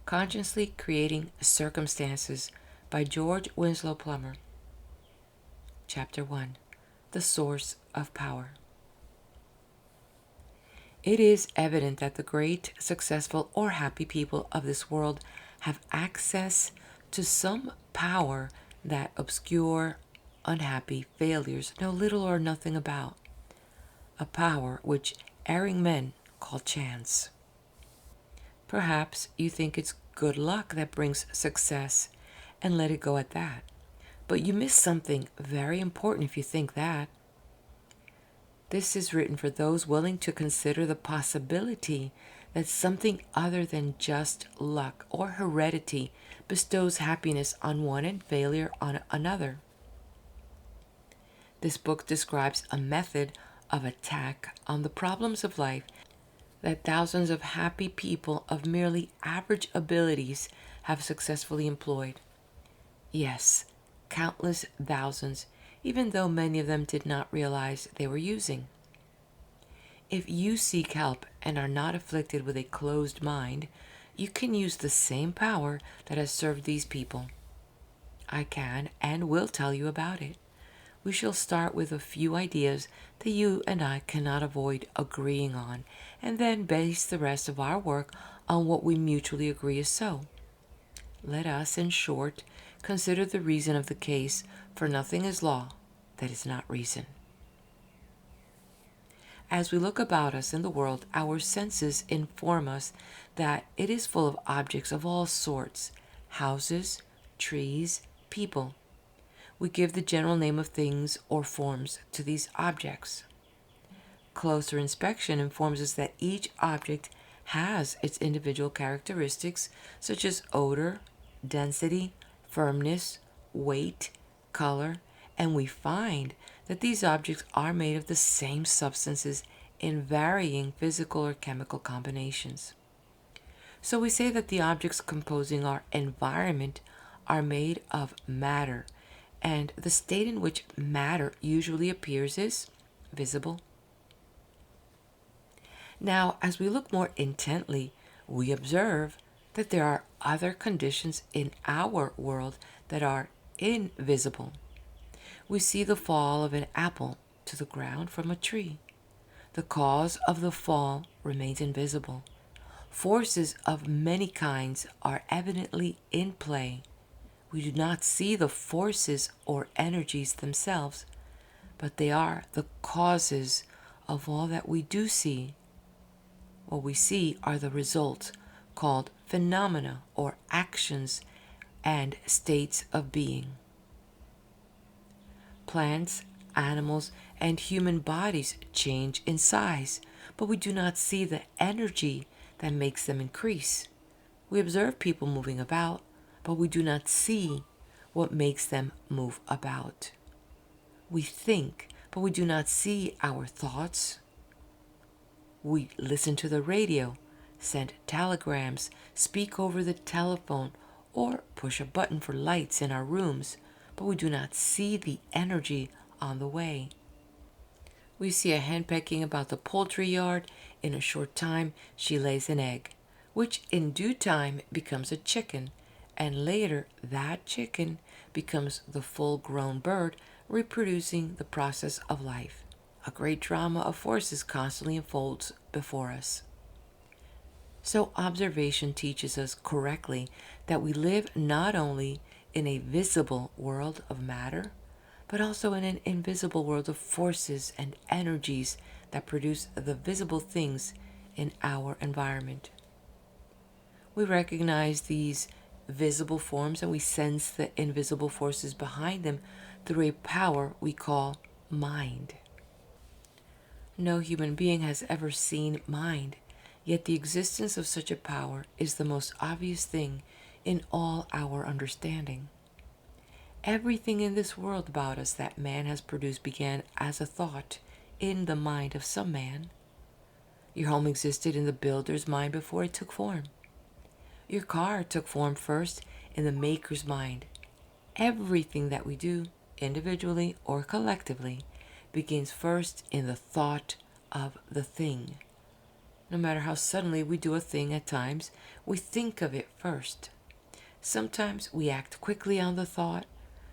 Consciously Creating Circumstances by George Plummer. Chapter 1. The Source of Power. It is evident that the great, successful, or happy people of this world have access to some power that obscure, unhappy failures know little or nothing about. A power which erring men call chance. Perhaps you think it's good luck that brings success and let it go at that. But you miss something very important if you think that. This is written for those willing to consider the possibility that something other than just luck or heredity bestows happiness on one and failure on another. This book describes a method of attack on the problems of life that thousands of happy people of merely average abilities have successfully employed. Yes, countless thousands, even though many of them did not realize they were using. If you seek help and are not afflicted with a closed mind, you can use the same power that has served these people. I can and will tell you about it. We shall start with a few ideas that you and I cannot avoid agreeing on, and then base the rest of our work on what we mutually agree is so. Let us, in short, consider the reason of the case, for nothing is law that is not reason. As we look about us in the world, our senses inform us that it is full of objects of all sorts: houses, trees, people. We give the general name of things or forms to these objects. Closer inspection informs us that each object has its individual characteristics, such as odor, density, firmness, weight, color, and we find that these objects are made of the same substances in varying physical or chemical combinations. So we say that the objects composing our environment are made of matter, and the state in which matter usually appears is visible. Now, as we look more intently, we observe that there are other conditions in our world that are invisible. We see the fall of an apple to the ground from a tree. The cause of the fall remains invisible. Forces of many kinds are evidently in play. We do not see the forces or energies themselves, but they are the causes of all that we do see. What we see are the results, called phenomena or actions and states of being. Plants, animals, and human bodies change in size, but we do not see the energy that makes them increase. We observe people moving about, but we do not see what makes them move about. We think, but we do not see our thoughts. We listen to the radio, send telegrams, speak over the telephone, or push a button for lights in our rooms, but we do not see the energy on the way. We see a hen pecking about the poultry yard. In a short time, she lays an egg, which in due time becomes a chicken, and later that chicken becomes the full-grown bird, reproducing the process of life. A great drama of forces constantly unfolds before us. So observation teaches us correctly that we live not only in a visible world of matter, but also in an invisible world of forces and energies that produce the visible things in our environment. We recognize these visible forms and we sense the invisible forces behind them through a power we call mind. No human being has ever seen mind, yet the existence of such a power is the most obvious thing in all our understanding. Everything in this world about us that man has produced began as a thought in the mind of some man. Your home existed in the builder's mind before it took form. Your car took form first in the maker's mind. Everything that we do, individually or collectively, begins first in the thought of the thing. No matter how suddenly we do a thing at times, we think of it first. Sometimes we act quickly on the thought.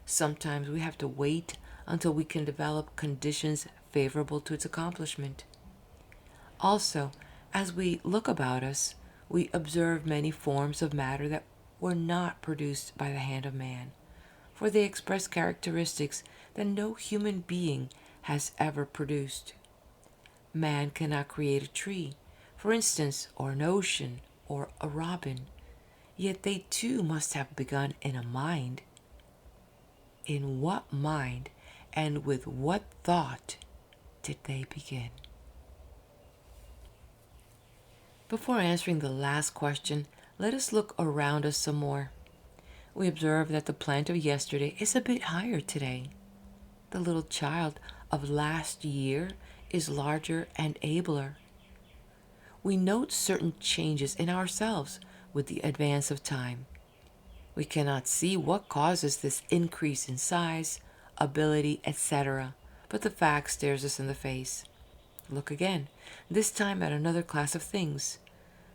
Sometimes we have to wait until we can develop conditions favorable to its accomplishment. Also, as we look about us, we observe many forms of matter that were not produced by the hand of man, for they express characteristics that no human being has ever produced. Man cannot create a tree, for instance, or an ocean, or a robin, yet they too must have begun in a mind. In what mind and with what thought did they begin? Before answering the last question, let us look around us some more. We observe that the plant of yesterday is a bit higher today. The little child of last year is larger and abler. We note certain changes in ourselves with the advance of time. We cannot see what causes this increase in size, ability, etc., but the fact stares us in the face. Look again, this time at another class of things.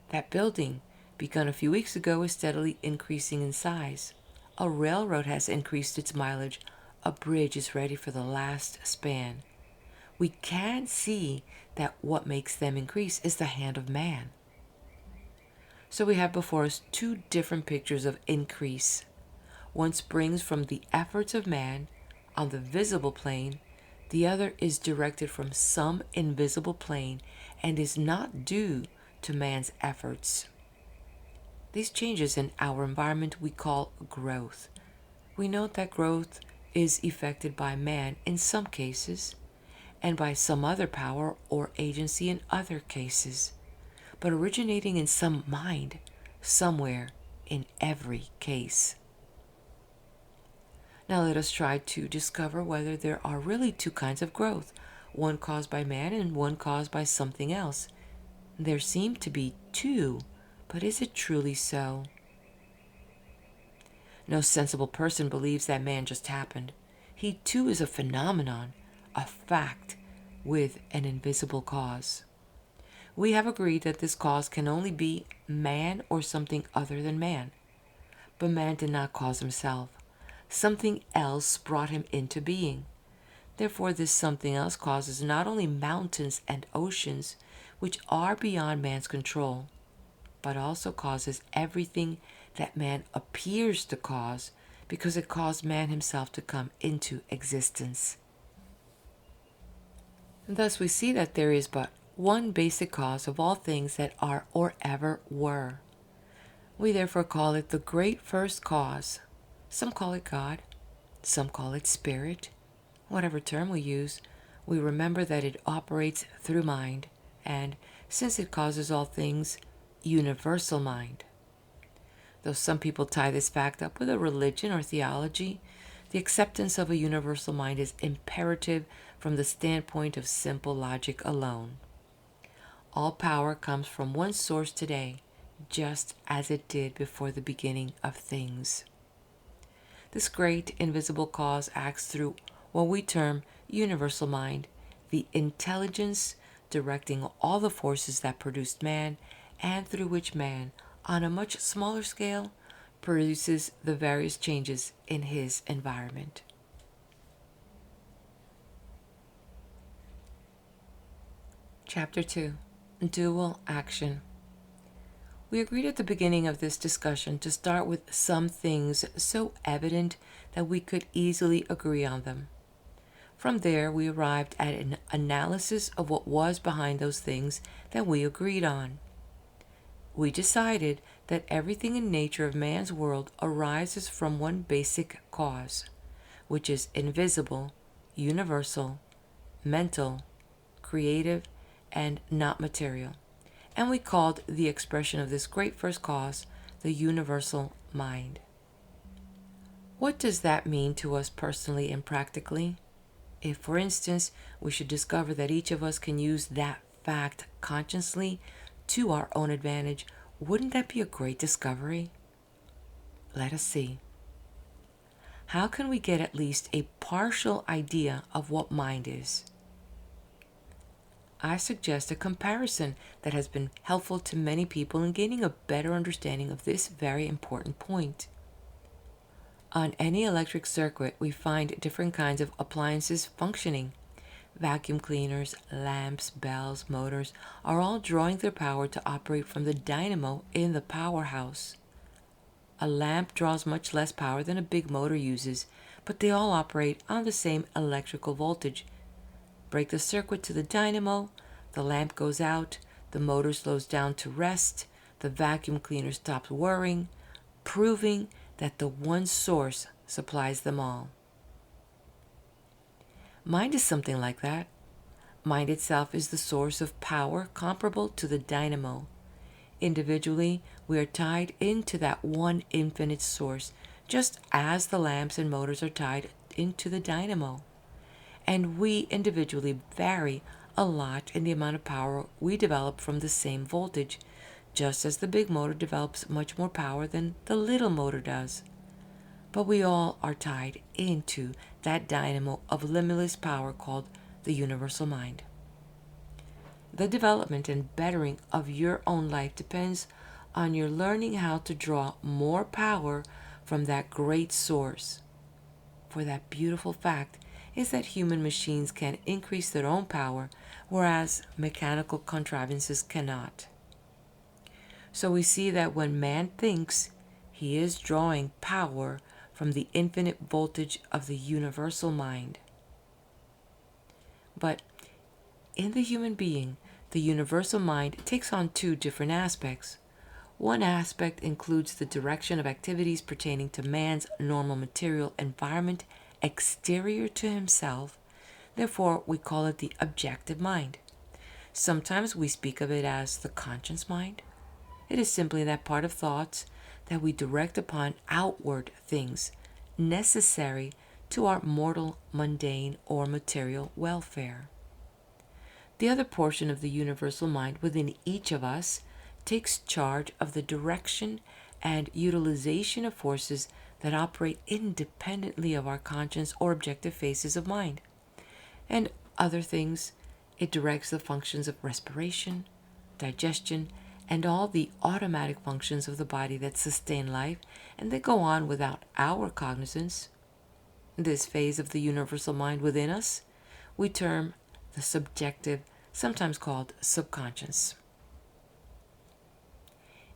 That building, begun a few weeks ago, is steadily increasing in size. A railroad has increased its mileage. A bridge is ready for the last span. We can see that what makes them increase is the hand of man. So we have before us two different pictures of increase. One springs from the efforts of man on the visible plane, the other is directed from some invisible plane and is not due to man's efforts. These changes in our environment we call growth. We note that growth is effected by man in some cases and by some other power or agency in other cases, but originating in some mind somewhere in every case. Now let us try to discover whether there are really two kinds of growth, one caused by man and one caused by something else. There seem to be two, but is it truly so? No sensible person believes that man just happened. He too is a phenomenon, a fact, with an invisible cause. We have agreed that this cause can only be man or something other than man. But man did not cause himself. Something else brought him into being. Therefore, this something else causes not only mountains and oceans, which are beyond man's control, but also causes everything that man appears to cause, because it caused man himself to come into existence. And thus we see that there is but one basic cause of all things that are or ever were. We therefore call it the great first cause. Some call it God, some call it spirit. Whatever term we use, we remember that it operates through mind, and, since it causes all things, universal mind. Though some people tie this fact up with a religion or theology, the acceptance of a universal mind is imperative from the standpoint of simple logic alone. All power comes from one source today, just as it did before the beginning of things. This great invisible cause acts through what we term universal mind, the intelligence directing all the forces that produced man, and through which man, on a much smaller scale, produces the various changes in his environment. Chapter 2. Dual Action. We agreed at the beginning of this discussion to start with some things so evident that we could easily agree on them. From there, we arrived at an analysis of what was behind those things that we agreed on. We decided that everything in nature of man's world arises from one basic cause, which is invisible, universal, mental, creative, and not material. And we called the expression of this great first cause the universal mind. What does that mean to us personally and practically? If, for instance, we should discover that each of us can use that fact consciously to our own advantage, wouldn't that be a great discovery? Let us see. How can we get at least a partial idea of what mind is? I suggest a comparison that has been helpful to many people in gaining a better understanding of this very important point. On any electric circuit, we find different kinds of appliances functioning. Vacuum cleaners, lamps, bells, motors are all drawing their power to operate from the dynamo in the powerhouse. A lamp draws much less power than a big motor uses, but they all operate on the same electrical voltage. Break the circuit to the dynamo, the lamp goes out, the motor slows down to rest, the vacuum cleaner stops whirring, proving that the one source supplies them all. Mind is something like that. Mind itself is the source of power comparable to the dynamo. Individually, we are tied into that one infinite source, just as the lamps and motors are tied into the dynamo. And we individually vary a lot in the amount of power we develop from the same voltage, just as the big motor develops much more power than the little motor does. But we all are tied into that dynamo of limitless power called the universal mind. The development and bettering of your own life depends on your learning how to draw more power from that great source. For that beautiful fact is that human machines can increase their own power, whereas mechanical contrivances cannot. So we see that when man thinks, he is drawing power from the infinite voltage of the universal mind. But in the human being, the universal mind takes on two different aspects. One aspect includes the direction of activities pertaining to man's normal material environment exterior to himself. Therefore, we call it the objective mind. Sometimes we speak of it as the conscious mind. It is simply that part of thoughts that we direct upon outward things necessary to our mortal, mundane, or material welfare. The other portion of the universal mind within each of us takes charge of the direction and utilization of forces that operate independently of our conscious or objective phases of mind. And other things, it directs the functions of respiration, digestion, and all the automatic functions of the body that sustain life and that go on without our cognizance. This phase of the universal mind within us we term the subjective, sometimes called subconscious.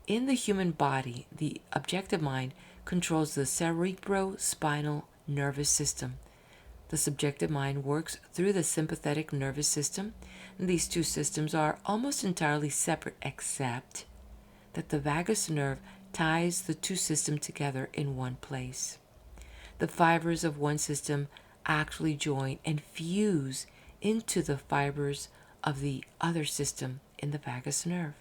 In the human body, the objective mind controls the cerebrospinal nervous system. The subjective mind works through the sympathetic nervous system. These two systems are almost entirely separate, except that the vagus nerve ties the two systems together in one place. The fibers of one system actually join and fuse into the fibers of the other system in the vagus nerve.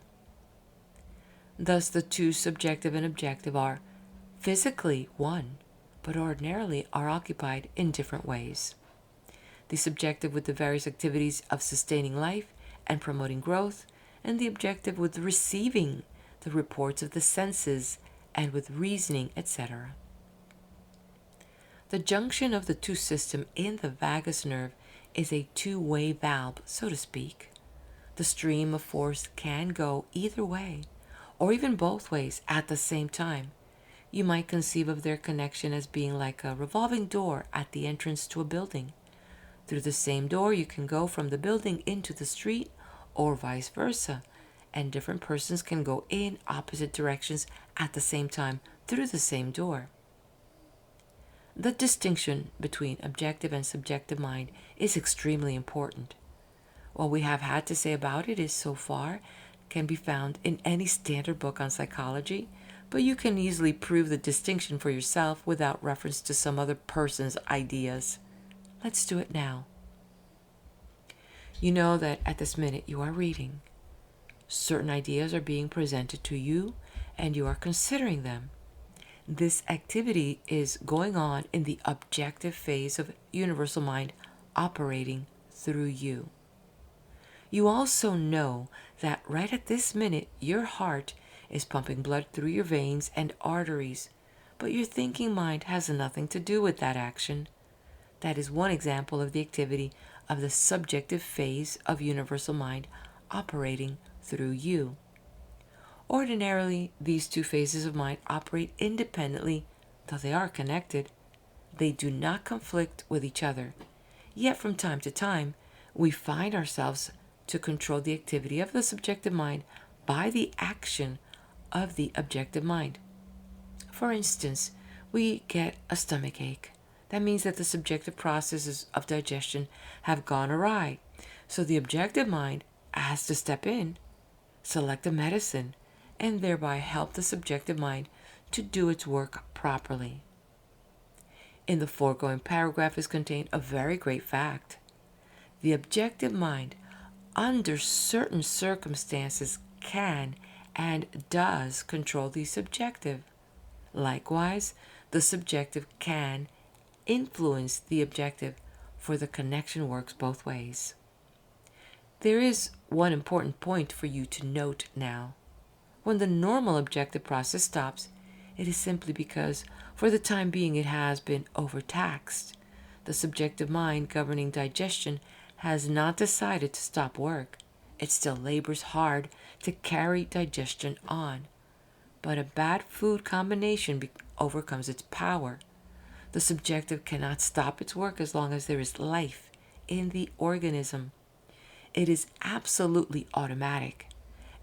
Thus, the two subjective and objective are physically one, but ordinarily are occupied in different ways. The subjective with the various activities of sustaining life and promoting growth, and the objective with receiving the reports of the senses and with reasoning, etc. The junction of the two systems in the vagus nerve is a two-way valve, so to speak. The stream of force can go either way, or even both ways at the same time. You might conceive of their connection as being like a revolving door at the entrance to a building. Through the same door you can go from the building into the street, or vice versa, and different persons can go in opposite directions at the same time through the same door. The distinction between objective and subjective mind is extremely important. What we have had to say about it is so far can be found in any standard book on psychology, but you can easily prove the distinction for yourself without reference to some other person's ideas. Let's do it now. You know that at this minute you are reading. Certain ideas are being presented to you and you are considering them. This activity is going on in the objective phase of universal mind operating through you. You also know that right at this minute your heart is pumping blood through your veins and arteries, but your thinking mind has nothing to do with that action. That is one example of the activity of the subjective phase of universal mind operating through you. Ordinarily, these two phases of mind operate independently, though they are connected. They do not conflict with each other. Yet from time to time, we find ourselves to control the activity of the subjective mind by the action of the objective mind. For instance, we get a stomach ache. That means that the subjective processes of digestion have gone awry. So the objective mind has to step in, select a medicine, and thereby help the subjective mind to do its work properly. In the foregoing paragraph is contained a very great fact. The objective mind, under certain circumstances, can and does control the subjective. Likewise, the subjective can influence the objective, for the connection works both ways. There is one important point for you to note now. When the normal objective process stops, it is simply because, for the time being, it has been overtaxed. The subjective mind governing digestion has not decided to stop work. It still labors hard to carry digestion on. But a bad food combination overcomes its power. The subjective cannot stop its work as long as there is life in the organism. It is absolutely automatic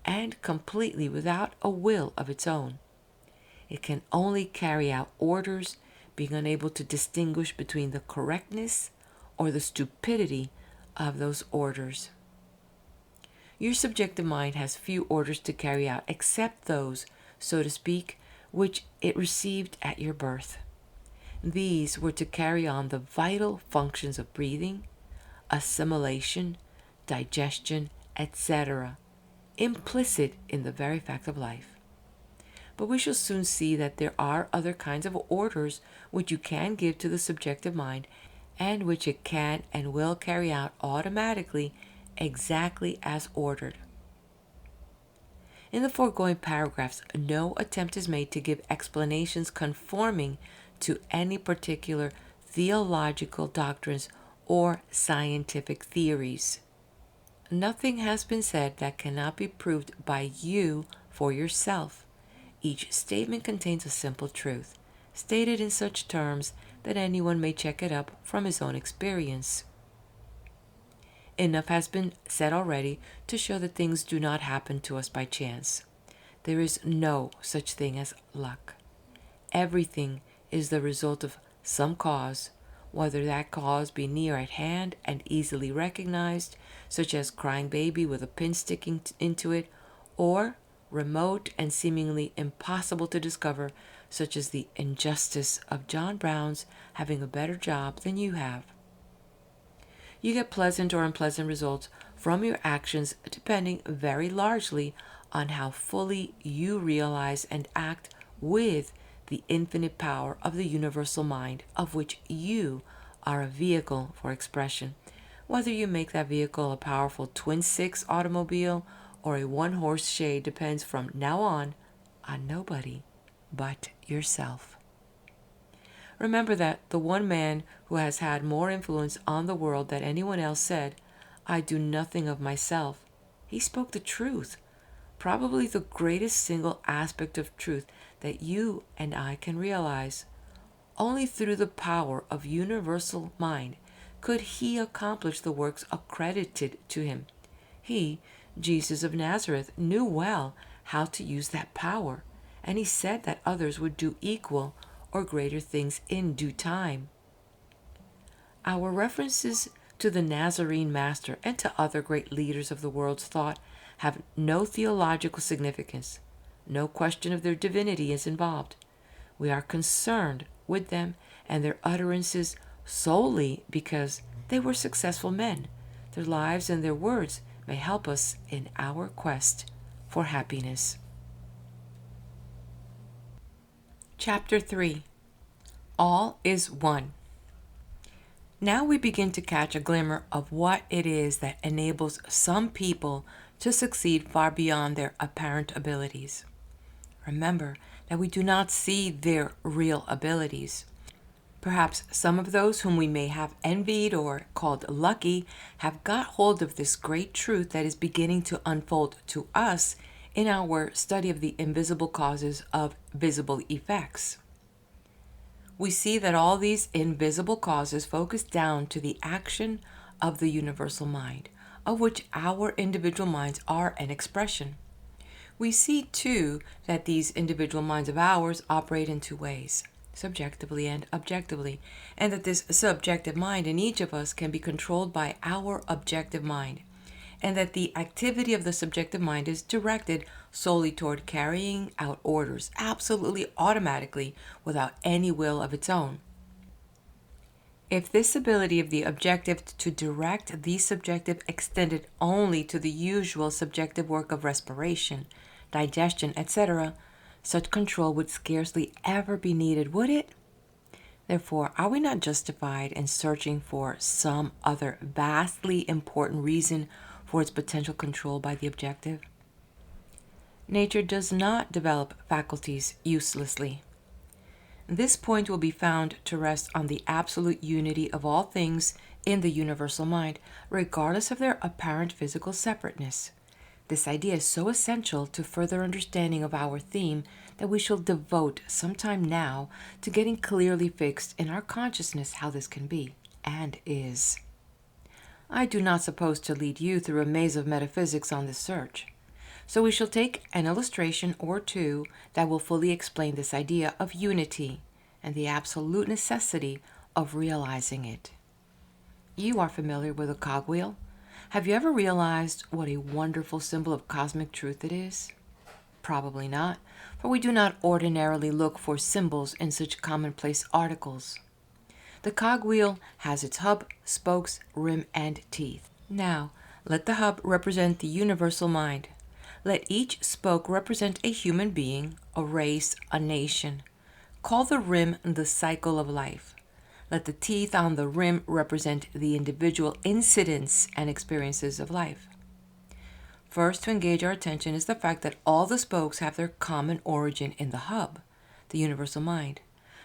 and completely without a will of its own. It can only carry out orders, being unable to distinguish between the correctness or the stupidity of those orders. Your subjective mind has few orders to carry out except those, so to speak, which it received at your birth. These were to carry on the vital functions of breathing, assimilation, digestion, etc., implicit in the very fact of life. But we shall soon see that there are other kinds of orders which you can give to the subjective mind and which it can and will carry out automatically exactly as ordered. In the foregoing paragraphs, no attempt is made to give explanations conforming to any particular theological doctrines or scientific theories. Nothing has been said that cannot be proved by you for yourself. Each statement contains a simple truth, stated in such terms that anyone may check it up from his own experience. Enough has been said already to show that things do not happen to us by chance. There is no such thing as luck. Everything is the result of some cause, whether that cause be near at hand and easily recognized, such as crying baby with a pin sticking into it, or remote and seemingly impossible to discover, such as the injustice of John Brown's having a better job than you have. You get pleasant or unpleasant results from your actions depending very largely on how fully you realize and act with the infinite power of the universal mind, of which you are a vehicle for expression. Whether you make that vehicle a powerful twin-six automobile or a one-horse shade depends from now on nobody but yourself. Remember that the one man who has had more influence on the world than anyone else said, "I do nothing of myself." He spoke the truth, probably the greatest single aspect of truth that you and I can realize. Only through the power of universal mind could he accomplish the works accredited to him. He, Jesus of Nazareth, knew well how to use that power, and he said that others would do equal or greater things in due time. Our references to the Nazarene Master and to other great leaders of the world's thought have no theological significance. No question of their divinity is involved. We are concerned with them and their utterances solely because they were successful men. Their lives and their words may help us in our quest for happiness. Chapter 3. All is One. Now we begin to catch a glimmer of what it is that enables some people to succeed far beyond their apparent abilities. Remember that we do not see their real abilities. Perhaps some of those whom we may have envied or called lucky have got hold of this great truth that is beginning to unfold to us in our study of the invisible causes of visible effects. We see that all these invisible causes focus down to the action of the universal mind, of which our individual minds are an expression. We see, too, that these individual minds of ours operate in two ways, subjectively and objectively, and that this subjective mind in each of us can be controlled by our objective mind, and that the activity of the subjective mind is directed solely toward carrying out orders, absolutely automatically, without any will of its own. If this ability of the objective to direct the subjective extended only to the usual subjective work of respiration, digestion, etc., such control would scarcely ever be needed, would it? Therefore, are we not justified in searching for some other vastly important reason for its potential control by the objective? Nature does not develop faculties uselessly. This point will be found to rest on the absolute unity of all things in the universal mind, regardless of their apparent physical separateness. This idea is so essential to further understanding of our theme that we shall devote some time now to getting clearly fixed in our consciousness how this can be, and is. I do not suppose to lead you through a maze of metaphysics on this search, so we shall take an illustration or two that will fully explain this idea of unity and the absolute necessity of realizing it. You are familiar with a cogwheel. Have you ever realized what a wonderful symbol of cosmic truth it is? Probably not, for we do not ordinarily look for symbols in such commonplace articles. The cogwheel has its hub, spokes, rim, and teeth. Now, let the hub represent the universal mind. Let each spoke represent a human being, a race, a nation. Call the rim the cycle of life. Let the teeth on the rim represent the individual incidents and experiences of life. First, to engage our attention is the fact that all the spokes have their common origin in the hub, the universal mind.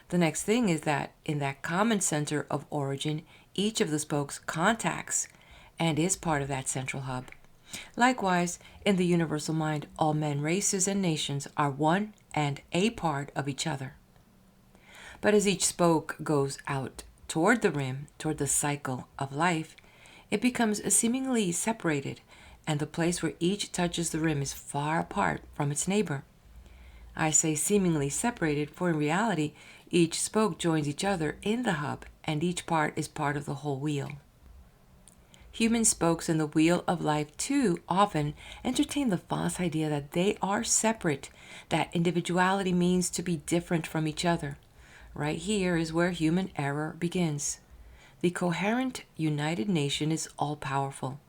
The next thing is that in that common center of origin, each of the spokes contacts and is part of that central hub. Likewise, in the universal mind, all men, races, and nations are one and a part of each other. But as each spoke goes out toward the rim, toward the cycle of life, it becomes seemingly separated, and the place where each touches the rim is far apart from its neighbor. I say seemingly separated, for in reality, each spoke joins each other in the hub, and each part is part of the whole wheel. Human spokes in the wheel of life, too, often entertain the false idea that they are separate, that individuality means to be different from each other. Right here is where human error begins. The coherent, united nation is all-powerful.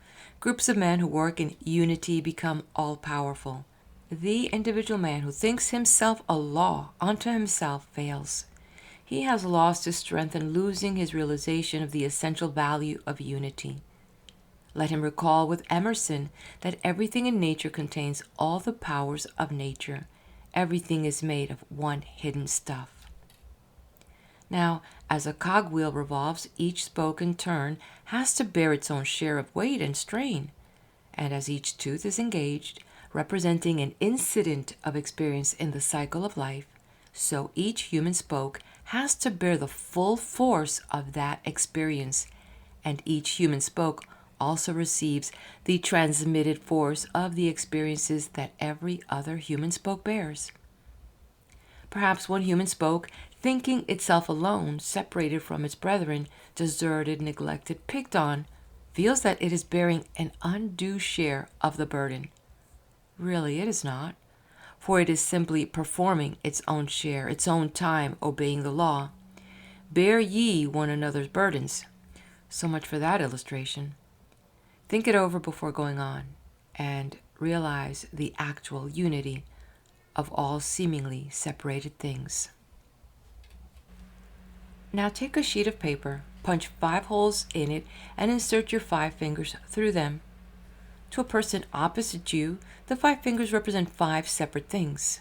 Groups of men who work in unity become all-powerful. The individual man who thinks himself a law unto himself fails. He has lost his strength in losing his realization of the essential value of unity. Let him recall with Emerson that everything in nature contains all the powers of nature. Everything is made of one hidden stuff. Now, as a cogwheel revolves, each spoke in turn has to bear its own share of weight and strain. And as each tooth is engaged, representing an incident of experience in the cycle of life, so each human spoke has to bear the full force of that experience, and each human spoke also receives the transmitted force of the experiences that every other human spoke bears. Perhaps one human spoke, thinking itself alone, separated from its brethren, deserted, neglected, picked on, feels that it is bearing an undue share of the burden. Really, it is not, for it is simply performing its own share, its own time, obeying the law. Bear ye one another's burdens. So much for that illustration. Think it over before going on, and realize the actual unity of all seemingly separated things. Now take a sheet of paper, punch 5 holes in it, and insert your 5 fingers through them. To a person opposite you, the 5 fingers represent 5 separate things.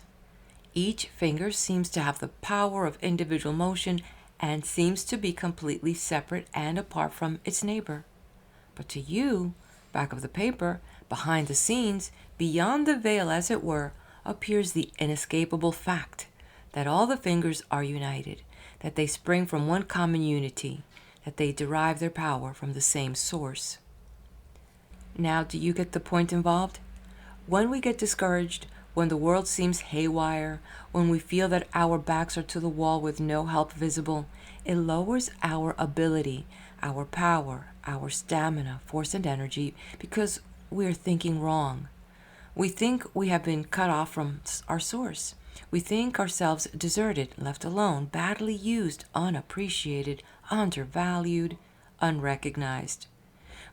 Each finger seems to have the power of individual motion and seems to be completely separate and apart from its neighbor. But to you, back of the paper, behind the scenes, beyond the veil as it were, appears the inescapable fact that all the fingers are united, that they spring from one common unity, that they derive their power from the same source. Now, do you get the point involved? When we get discouraged, when the world seems haywire, when we feel that our backs are to the wall with no help visible, it lowers our ability, our power, our stamina, force, and energy because we are thinking wrong. We think we have been cut off from our source. We think ourselves deserted, left alone, badly used, unappreciated, undervalued, unrecognized.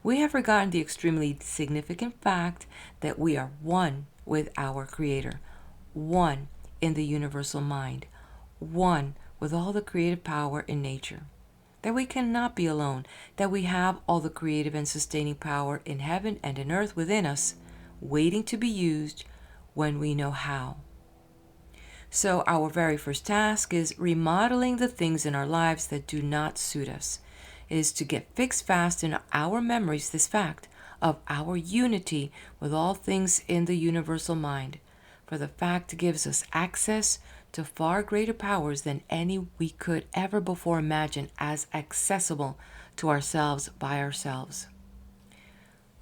We have forgotten the extremely significant fact that we are one with our Creator, one in the universal mind, one with all the creative power in nature. That we cannot be alone, that we have all the creative and sustaining power in heaven and in earth within us, waiting to be used when we know how. So our very first task is remodeling the things in our lives that do not suit us, is to get fixed fast in our memories this fact of our unity with all things in the universal mind, for the fact gives us access to far greater powers than any we could ever before imagine as accessible to ourselves by ourselves.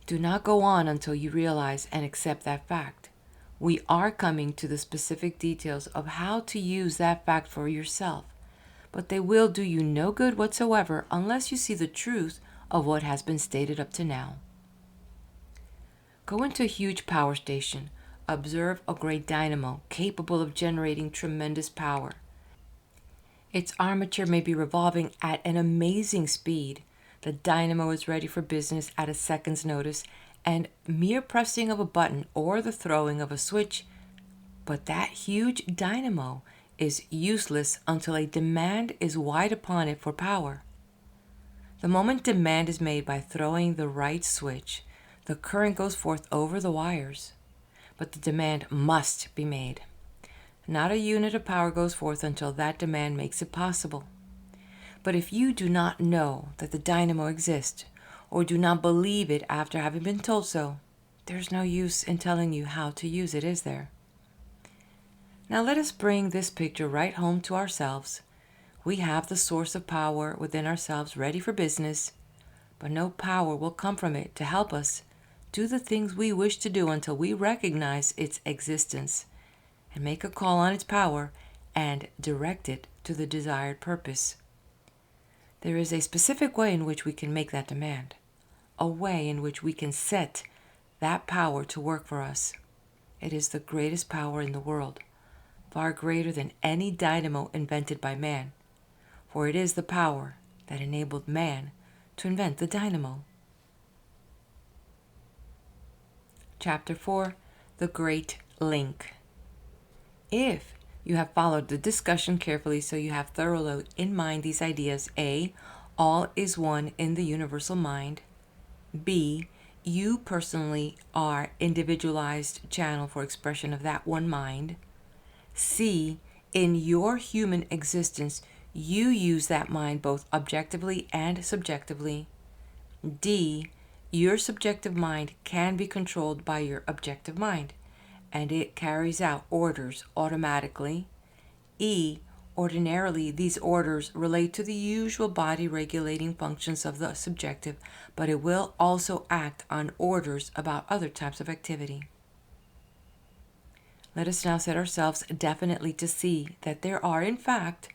Do not go on until you realize and accept that fact. We are coming to the specific details of how to use that fact for yourself, but they will do you no good whatsoever unless you see the truth of what has been stated up to now. Go into a huge power station. Observe a great dynamo capable of generating tremendous power. Its armature may be revolving at an amazing speed. The dynamo is ready for business at a second's notice, and mere pressing of a button or the throwing of a switch, but that huge dynamo is useless until a demand is wide upon it for power. The moment demand is made by throwing the right switch, the current goes forth over the wires. But the demand must be made. Not a unit of power goes forth until that demand makes it possible. But if you do not know that the dynamo exists, or do not believe it after having been told so, there's no use in telling you how to use it, is there? Now let us bring this picture right home to ourselves. We have the source of power within ourselves ready for business, but no power will come from it to help us do the things we wish to do until we recognize its existence and make a call on its power and direct it to the desired purpose. There is a specific way in which we can make that demand, a way in which we can set that power to work for us. It is the greatest power in the world, far greater than any dynamo invented by man, for it is the power that enabled man to invent the dynamo. Chapter 4, The Great Link. If you have followed the discussion carefully so you have thoroughly in mind these ideas: A, all is one in the universal mind. B, you personally are individualized channel for expression of that one mind. C, in your human existence, you use that mind both objectively and subjectively. D, your subjective mind can be controlled by your objective mind, and it carries out orders automatically. E, ordinarily these orders relate to the usual body regulating functions of the subjective, but it will also act on orders about other types of activity. Let us now set ourselves definitely to see that there are, in fact,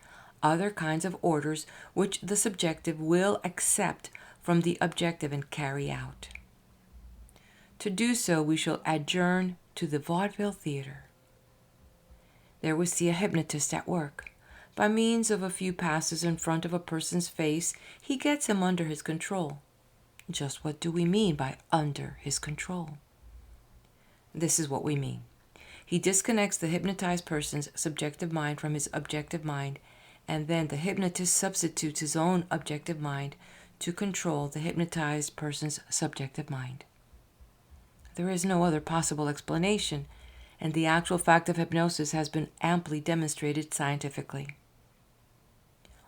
other kinds of orders which the subjective will accept from the objective and carry out. To do so, we shall adjourn to the vaudeville theater. There we see a hypnotist at work. By means of a few passes in front of a person's face, he gets him under his control. Just what do we mean by under his control? This is what we mean. He disconnects the hypnotized person's subjective mind from his objective mind, and then the hypnotist substitutes his own objective mind to control the hypnotized person's subjective mind. There is no other possible explanation, and the actual fact of hypnosis has been amply demonstrated scientifically.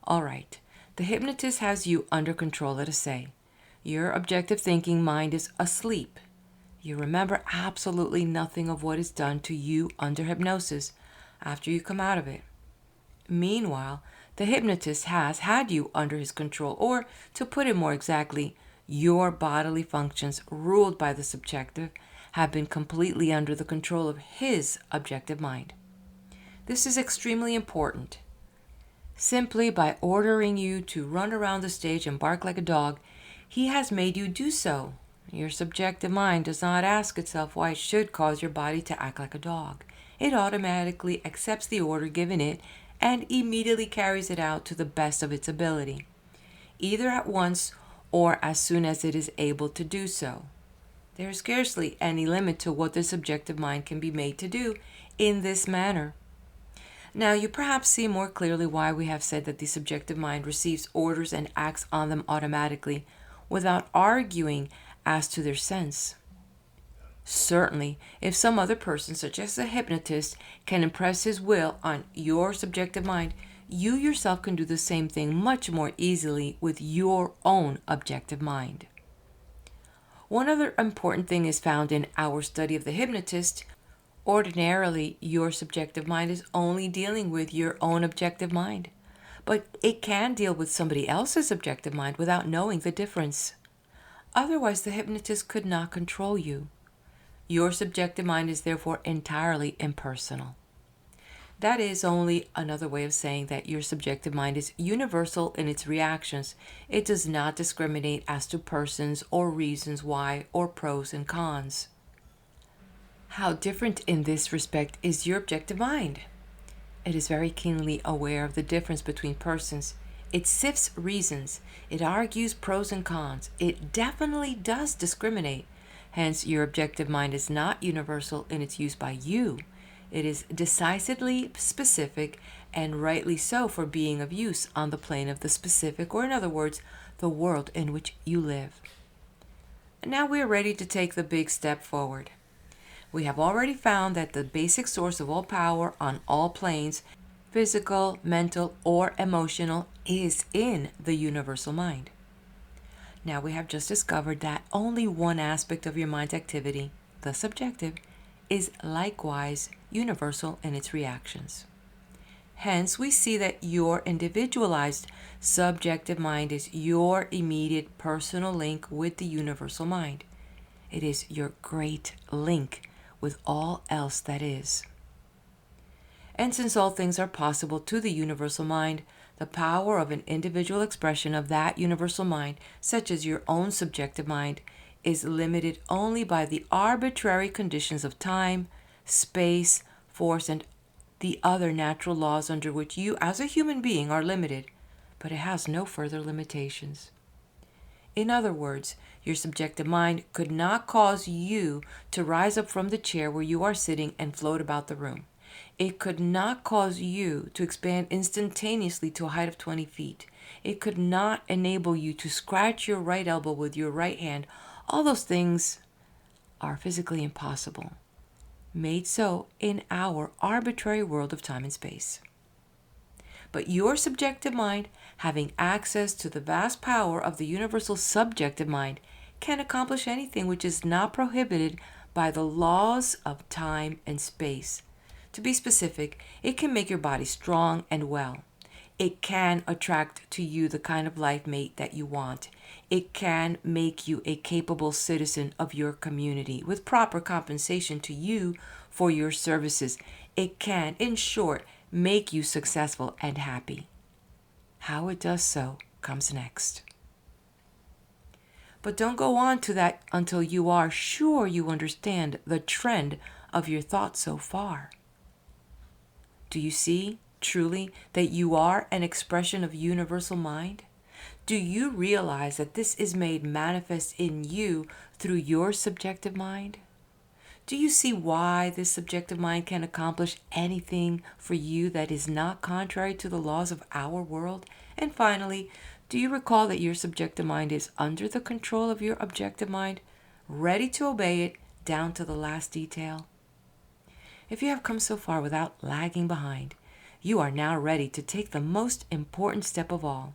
All right, the hypnotist has you under control, let us say. Your objective thinking mind is asleep. You remember absolutely nothing of what is done to you under hypnosis after you come out of it. Meanwhile, the hypnotist has had you under his control, or to put it more exactly, your bodily functions, ruled by the subjective, have been completely under the control of his objective mind. This is extremely important. Simply by ordering you to run around the stage and bark like a dog, he has made you do so. Your subjective mind does not ask itself why it should cause your body to act like a dog. It automatically accepts the order given it and immediately carries it out to the best of its ability, either at once or as soon as it is able to do so. There is scarcely any limit to what the subjective mind can be made to do in this manner. Now, you perhaps see more clearly why we have said that the subjective mind receives orders and acts on them automatically without arguing as to their sense. Certainly, if some other person, such as a hypnotist, can impress his will on your subjective mind, you yourself can do the same thing much more easily with your own objective mind. One other important thing is found in our study of the hypnotist. Ordinarily, your subjective mind is only dealing with your own objective mind, but it can deal with somebody else's objective mind without knowing the difference. Otherwise, the hypnotist could not control you. Your subjective mind is therefore entirely impersonal. That is only another way of saying that your subjective mind is universal in its reactions. It does not discriminate as to persons or reasons why or pros and cons. How different in this respect is your objective mind? It is very keenly aware of the difference between persons. It sifts reasons. It argues pros and cons. It definitely does discriminate. Hence, your objective mind is not universal in its use by you. It is decisively specific, and rightly so for being of use on the plane of the specific, or in other words, the world in which you live. And now we are ready to take the big step forward. We have already found that the basic source of all power on all planes, physical, mental, or emotional, is in the universal mind. Now we have just discovered that only one aspect of your mind's activity, the subjective, is likewise universal in its reactions. Hence, we see that your individualized subjective mind is your immediate personal link with the universal mind. It is your great link with all else that is. And since all things are possible to the universal mind, the power of an individual expression of that universal mind, such as your own subjective mind, is limited only by the arbitrary conditions of time, space, force, and the other natural laws under which you as a human being are limited, but it has no further limitations. In other words, your subjective mind could not cause you to rise up from the chair where you are sitting and float about the room. It could not cause you to expand instantaneously to a height of 20 feet. It could not enable you to scratch your right elbow with your right hand. All those things are physically impossible, made so in our arbitrary world of time and space. But your subjective mind, having access to the vast power of the universal subjective mind, can accomplish anything which is not prohibited by the laws of time and space. To be specific, it can make your body strong and well. It can attract to you the kind of life mate that you want. It can make you a capable citizen of your community with proper compensation to you for your services. It can, in short, make you successful and happy. How it does so comes next. But don't go on to that until you are sure you understand the trend of your thoughts so far. Do you see truly that you are an expression of universal mind? Do you realize that this is made manifest in you through your subjective mind? Do you see why this subjective mind can accomplish anything for you that is not contrary to the laws of our world? And finally, do you recall that your subjective mind is under the control of your objective mind, ready to obey it down to the last detail? If you have come so far without lagging behind, you are now ready to take the most important step of all.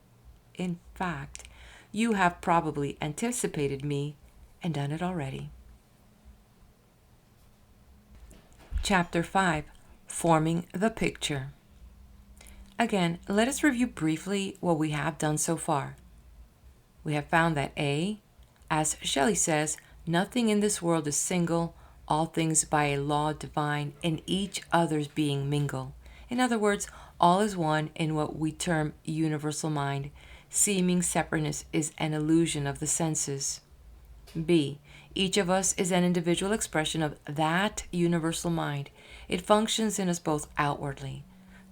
In fact, you have probably anticipated me and done it already. Chapter 5, Forming the Picture. Again, let us review briefly what we have done so far. We have found that A, as Shelley says, nothing in this world is single, all things by a law divine, in each other's being mingle. In other words, all is one in what we term universal mind. Seeming separateness is an illusion of the senses. B, each of us is an individual expression of that universal mind. It functions in us both outwardly,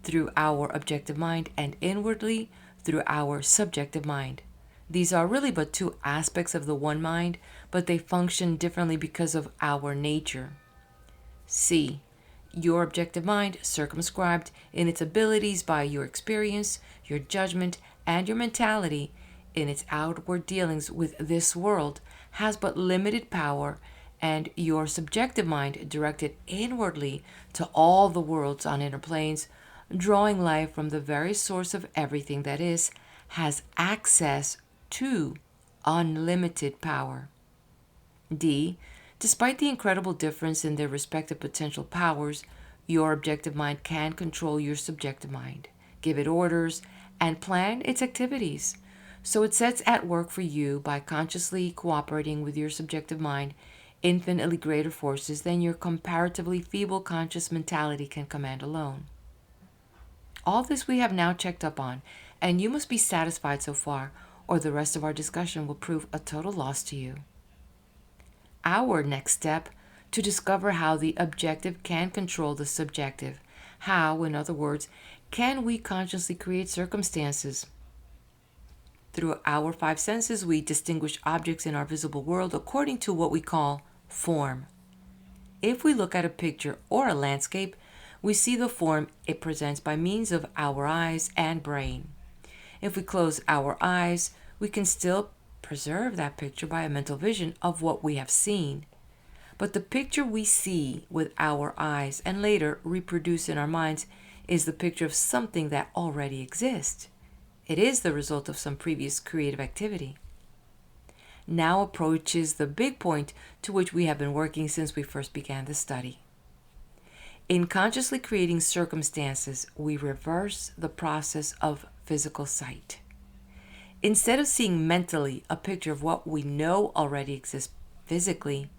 through our objective mind, and inwardly, through our subjective mind. These are really but two aspects of the one mind, but they function differently because of our nature. C, your objective mind, circumscribed in its abilities by your experience, your judgment, and your mentality in its outward dealings with this world, has but limited power, and your subjective mind, directed inwardly to all the worlds on inner planes, drawing life from the very source of everything that is, has access to unlimited power. D, despite the incredible difference in their respective potential powers, your objective mind can control your subjective mind, give it orders, and plan its activities. So it sets at work for you by consciously cooperating with your subjective mind infinitely greater forces than your comparatively feeble conscious mentality can command alone. All this we have now checked up on, and you must be satisfied so far, or the rest of our discussion will prove a total loss to you. Our next step, to discover how the objective can control the subjective. How, in other words, can we consciously create circumstances? Through our five senses, we distinguish objects in our visible world according to what we call form. If we look at a picture or a landscape, we see the form it presents by means of our eyes and brain. If we close our eyes, we can still preserve that picture by a mental vision of what we have seen. But the picture we see with our eyes and later reproduce in our minds is the picture of something that already exists. It is the result of some previous creative activity. Now approaches the big point to which we have been working since we first began the study. In consciously creating circumstances, we reverse the process of physical sight. Instead of seeing mentally a picture of what we know already exists physically,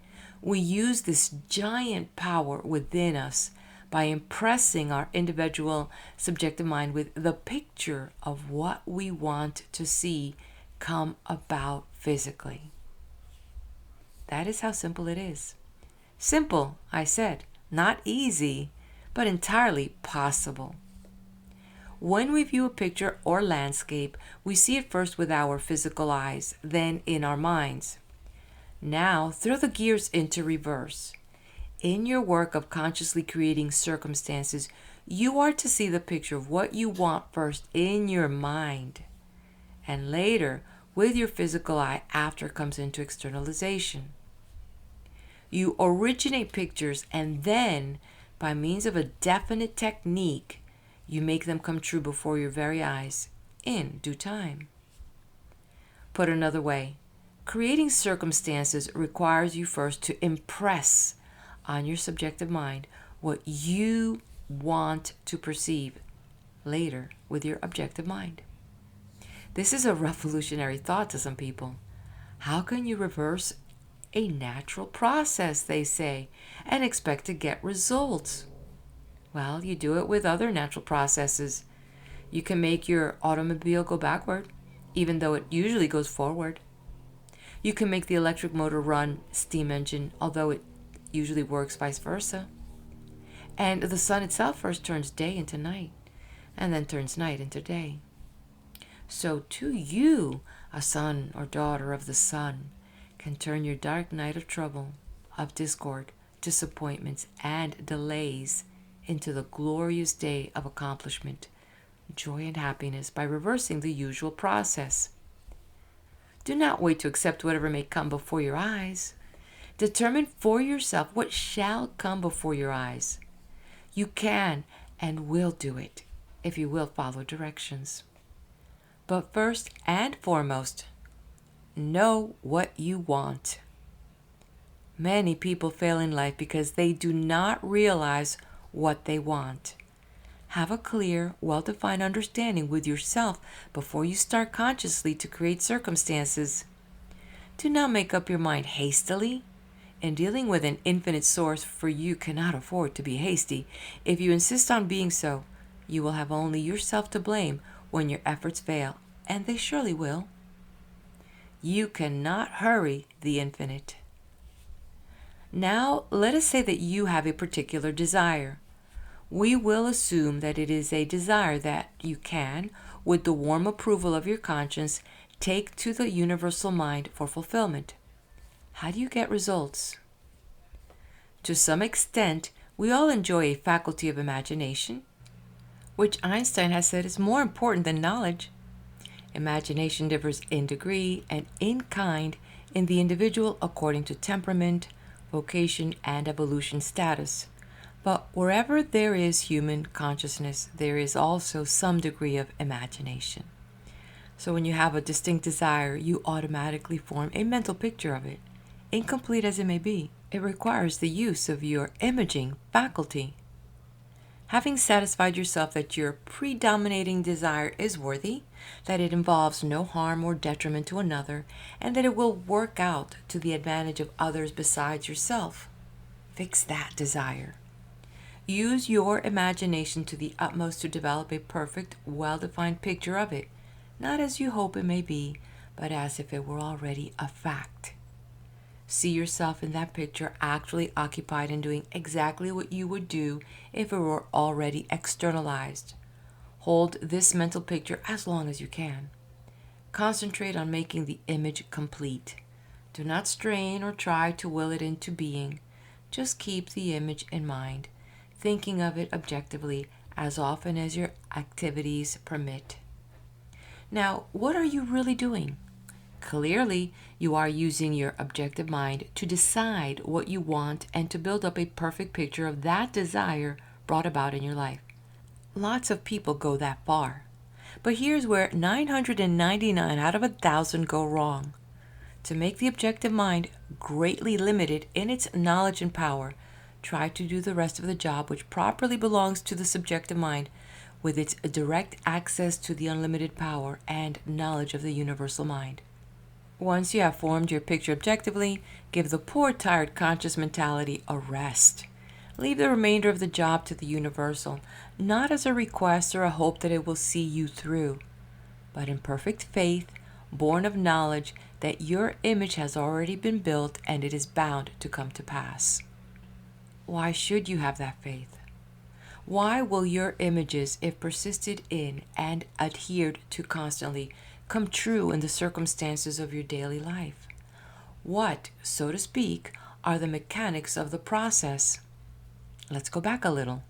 we use this giant power within us by impressing our individual subjective mind with the picture of what we want to see come about physically. That is how simple it is. Simple, I said, not easy, but entirely possible. When we view a picture or landscape, we see it first with our physical eyes, then in our minds. Now, throw the gears into reverse. In your work of consciously creating circumstances, you are to see the picture of what you want first in your mind, and later with your physical eye after it comes into externalization. You originate pictures, and then, by means of a definite technique, you make them come true before your very eyes in due time. Put another way, creating circumstances requires you first to impress on your subjective mind what you want to perceive later with your objective mind. This is a revolutionary thought to some people. How can you reverse a natural process, they say, and expect to get results? Well, you do it with other natural processes. You can make your automobile go backward, even though it usually goes forward. You can make the electric motor run steam engine, although it usually works vice versa. And the sun itself first turns day into night, and then turns night into day. So to you, a son or daughter of the sun, can turn your dark night of trouble, of discord, disappointments, and delays into the glorious day of accomplishment, joy, and happiness by reversing the usual process. Do not wait to accept whatever may come before your eyes. Determine for yourself what shall come before your eyes. You can and will do it if you will follow directions. But first and foremost, know what you want. Many people fail in life because they do not realize what they want. Have a clear, well-defined understanding with yourself before you start consciously to create circumstances. Do not make up your mind hastily. In dealing with an infinite source, for you cannot afford to be hasty. If you insist on being so, you will have only yourself to blame when your efforts fail, and they surely will. You cannot hurry the infinite. Now, let us say that you have a particular desire. We will assume that it is a desire that you can, with the warm approval of your conscience, take to the universal mind for fulfillment. How do you get results? To some extent, we all enjoy a faculty of imagination, which Einstein has said is more important than knowledge. Imagination differs in degree and in kind in the individual according to temperament, vocation, and evolution status. But wherever there is human consciousness, there is also some degree of imagination. So when you have a distinct desire, you automatically form a mental picture of it, incomplete as it may be. It requires the use of your imaging faculty. Having satisfied yourself that your predominating desire is worthy, that it involves no harm or detriment to another, and that it will work out to the advantage of others besides yourself, fix that desire. Use your imagination to the utmost to develop a perfect, well-defined picture of it, not as you hope it may be, but as if it were already a fact. See yourself in that picture actually occupied in doing exactly what you would do if it were already externalized. Hold this mental picture as long as you can. Concentrate on making the image complete. Do not strain or try to will it into being. Just keep the image in mind, thinking of it objectively as often as your activities permit. Now, what are you really doing? Clearly, you are using your objective mind to decide what you want and to build up a perfect picture of that desire brought about in your life. Lots of people go that far. But here's where 999 out of 1,000 go wrong. To make the objective mind greatly limited in its knowledge and power, try to do the rest of the job which properly belongs to the subjective mind with its direct access to the unlimited power and knowledge of the universal mind. Once you have formed your picture objectively, give the poor, tired, conscious mentality a rest. Leave the remainder of the job to the universal, not as a request or a hope that it will see you through, but in perfect faith, born of knowledge that your image has already been built and it is bound to come to pass. Why should you have that faith? Why will your images, if persisted in and adhered to constantly, come true in the circumstances of your daily life? What, so to speak, are the mechanics of the process? Let's go back a little.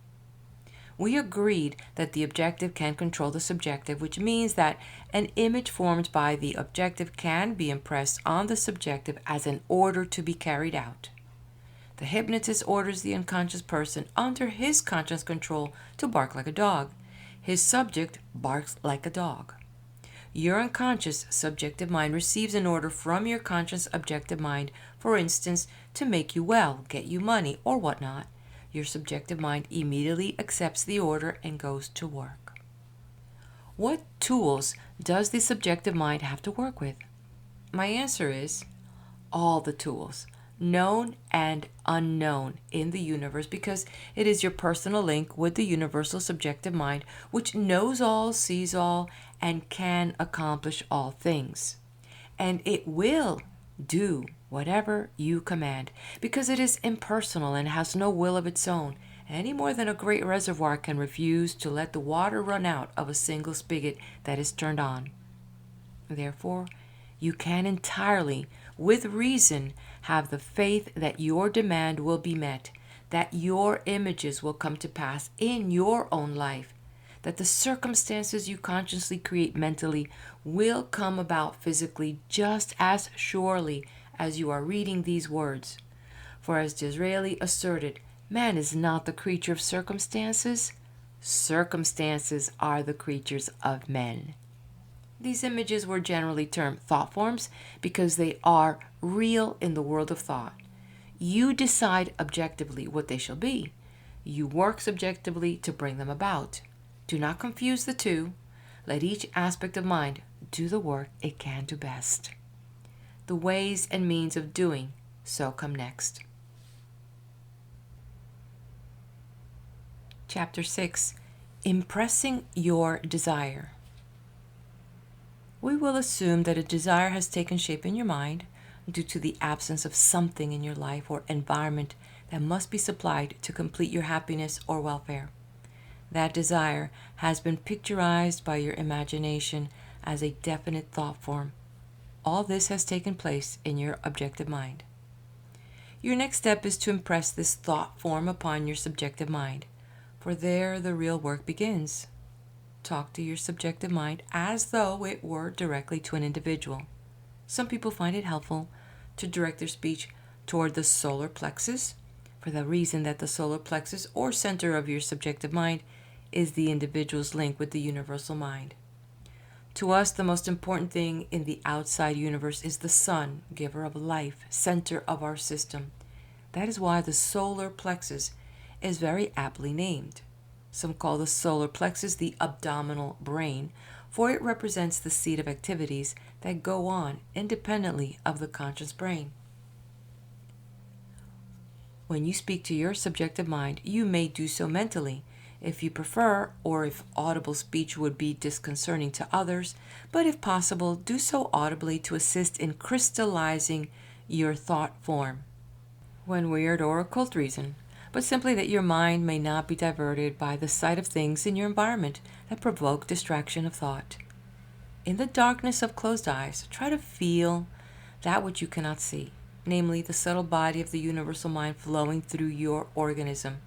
We agreed that the objective can control the subjective, which means that an image formed by the objective can be impressed on the subjective as an order to be carried out. The hypnotist orders the unconscious person under his conscious control to bark like a dog. His subject barks like a dog. Your unconscious subjective mind receives an order from your conscious objective mind, for instance, to make you well, get you money, or whatnot. Your subjective mind immediately accepts the order and goes to work. What tools does the subjective mind have to work with? My answer is all the tools, known and unknown in the universe, because it is your personal link with the universal subjective mind, which knows all, sees all, and can accomplish all things. And it will do whatever you command, because it is impersonal and has no will of its own, any more than a great reservoir can refuse to let the water run out of a single spigot that is turned on. Therefore, you can entirely, with reason, have the faith that your demand will be met, that your images will come to pass in your own life, that the circumstances you consciously create mentally will come about physically just as surely as you are reading these words. For as Disraeli asserted, man is not the creature of circumstances, Circumstances are the creatures of men. These images were generally termed thought forms because they are real in the world of thought. You decide objectively what they shall be. You work subjectively to bring them about. Do not confuse the two. Let each aspect of mind do the work it can do best. The ways and means of doing so come next. Chapter 6. Impressing your desire. We will assume that a desire has taken shape in your mind due to the absence of something in your life or environment that must be supplied to complete your happiness or welfare. That desire has been picturized by your imagination as a definite thought form. All this has taken place in your objective mind. Your next step is to impress this thought form upon your subjective mind, for there the real work begins. Talk to your subjective mind as though it were directly to an individual. Some people find it helpful to direct their speech toward the solar plexus, for the reason that the solar plexus or center of your subjective mind is the individual's link with the universal mind. To us, the most important thing in the outside universe is the sun, giver of life, center of our system. That is why the solar plexus is very aptly named. Some call the solar plexus the abdominal brain, for it represents the seat of activities that go on independently of the conscious brain. When you speak to your subjective mind, you may do so mentally, if you prefer, or if audible speech would be disconcerting to others, but if possible, do so audibly to assist in crystallizing your thought form. When weird or occult reason, but simply that your mind may not be diverted by the sight of things in your environment that provoke distraction of thought. In the darkness of closed eyes, try to feel that which you cannot see, namely the subtle body of the universal mind flowing through your organism.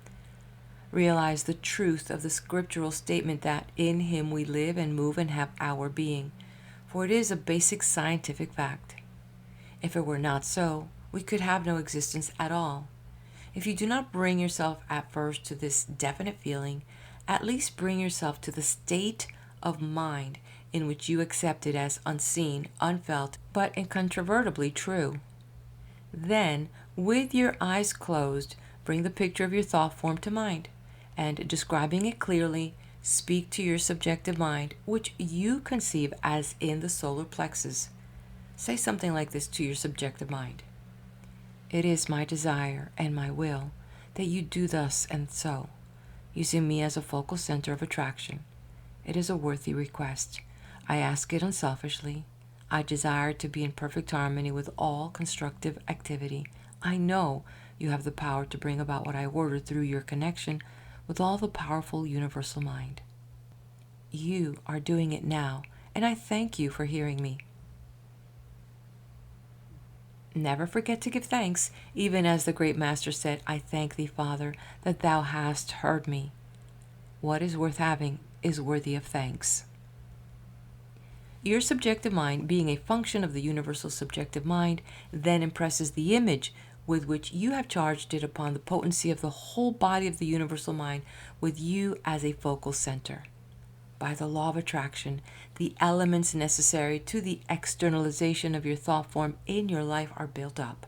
Realize the truth of the scriptural statement that in Him we live and move and have our being, for it is a basic scientific fact. If it were not so, we could have no existence at all. If you do not bring yourself at first to this definite feeling, at least bring yourself to the state of mind in which you accept it as unseen, unfelt, but incontrovertibly true. Then, with your eyes closed, bring the picture of your thought form to mind, and describing it clearly, speak to your subjective mind, which you conceive as in the solar plexus. Say something like this to your subjective mind. It is my desire and my will that you do thus and so, using me as a focal center of attraction. It is a worthy request. I ask it unselfishly. I desire to be in perfect harmony with all constructive activity. I know you have the power to bring about what I order through your connection with all the powerful universal mind. You are doing it now, and I thank you for hearing me. Never forget to give thanks, even as the great Master said, I thank thee, Father, that thou hast heard me. What is worth having is worthy of thanks. Your subjective mind, being a function of the universal subjective mind, then impresses the image with which you have charged it upon the potency of the whole body of the universal mind, with you as a focal center. By the law of attraction, the elements necessary to the externalization of your thought form in your life are built up.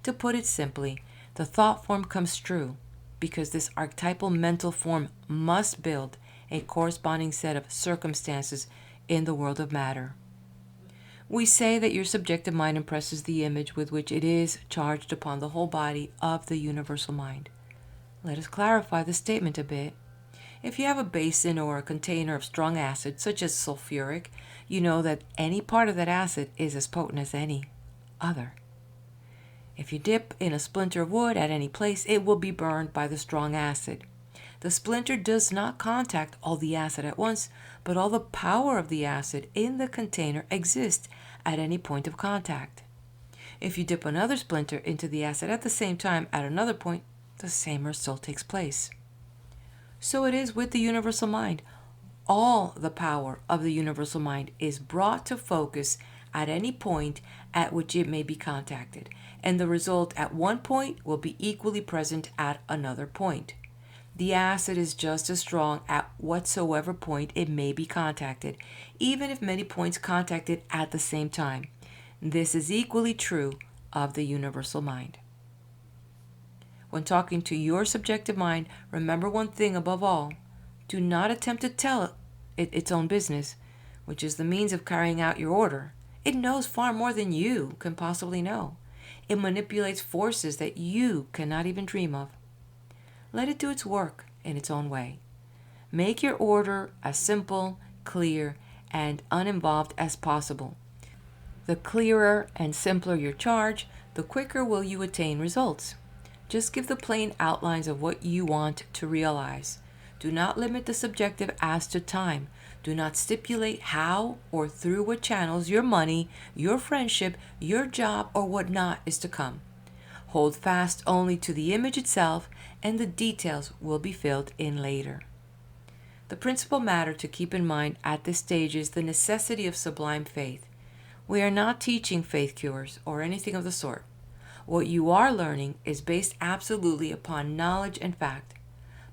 To put it simply, the thought form comes true because this archetypal mental form must build a corresponding set of circumstances in the world of matter. We say that your subjective mind impresses the image with which it is charged upon the whole body of the universal mind. Let us clarify the statement a bit. If you have a basin or a container of strong acid, such as sulfuric, you know that any part of that acid is as potent as any other. If you dip in a splinter of wood at any place, it will be burned by the strong acid. The splinter does not contact all the acid at once, but all the power of the acid in the container exists at any point of contact. If you dip another splinter into the acid at the same time at another point, the same result takes place. So it is with the universal mind. All the power of the universal mind is brought to focus at any point at which it may be contacted, and the result at one point will be equally present at another point. The acid is just as strong at whatsoever point it may be contacted, even if many points contact it at the same time. This is equally true of the universal mind. When talking to your subjective mind, remember one thing above all. Do not attempt to tell it its own business, which is the means of carrying out your order. It knows far more than you can possibly know. It manipulates forces that you cannot even dream of. Let it do its work in its own way. Make your order as simple, clear, and uninvolved as possible. The clearer and simpler your charge, the quicker will you attain results. Just give the plain outlines of what you want to realize. Do not limit the subjective as to time. Do not stipulate how or through what channels your money, your friendship, your job, or whatnot is to come. Hold fast only to the image itself, and the details will be filled in later. The principal matter to keep in mind at this stage is the necessity of sublime faith. We are not teaching faith cures or anything of the sort. What you are learning is based absolutely upon knowledge and fact.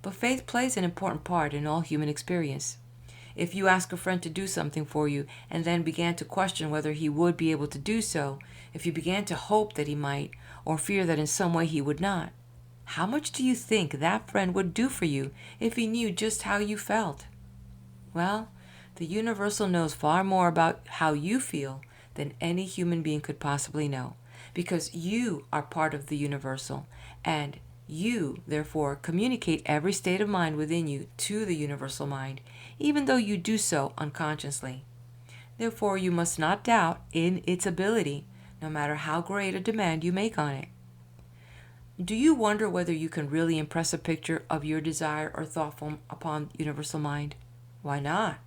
But faith plays an important part in all human experience. If you ask a friend to do something for you and then began to question whether he would be able to do so, if you began to hope that he might, or fear that in some way he would not, how much do you think that friend would do for you if he knew just how you felt? Well, the universal knows far more about how you feel than any human being could possibly know, because you are part of the universal, and you, therefore, communicate every state of mind within you to the universal mind, even though you do so unconsciously. Therefore, you must not doubt in its ability, no matter how great a demand you make on it. Do you wonder whether you can really impress a picture of your desire or thought form upon universal mind? Why not?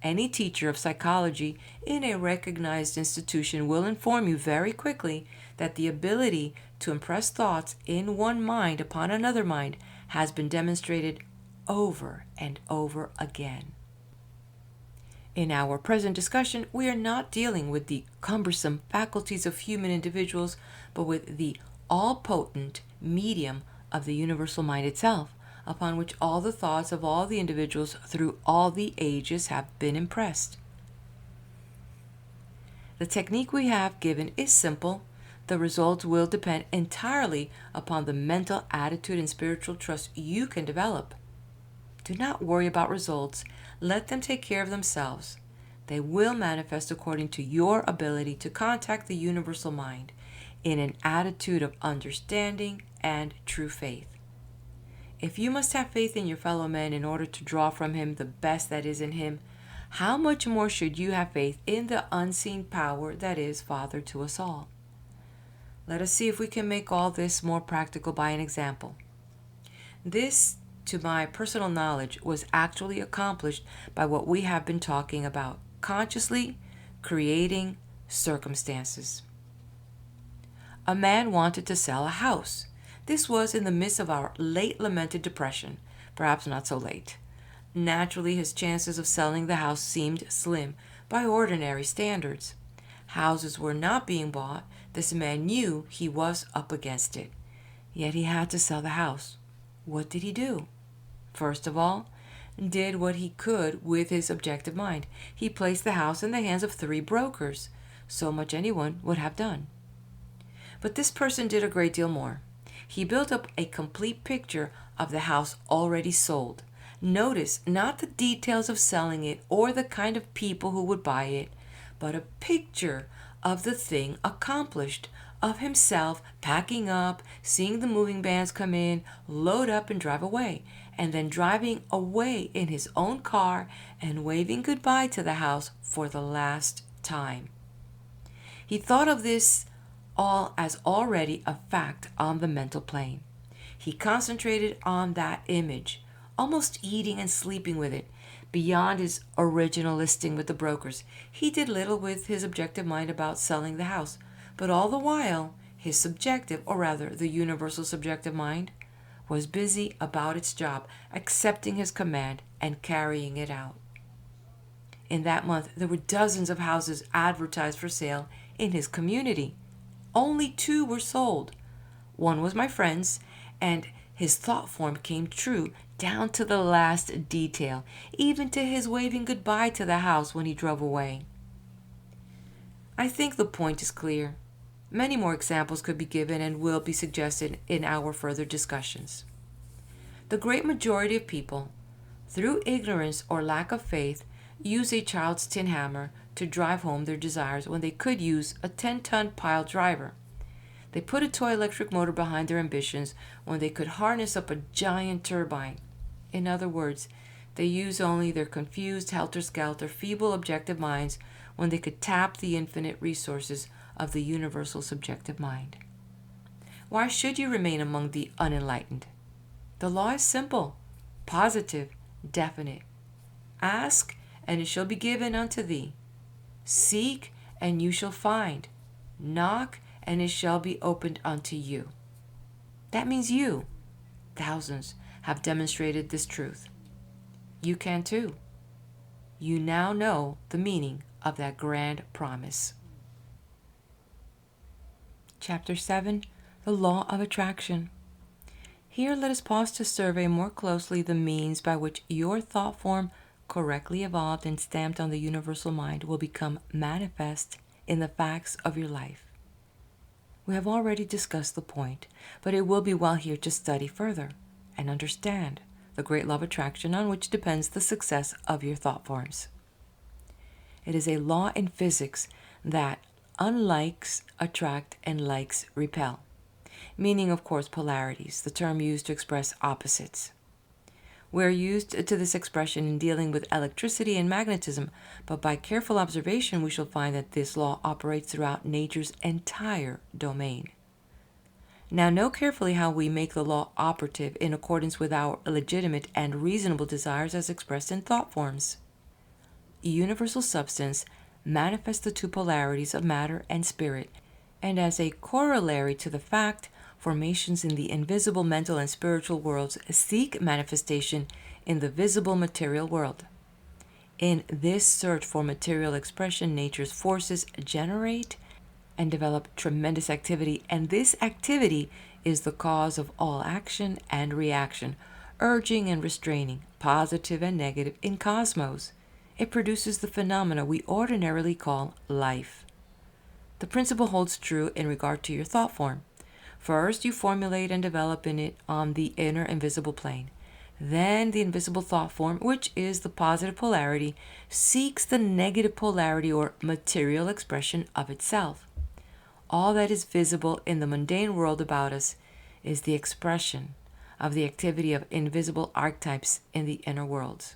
Any teacher of psychology in a recognized institution will inform you very quickly that the ability to impress thoughts in one mind upon another mind has been demonstrated over and over again. In our present discussion, we are not dealing with the cumbersome faculties of human individuals, but with the all-potent medium of the universal mind itself, upon which all the thoughts of all the individuals through all the ages have been impressed. The technique we have given is simple. The results will depend entirely upon the mental attitude and spiritual trust you can develop. Do not worry about results. Let them take care of themselves. They will manifest according to your ability to contact the universal mind in an attitude of understanding and true faith. If you must have faith in your fellow man in order to draw from him the best that is in him, how much more should you have faith in the unseen power that is Father to us all? Let us see if we can make all this more practical by an example. This, to my personal knowledge, was actually accomplished by what we have been talking about, consciously creating circumstances. A man wanted to sell a house. This was in the midst of our late lamented depression, perhaps not so late. Naturally, his chances of selling the house seemed slim by ordinary standards. Houses were not being bought. This man knew he was up against it. Yet he had to sell the house. What did he do? First of all, did what he could with his objective mind. He placed the house in the hands of 3 brokers. So much anyone would have done. But this person did a great deal more. He built up a complete picture of the house already sold. Notice not the details of selling it or the kind of people who would buy it, but a picture of the thing accomplished, of himself packing up, seeing the moving vans come in, load up and drive away, and then driving away in his own car and waving goodbye to the house for the last time. He thought of this all as already a fact on the mental plane. He concentrated on that image, almost eating and sleeping with it. Beyond his original listing with the brokers, he did little with his objective mind about selling the house, but all the while, his subjective, or rather the universal subjective mind, was busy about its job, accepting his command and carrying it out. In that month, there were dozens of houses advertised for sale in his community. Only 2 were sold. One was my friend's, and His thought form came true down to the last detail, even to his waving goodbye to the house when he drove away. I think the point is clear. Many more examples could be given and will be suggested in our further discussions. The great majority of people, through ignorance or lack of faith, use a child's tin hammer to drive home their desires when they could use a 10-ton pile driver. They put a toy electric motor behind their ambitions when they could harness up a giant turbine. In other words, they use only their confused, helter-skelter, feeble objective minds when they could tap the infinite resources of the universal subjective mind. Why should you remain among the unenlightened? The law is simple, positive, definite. Ask, and it shall be given unto thee. Seek, and you shall find. Knock, and it shall be opened unto you. That means you. Thousands have demonstrated this truth. You can too. You now know the meaning of that grand promise. Chapter 7, The Law of Attraction. Here let us pause to survey more closely the means by which your thought form, correctly evolved and stamped on the universal mind, will become manifest in the facts of your life. We have already discussed the point, but it will be well here to study further and understand the great law of attraction on which depends the success of your thought forms. It is a law in physics that unlikes attract and likes repel, meaning, of course, polarities, the term used to express opposites. We're used to this expression in dealing with electricity and magnetism, but by careful observation we shall find that this law operates throughout nature's entire domain. Now note carefully how we make the law operative in accordance with our legitimate and reasonable desires as expressed in thought forms. Universal substance manifests the two polarities of matter and spirit, and as a corollary to the fact, formations in the invisible mental and spiritual worlds seek manifestation in the visible material world. In this search for material expression, nature's forces generate and develop tremendous activity, and this activity is the cause of all action and reaction, urging and restraining, positive and negative, in cosmos. It produces the phenomena we ordinarily call life. The principle holds true in regard to your thought form. First, you formulate and develop in it on the inner invisible plane. Then the invisible thought form, which is the positive polarity, seeks the negative polarity or material expression of itself. All that is visible in the mundane world about us is the expression of the activity of invisible archetypes in the inner worlds.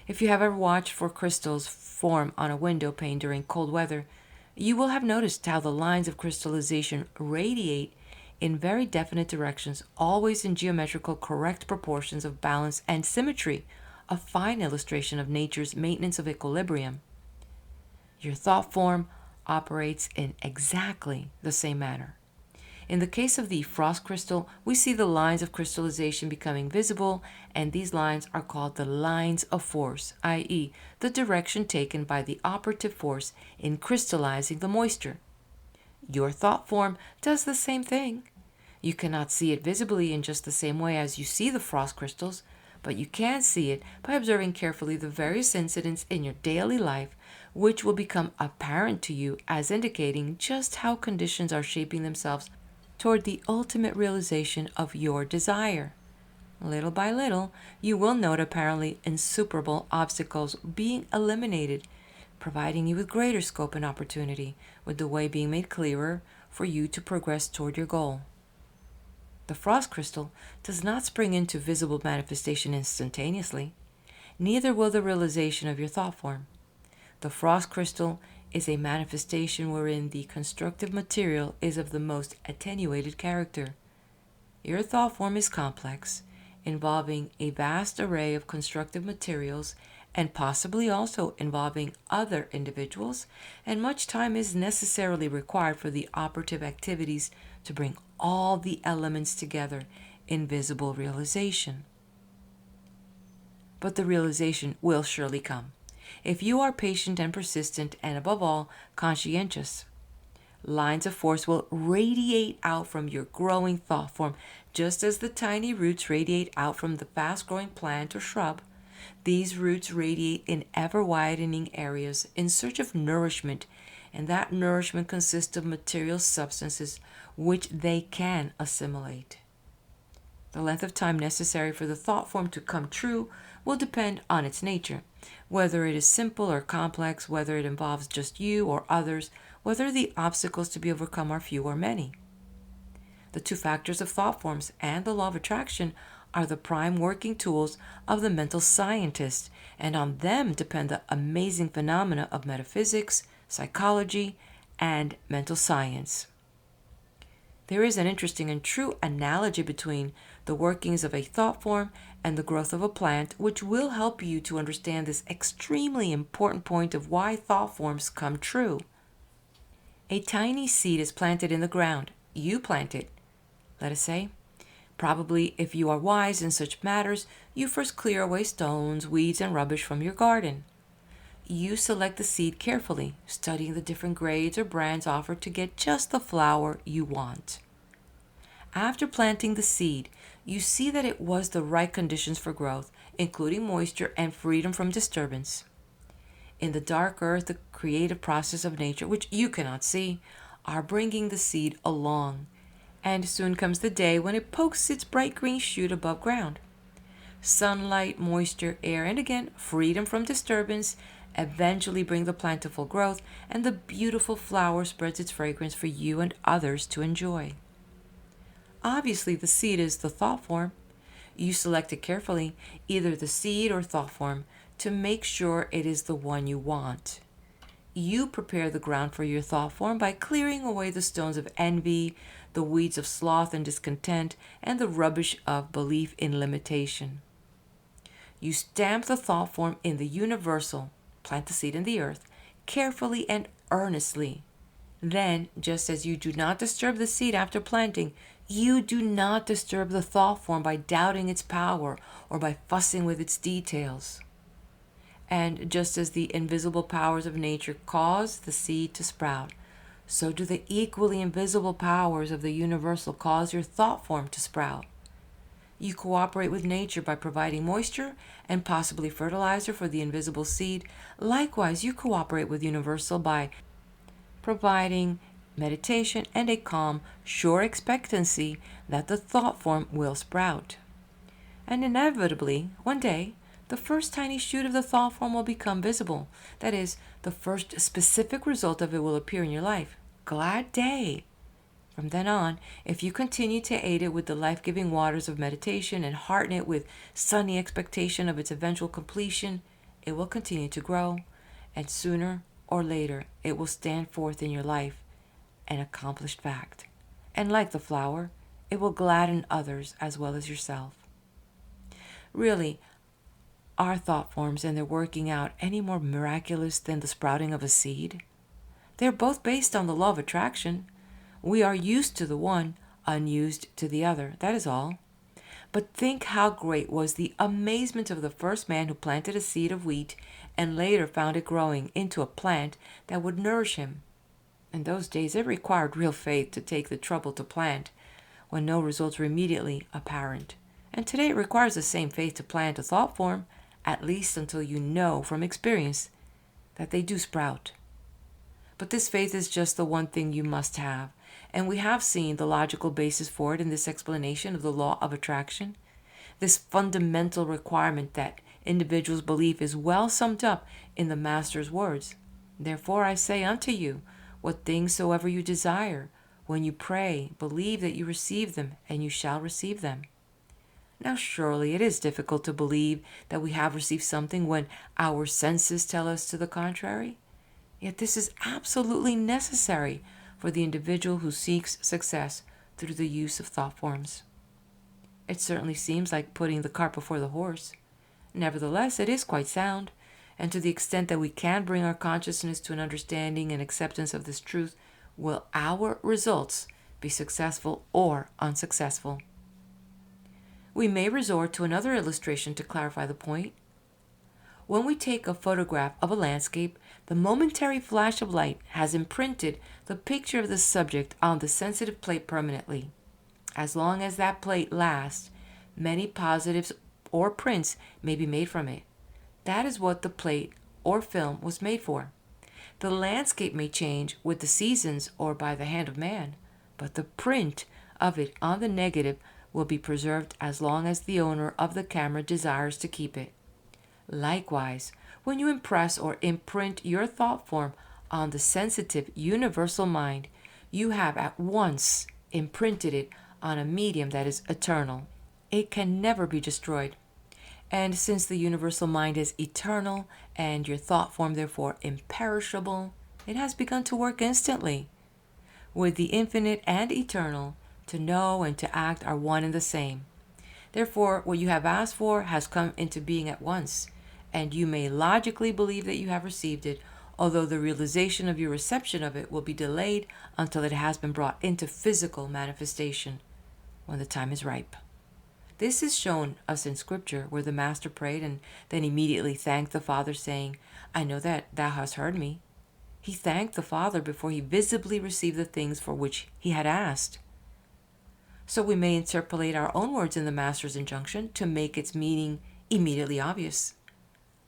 If you have ever watched for crystals form on a window pane during cold weather, you will have noticed how the lines of crystallization radiate in very definite directions, always in geometrical correct proportions of balance and symmetry, a fine illustration of nature's maintenance of equilibrium. Your thought form operates in exactly the same manner. In the case of the frost crystal, we see the lines of crystallization becoming visible, and these lines are called the lines of force, i.e., the direction taken by the operative force in crystallizing the moisture. Your thought form does the same thing. You cannot see it visibly in just the same way as you see the frost crystals, but you can see it by observing carefully the various incidents in your daily life which will become apparent to you as indicating just how conditions are shaping themselves toward the ultimate realization of your desire. Little by little, you will note apparently insuperable obstacles being eliminated, providing you with greater scope and opportunity, with the way being made clearer for you to progress toward your goal. The frost crystal does not spring into visible manifestation instantaneously. Neither will the realization of your thought form. The frost crystal is a manifestation wherein the constructive material is of the most attenuated character. Your thought form is complex, involving a vast array of constructive materials and possibly also involving other individuals, and much time is necessarily required for the operative activities to bring all the elements together in visible realization. But the realization will surely come, if you are patient and persistent and, above all, conscientious. Lines of force will radiate out from your growing thought form, Just as the tiny roots radiate out from the fast-growing plant or shrub, these roots radiate in ever-widening areas in search of nourishment, and that nourishment consists of material substances which they can assimilate. The length of time necessary for the thought form to come true will depend on its nature, whether it is simple or complex, whether it involves just you or others, whether the obstacles to be overcome are few or many. The two factors of thought forms and the law of attraction are the prime working tools of the mental scientist, and on them depend the amazing phenomena of metaphysics, psychology, and mental science. There is an interesting and true analogy between the workings of a thought form and the growth of a plant, which will help you to understand this extremely important point of why thought forms come true. A tiny seed is planted in the ground. You plant it, let us say. Probably, if you are wise in such matters, you first clear away stones, weeds, and rubbish from your garden. You select the seed carefully, studying the different grades or brands offered to get just the flower you want. After planting the seed, you see that it was the right conditions for growth, including moisture and freedom from disturbance. In the dark earth, the creative process of nature, which you cannot see, are bringing the seed along, and soon comes the day when it pokes its bright green shoot above ground. Sunlight, moisture, air, and again, freedom from disturbance eventually bring the plant to full growth, and the beautiful flower spreads its fragrance for you and others to enjoy. Obviously, the seed is the thought form. You select it carefully, either the seed or thought form, to make sure it is the one you want. You prepare the ground for your thought form by clearing away the stones of envy, the weeds of sloth and discontent, and the rubbish of belief in limitation. You stamp the thought form in the universal, plant the seed in the earth, carefully and earnestly. Then, just as you do not disturb the seed after planting, you do not disturb the thought form by doubting its power or by fussing with its details. And just as the invisible powers of nature cause the seed to sprout, so do the equally invisible powers of the universal cause your thought form to sprout. You cooperate with nature by providing moisture and possibly fertilizer for the invisible seed. Likewise, you cooperate with universal by providing meditation and a calm, sure expectancy that the thought form will sprout. And inevitably, one day, the first tiny shoot of the thought form will become visible. That is, the first specific result of it will appear in your life. Glad day! From then on, if you continue to aid it with the life-giving waters of meditation and hearten it with sunny expectation of its eventual completion, it will continue to grow, and sooner or later it will stand forth in your life, an accomplished fact. And like the flower, it will gladden others as well as yourself. Really, are thought forms and their working out any more miraculous than the sprouting of a seed? They are both based on the law of attraction. We are used to the one, unused to the other, that is all. But think how great was the amazement of the first man who planted a seed of wheat and later found it growing into a plant that would nourish him. In those days, it required real faith to take the trouble to plant when no results were immediately apparent. And today it requires the same faith to plant a thought form, at least until you know from experience that they do sprout. But this faith is just the one thing you must have, and we have seen the logical basis for it in this explanation of the law of attraction. This fundamental requirement that individuals' belief is well summed up in the Master's words. Therefore I say unto you, what things soever you desire, when you pray, believe that you receive them, and you shall receive them. Now surely it is difficult to believe that we have received something when our senses tell us to the contrary. Yet this is absolutely necessary for the individual who seeks success through the use of thought forms. It certainly seems like putting the cart before the horse. Nevertheless, it is quite sound, and to the extent that we can bring our consciousness to an understanding and acceptance of this truth, will our results be successful or unsuccessful. We may resort to another illustration to clarify the point. When we take a photograph of a landscape, the momentary flash of light has imprinted the picture of the subject on the sensitive plate permanently. As long as that plate lasts, many positives or prints may be made from it. That is what the plate or film was made for. The landscape may change with the seasons or by the hand of man, but the print of it on the negative will be preserved as long as the owner of the camera desires to keep it. Likewise, when you impress or imprint your thought form on the sensitive universal mind, you have at once imprinted it on a medium that is eternal. It can never be destroyed. And since the universal mind is eternal and your thought form therefore imperishable, it has begun to work instantly. With the infinite and eternal, to know and to act are one and the same. Therefore, what you have asked for has come into being at once, and you may logically believe that you have received it, although the realization of your reception of it will be delayed until it has been brought into physical manifestation when the time is ripe. This is shown us in Scripture, where the Master prayed and then immediately thanked the Father, saying, I know that thou hast heard me. He thanked the Father before he visibly received the things for which he had asked. So we may interpolate our own words in the Master's injunction to make its meaning immediately obvious.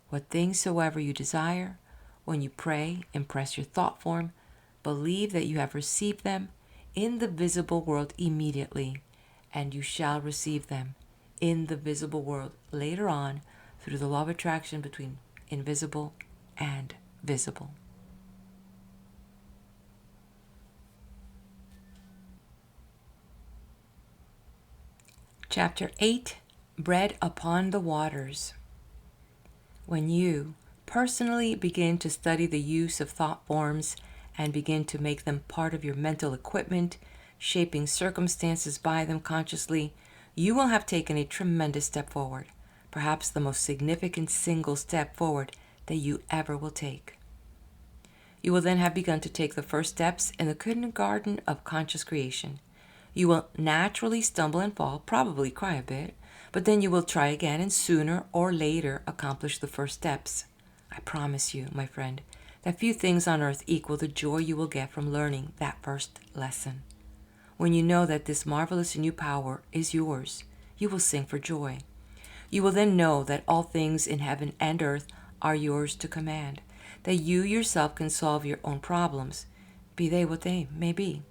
What things soever you desire, when you pray, impress your thought form, believe that you have received them in the visible world immediately, and you shall receive them in the visible world later on through the law of attraction between invisible and visible. Chapter 8, Bread Upon the Waters. When you personally begin to study the use of thought forms and begin to make them part of your mental equipment, shaping circumstances by them consciously, you will have taken a tremendous step forward, perhaps the most significant single step forward that you ever will take. You will then have begun to take the first steps in the kindergarten of conscious creation. You will naturally stumble and fall, probably cry a bit, but then you will try again and sooner or later accomplish the first steps. I promise you, my friend, that few things on earth equal the joy you will get from learning that first lesson. When you know that this marvelous new power is yours, you will sing for joy. You will then know that all things in heaven and earth are yours to command, that you yourself can solve your own problems, be they what they may be,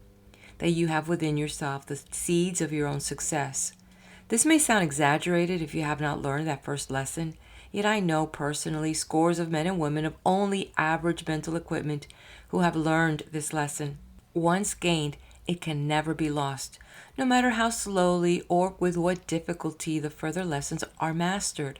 that you have within yourself the seeds of your own success. This may sound exaggerated if you have not learned that first lesson, yet I know personally scores of men and women of only average mental equipment who have learned this lesson. Once gained, it can never be lost, no matter how slowly or with what difficulty the further lessons are mastered.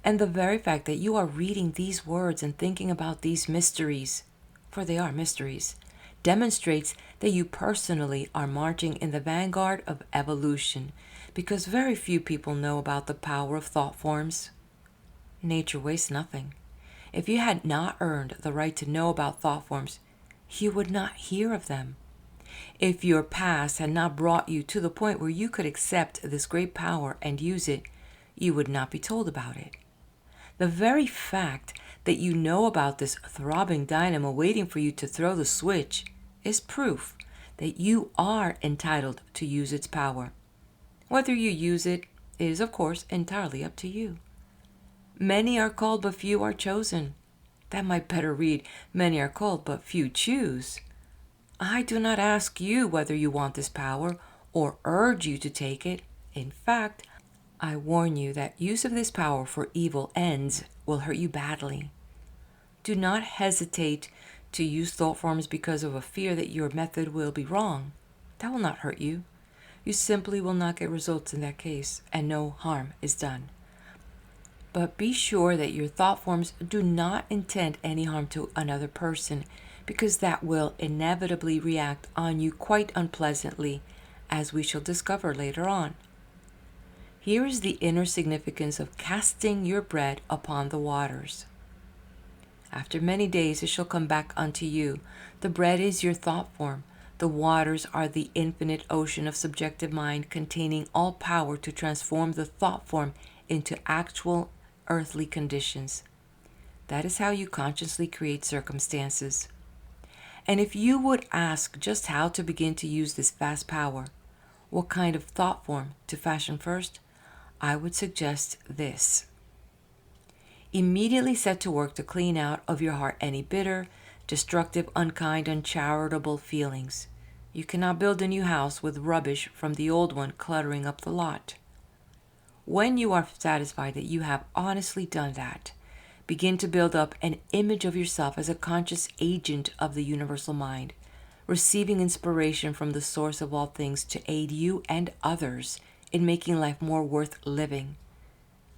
And the very fact that you are reading these words and thinking about these mysteries, for they are mysteries, demonstrates that you personally are marching in the vanguard of evolution, because very few people know about the power of thought forms. Nature wastes nothing. If you had not earned the right to know about thought forms, you would not hear of them. If your past had not brought you to the point where you could accept this great power and use it, you would not be told about it. The very fact that you know about this throbbing dynamo waiting for you to throw the switch is proof that you are entitled to use its power. Whether you use it is, of course, entirely up to you. Many are called, but few are chosen. That might better read, many are called, but few choose. I do not ask you whether you want this power or urge you to take it. In fact, I warn you that use of this power for evil ends will hurt you badly. Do not hesitate to use thought forms because of a fear that your method will be wrong. That will not hurt you. You simply will not get results in that case, and no harm is done. But be sure that your thought forms do not intend any harm to another person, because that will inevitably react on you quite unpleasantly, as we shall discover later on. Here is the inner significance of casting your bread upon the waters. After many days it shall come back unto you. The bread is your thought form. The waters are the infinite ocean of subjective mind, containing all power to transform the thought form into actual earthly conditions. That is how you consciously create circumstances. And if you would ask just how to begin to use this vast power, what kind of thought form to fashion first, I would suggest this. Immediately set to work to clean out of your heart any bitter, destructive, unkind, uncharitable feelings. You cannot build a new house with rubbish from the old one cluttering up the lot. When you are satisfied that you have honestly done that, begin to build up an image of yourself as a conscious agent of the universal mind, receiving inspiration from the source of all things to aid you and others in making life more worth living.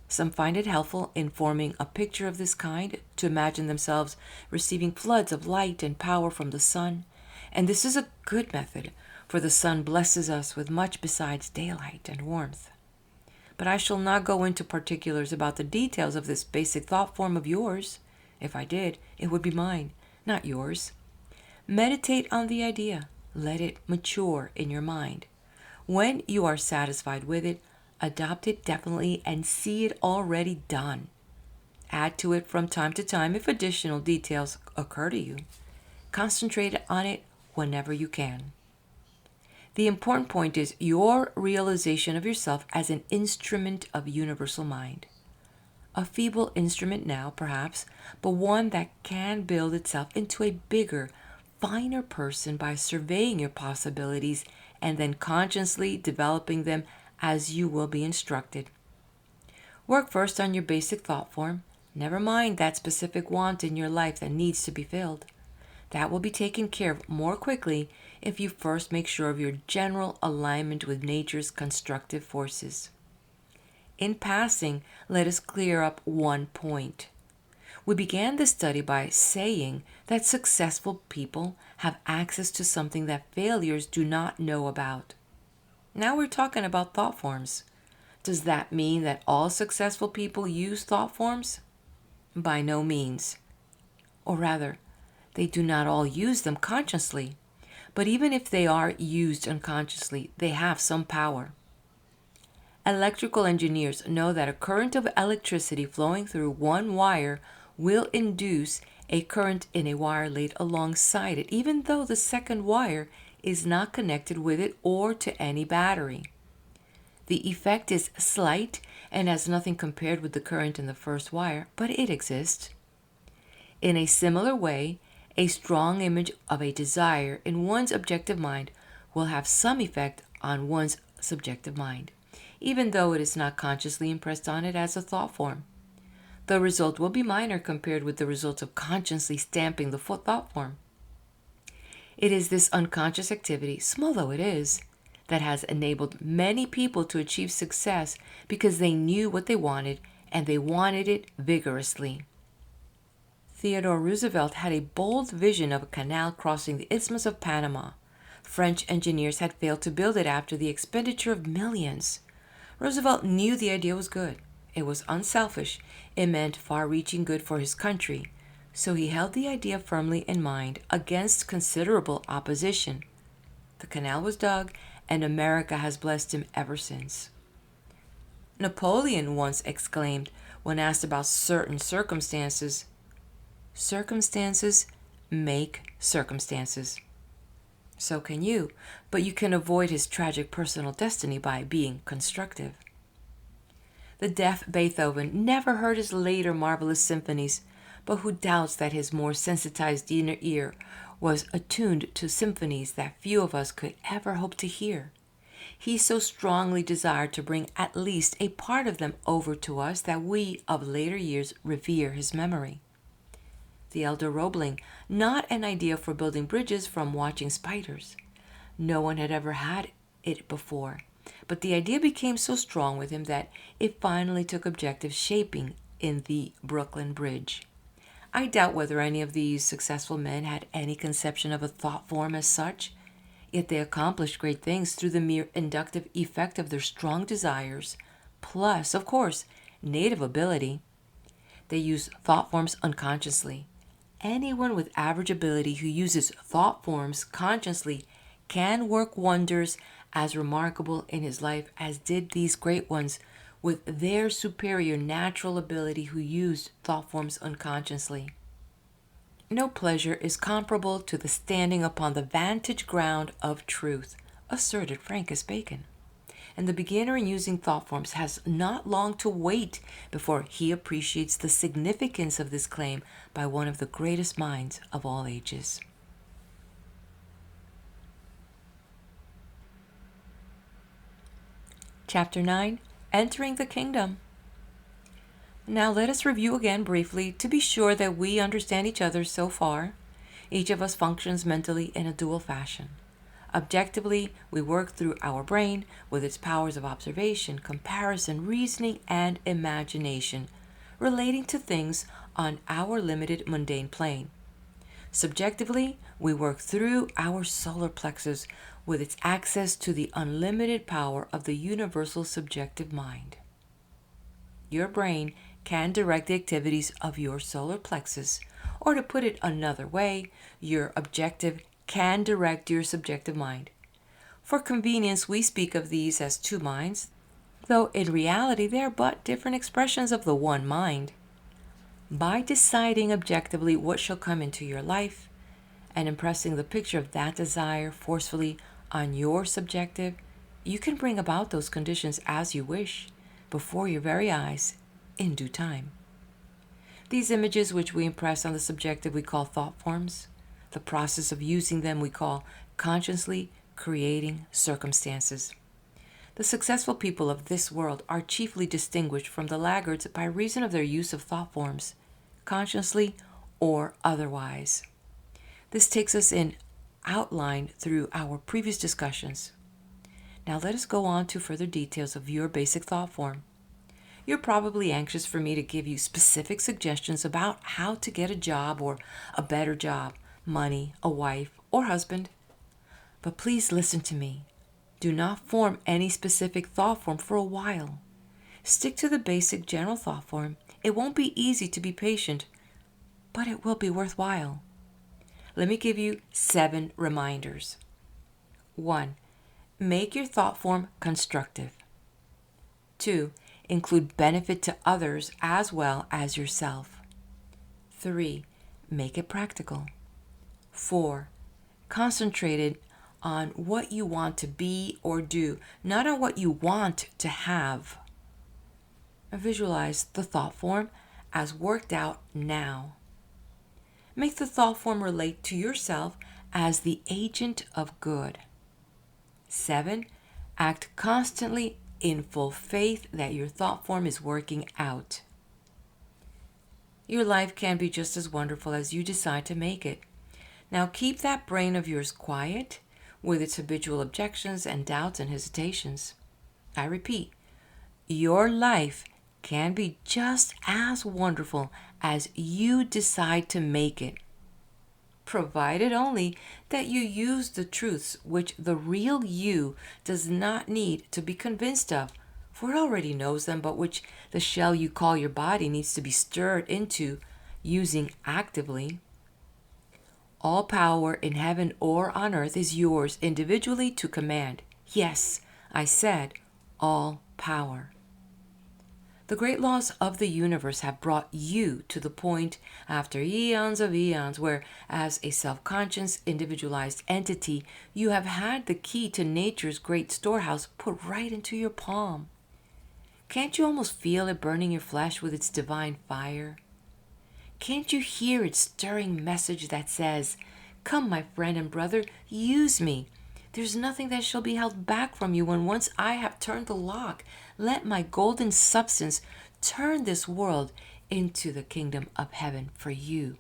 Some find it helpful in forming a picture of this kind to imagine themselves receiving floods of light and power from the sun, and this is a good method, for the sun blesses us with much besides daylight and warmth. But I shall not go into particulars about the details of this basic thought form of yours. If I did, it would be mine, not yours. Meditate on the idea. Let it mature in your mind. When you are satisfied with it, adopt it definitely and see it already done. Add to it from time to time if additional details occur to you. Concentrate on it whenever you can. The important point is your realization of yourself as an instrument of universal mind. A feeble instrument now, perhaps, but one that can build itself into a bigger, finer person by surveying your possibilities and then consciously developing them as you will be instructed. Work first on your basic thought form. Never mind that specific want in your life that needs to be filled. That will be taken care of more quickly if you first make sure of your general alignment with nature's constructive forces. In passing, let us clear up one point. We began this study by saying that successful people have access to something that failures do not know about. Now we're talking about thought forms. Does that mean that all successful people use thought forms? By no means. Or rather, they do not all use them consciously. But even if they are used unconsciously, they have some power. Electrical engineers know that a current of electricity flowing through one wire will induce a current in a wire laid alongside it, even though the second wire is not connected with it or to any battery. The effect is slight and has nothing compared with the current in the first wire, but it exists. In a similar way, a strong image of a desire in one's objective mind will have some effect on one's subjective mind, even though it is not consciously impressed on it as a thought form. The result will be minor compared with the results of consciously stamping the thought form. It is this unconscious activity, small though it is, that has enabled many people to achieve success because they knew what they wanted and they wanted it vigorously. Theodore Roosevelt had a bold vision of a canal crossing the Isthmus of Panama. French engineers had failed to build it after the expenditure of millions. Roosevelt knew the idea was good. It was unselfish. It meant far-reaching good for his country. So he held the idea firmly in mind against considerable opposition. The canal was dug, and America has blessed him ever since. Napoleon once exclaimed, when asked about certain circumstances, "Circumstances make circumstances." So can you, but you can avoid his tragic personal destiny by being constructive. The deaf Beethoven never heard his later marvelous symphonies, but who doubts that his more sensitized inner ear was attuned to symphonies that few of us could ever hope to hear? He so strongly desired to bring at least a part of them over to us that we of later years revere his memory. The elder Roebling, not an idea for building bridges from watching spiders. No one had ever had it before, but the idea became so strong with him that it finally took objective shaping in the Brooklyn Bridge. I doubt whether any of these successful men had any conception of a thought form as such, yet they accomplished great things through the mere inductive effect of their strong desires, plus, of course, native ability. They use thought forms unconsciously. Anyone with average ability who uses thought forms consciously can work wonders as remarkable in his life as did these great ones with their superior natural ability who used thought forms unconsciously. No pleasure is comparable to the standing upon the vantage ground of truth, asserted Francis Bacon. And the beginner in using thought forms has not long to wait before he appreciates the significance of this claim by one of the greatest minds of all ages. Chapter 9, Entering the Kingdom. Now let us review again briefly to be sure that we understand each other so far. Each of us functions mentally in a dual fashion. Objectively, we work through our brain with its powers of observation, comparison, reasoning, and imagination, relating to things on our limited mundane plane. Subjectively, we work through our solar plexus with its access to the unlimited power of the universal subjective mind. Your brain can direct the activities of your solar plexus, or to put it another way, your objective can direct your subjective mind. For convenience, we speak of these as two minds, though in reality they are but different expressions of the one mind. By deciding objectively what shall come into your life and impressing the picture of that desire forcefully on your subjective, you can bring about those conditions as you wish, before your very eyes, in due time. These images which we impress on the subjective we call thought forms. The process of using them we call consciously creating circumstances. The successful people of this world are chiefly distinguished from the laggards by reason of their use of thought forms, consciously or otherwise. This takes us in outline through our previous discussions. Now let us go on to further details of your basic thought form. You're probably anxious for me to give you specific suggestions about how to get a job or a better job, money, a wife, or husband. But please listen to me. Do not form any specific thought form for a while. Stick to the basic general thought form. It won't be easy to be patient, but it will be worthwhile. Let me give you 7 reminders. 1. Make your thought form constructive. 2. Include benefit to others as well as yourself. 3. Make it practical. 4. Concentrate it on what you want to be or do, not on what you want to have. Visualize the thought form as worked out now. Make the thought form relate to yourself as the agent of good. 7. Act constantly in full faith that your thought form is working out. Your life can be just as wonderful as you decide to make it. Now keep that brain of yours quiet with its habitual objections and doubts and hesitations. I repeat, your life can be just as wonderful as you decide to make it, provided only that you use the truths which the real you does not need to be convinced of, for it already knows them, but which the shell you call your body needs to be stirred into using actively. All power in heaven or on earth is yours individually to command. Yes, I said all power. The great laws of the universe have brought you to the point after eons of eons where, as a self-conscious, individualized entity, you have had the key to nature's great storehouse put right into your palm. Can't you almost feel it burning your flesh with its divine fire? Can't you hear its stirring message that says, "Come, my friend and brother, use me. There's nothing that shall be held back from you when once I have turned the lock. Let my golden substance turn this world into the kingdom of heaven for you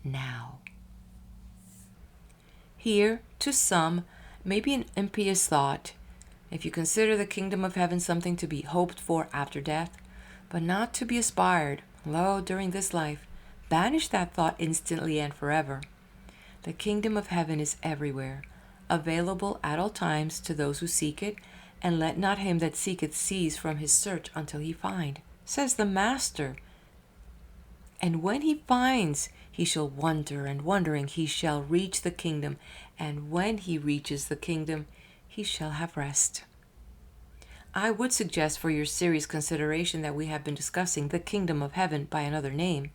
now." Here, to some, may be an impious thought, if you consider the kingdom of heaven something to be hoped for after death, but not to be aspired, lo, during this life. Banish that thought instantly and forever. The kingdom of heaven is everywhere, available at all times to those who seek it, and let not him that seeketh cease from his search until he find, says the Master. And when he finds, he shall wonder, and wondering he shall reach the kingdom, and when he reaches the kingdom, he shall have rest. I would suggest for your serious consideration that we have been discussing the kingdom of heaven by another name.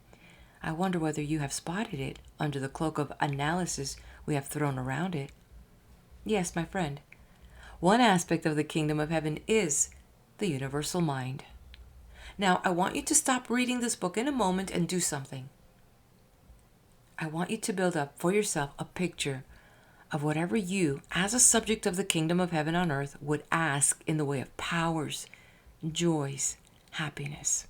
I wonder whether you have spotted it under the cloak of analysis we have thrown around it. Yes, my friend, One aspect of the kingdom of heaven is the universal mind. Now, I want you to stop reading this book in a moment and do something. I want you to build up for yourself a picture of whatever you, as a subject of the kingdom of heaven on earth, would ask in the way of powers, joys, happiness.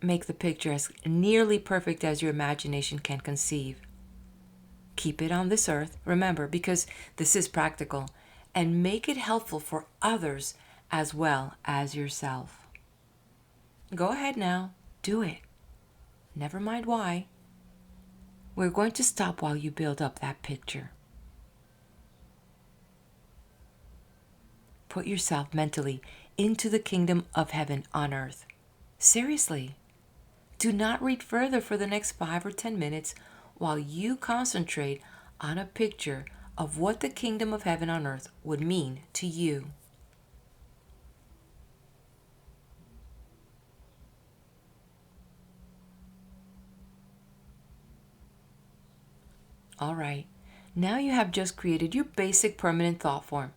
Make the picture as nearly perfect as your imagination can conceive. Keep it on this earth, remember, because this is practical, and make it helpful for others as well as yourself. Go ahead now, do it. Never mind why. We're going to stop while you build up that picture. Put yourself mentally into the kingdom of heaven on earth. Seriously. Do not read further for the next 5 or 10 minutes while you concentrate on a picture of what the kingdom of heaven on earth would mean to you. All right, now you have just created your basic permanent thought form.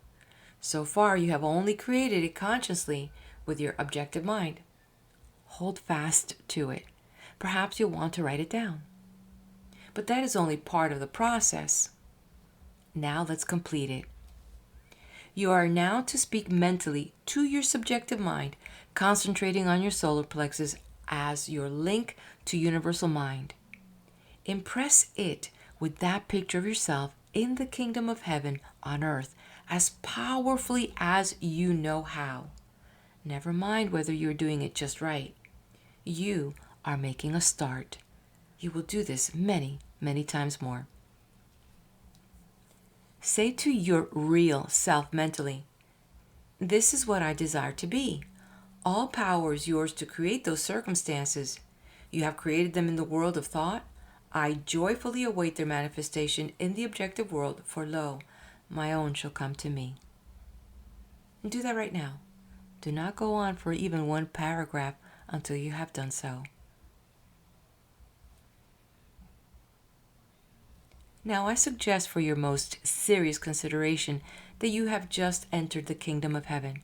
So far, you have only created it consciously with your objective mind. Hold fast to it. Perhaps you'll want to write it down. But that is only part of the process. Now let's complete it. You are now to speak mentally to your subjective mind, concentrating on your solar plexus as your link to universal mind. Impress it with that picture of yourself in the kingdom of heaven on earth as powerfully as you know how. Never mind whether you're doing it just right. You are making a start. You will do this many, many times more. Say to your real self mentally, "This is what I desire to be. All power is yours to create those circumstances. You have created them in the world of thought. I joyfully await their manifestation in the objective world, for lo, my own shall come to me." And do that right now. Do not go on for even one paragraph until you have done so. Now I suggest for your most serious consideration that you have just entered the kingdom of heaven.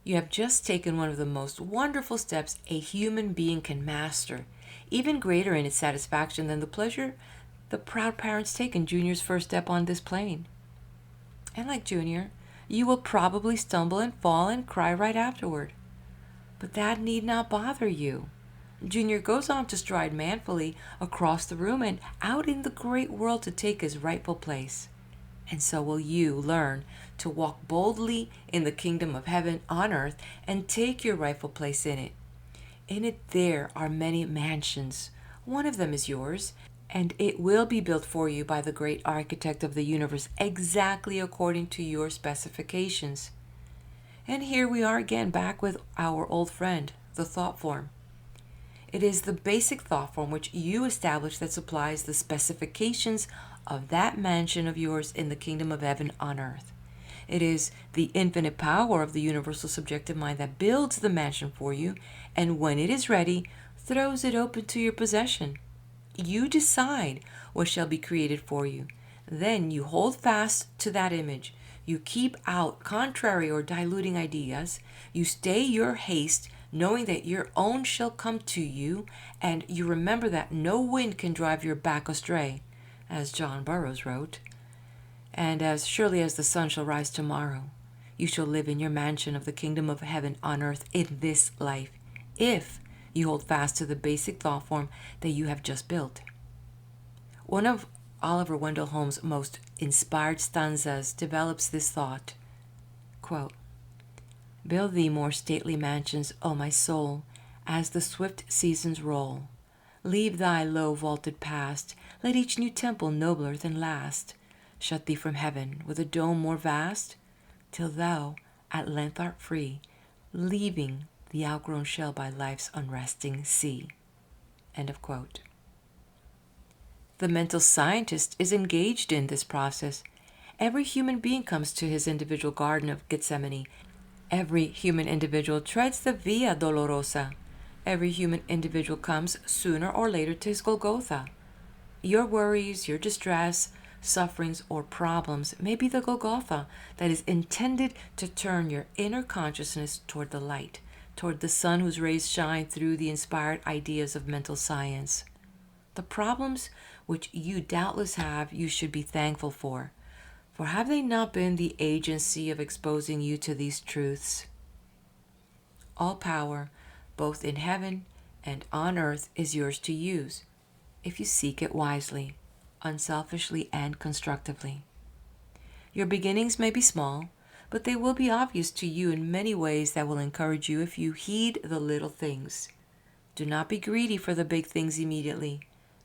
You have just taken one of the most wonderful steps a human being can master, even greater in its satisfaction than the pleasure the proud parents take in Junior's first step on this plane. And like Junior, you will probably stumble and fall and cry right afterward. But that need not bother you. Junior goes on to stride manfully across the room and out in the great world to take his rightful place. And so will you learn to walk boldly in the kingdom of heaven on earth and take your rightful place in it. In it there are many mansions. One of them is yours, and it will be built for you by the great architect of the universe exactly according to your specifications. And here we are again back with our old friend, the thought form. It is the basic thought form which you establish that supplies the specifications of that mansion of yours in the kingdom of heaven on earth. It is the infinite power of the universal subjective mind that builds the mansion for you, and when it is ready, throws it open to your possession. You decide what shall be created for you. Then you hold fast to that image. You keep out contrary or diluting ideas. You stay your haste, knowing that your own shall come to you, and you remember that no wind can drive your back astray, as John Burroughs wrote. And as surely as the sun shall rise tomorrow, you shall live in your mansion of the kingdom of heaven on earth in this life, if you hold fast to the basic thought form that you have just built. One of Oliver Wendell Holmes' most inspired stanzas develops this thought. Quote, "Build thee more stately mansions, O my soul, as the swift seasons roll. Leave thy low vaulted past, let each new temple nobler than last shut thee from heaven with a dome more vast, till thou at length art free, leaving the outgrown shell by life's unresting sea." End of quote. The mental scientist is engaged in this process. Every human being comes to his individual Garden of Gethsemane. Every human individual treads the Via Dolorosa. Every human individual comes sooner or later to his Golgotha. Your worries, your distress, sufferings, or problems may be the Golgotha that is intended to turn your inner consciousness toward the light, toward the sun whose rays shine through the inspired ideas of mental science. The problems which you doubtless have, you should be thankful for have they not been the agency of exposing you to these truths? All power, both in heaven and on earth, is yours to use, if you seek it wisely, unselfishly, and constructively. Your beginnings may be small, but they will be obvious to you in many ways that will encourage you if you heed the little things. Do not be greedy for the big things immediately.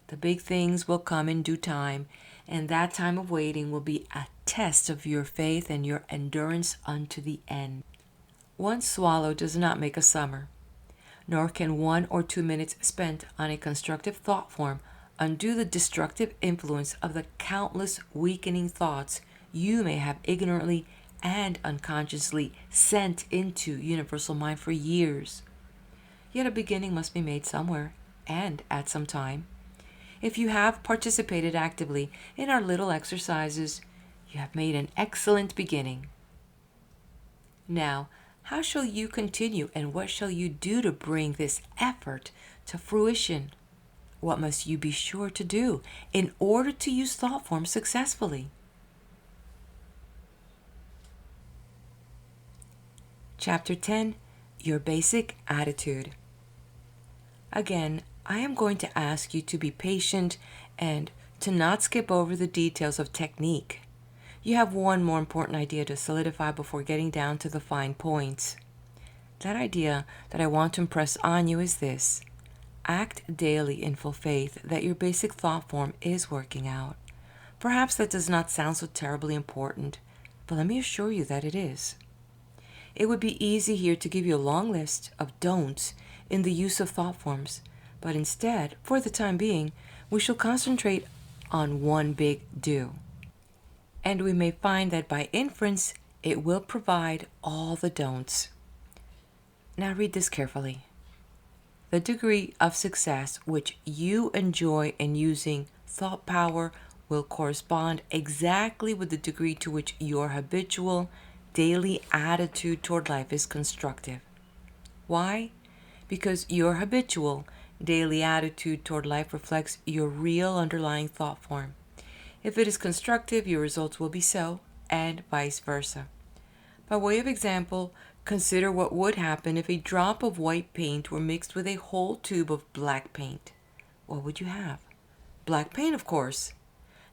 The big things will come in due time, and that time of waiting will be a test of your faith and your endurance unto the end. One swallow does not make a summer, nor can 1 or 2 minutes spent on a constructive thought form undo the destructive influence of the countless weakening thoughts you may have ignorantly and unconsciously sent into universal mind for years. Yet a beginning must be made somewhere and at some time. If you have participated actively in our little exercises, you have made an excellent beginning. Now, how shall you continue, and what shall you do to bring this effort to fruition? What must you be sure to do in order to use thought form successfully? Chapter 10, Your Basic Attitude. Again, I am going to ask you to be patient and to not skip over the details of technique. You have one more important idea to solidify before getting down to the fine points. That idea that I want to impress on you is this: act daily in full faith that your basic thought form is working out. Perhaps that does not sound so terribly important, but let me assure you that it is. It would be easy here to give you a long list of don'ts in the use of thought forms, but instead, for the time being, we shall concentrate on one big do. And we may find that by inference, it will provide all the don'ts. Now read this carefully. The degree of success which you enjoy in using thought power will correspond exactly with the degree to which your habitual, daily attitude toward life is constructive. Why? Because your habitual, daily attitude toward life reflects your real underlying thought form. If it is constructive, your results will be so, and vice versa. By way of example, consider what would happen if a drop of white paint were mixed with a whole tube of black paint. What would you have? Black paint, of course.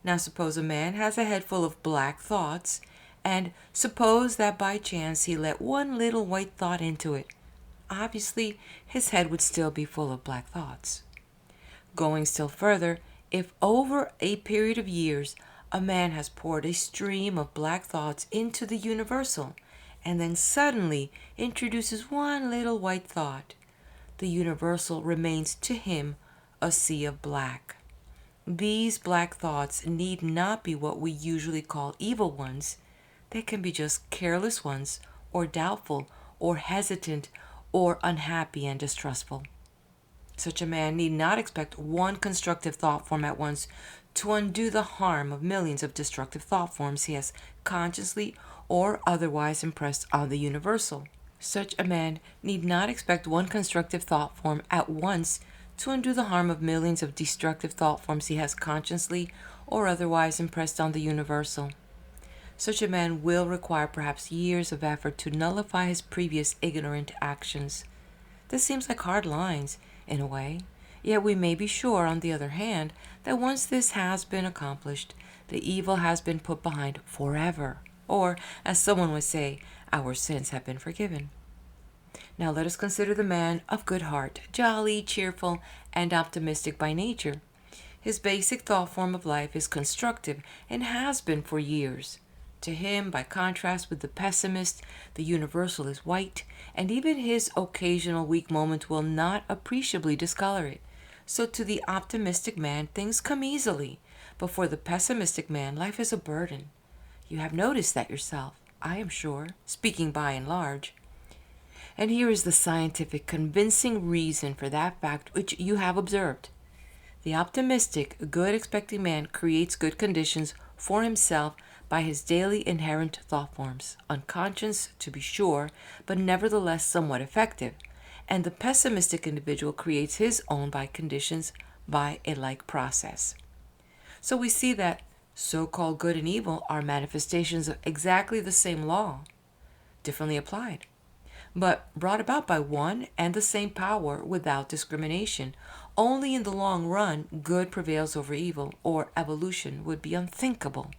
Now suppose a man has a head full of black thoughts, and suppose that by chance he let one little white thought into it. Obviously, his head would still be full of black thoughts. Going still further, if over a period of years a man has poured a stream of black thoughts into the universal, and then suddenly introduces one little white thought, the universal remains to him a sea of black. These black thoughts need not be what we usually call evil ones. They can be just careless ones, or doubtful, or hesitant, or unhappy and distrustful. Such a man need not expect one constructive thought form at once to undo the harm of millions of destructive thought forms he has consciously or otherwise impressed on the universal. Such a man need not expect one constructive thought form at once to undo the harm of millions of destructive thought forms he has consciously or otherwise impressed on the universal. Such a man will require perhaps years of effort to nullify his previous ignorant actions. This seems like hard lines, in a way, yet we may be sure, on the other hand, that once this has been accomplished, the evil has been put behind forever, or, as someone would say, our sins have been forgiven. Now let us consider the man of good heart, jolly, cheerful, and optimistic by nature. His basic thought form of life is constructive and has been for years. To him, by contrast with the pessimist, the universal is white, and even his occasional weak moment will not appreciably discolor it. So to the optimistic man, things come easily, but for the pessimistic man, life is a burden. You have noticed that yourself, I am sure, speaking by and large. And here is the scientific, convincing reason for that fact which you have observed. The optimistic, good expecting man creates good conditions for himself by his daily inherent thought forms, unconscious to be sure, but nevertheless somewhat effective. And the pessimistic individual creates his own by conditions by a like process. So we see that so-called good and evil are manifestations of exactly the same law, differently applied, but brought about by one and the same power without discrimination. Only in the long run good prevails over evil, or evolution would be unthinkable.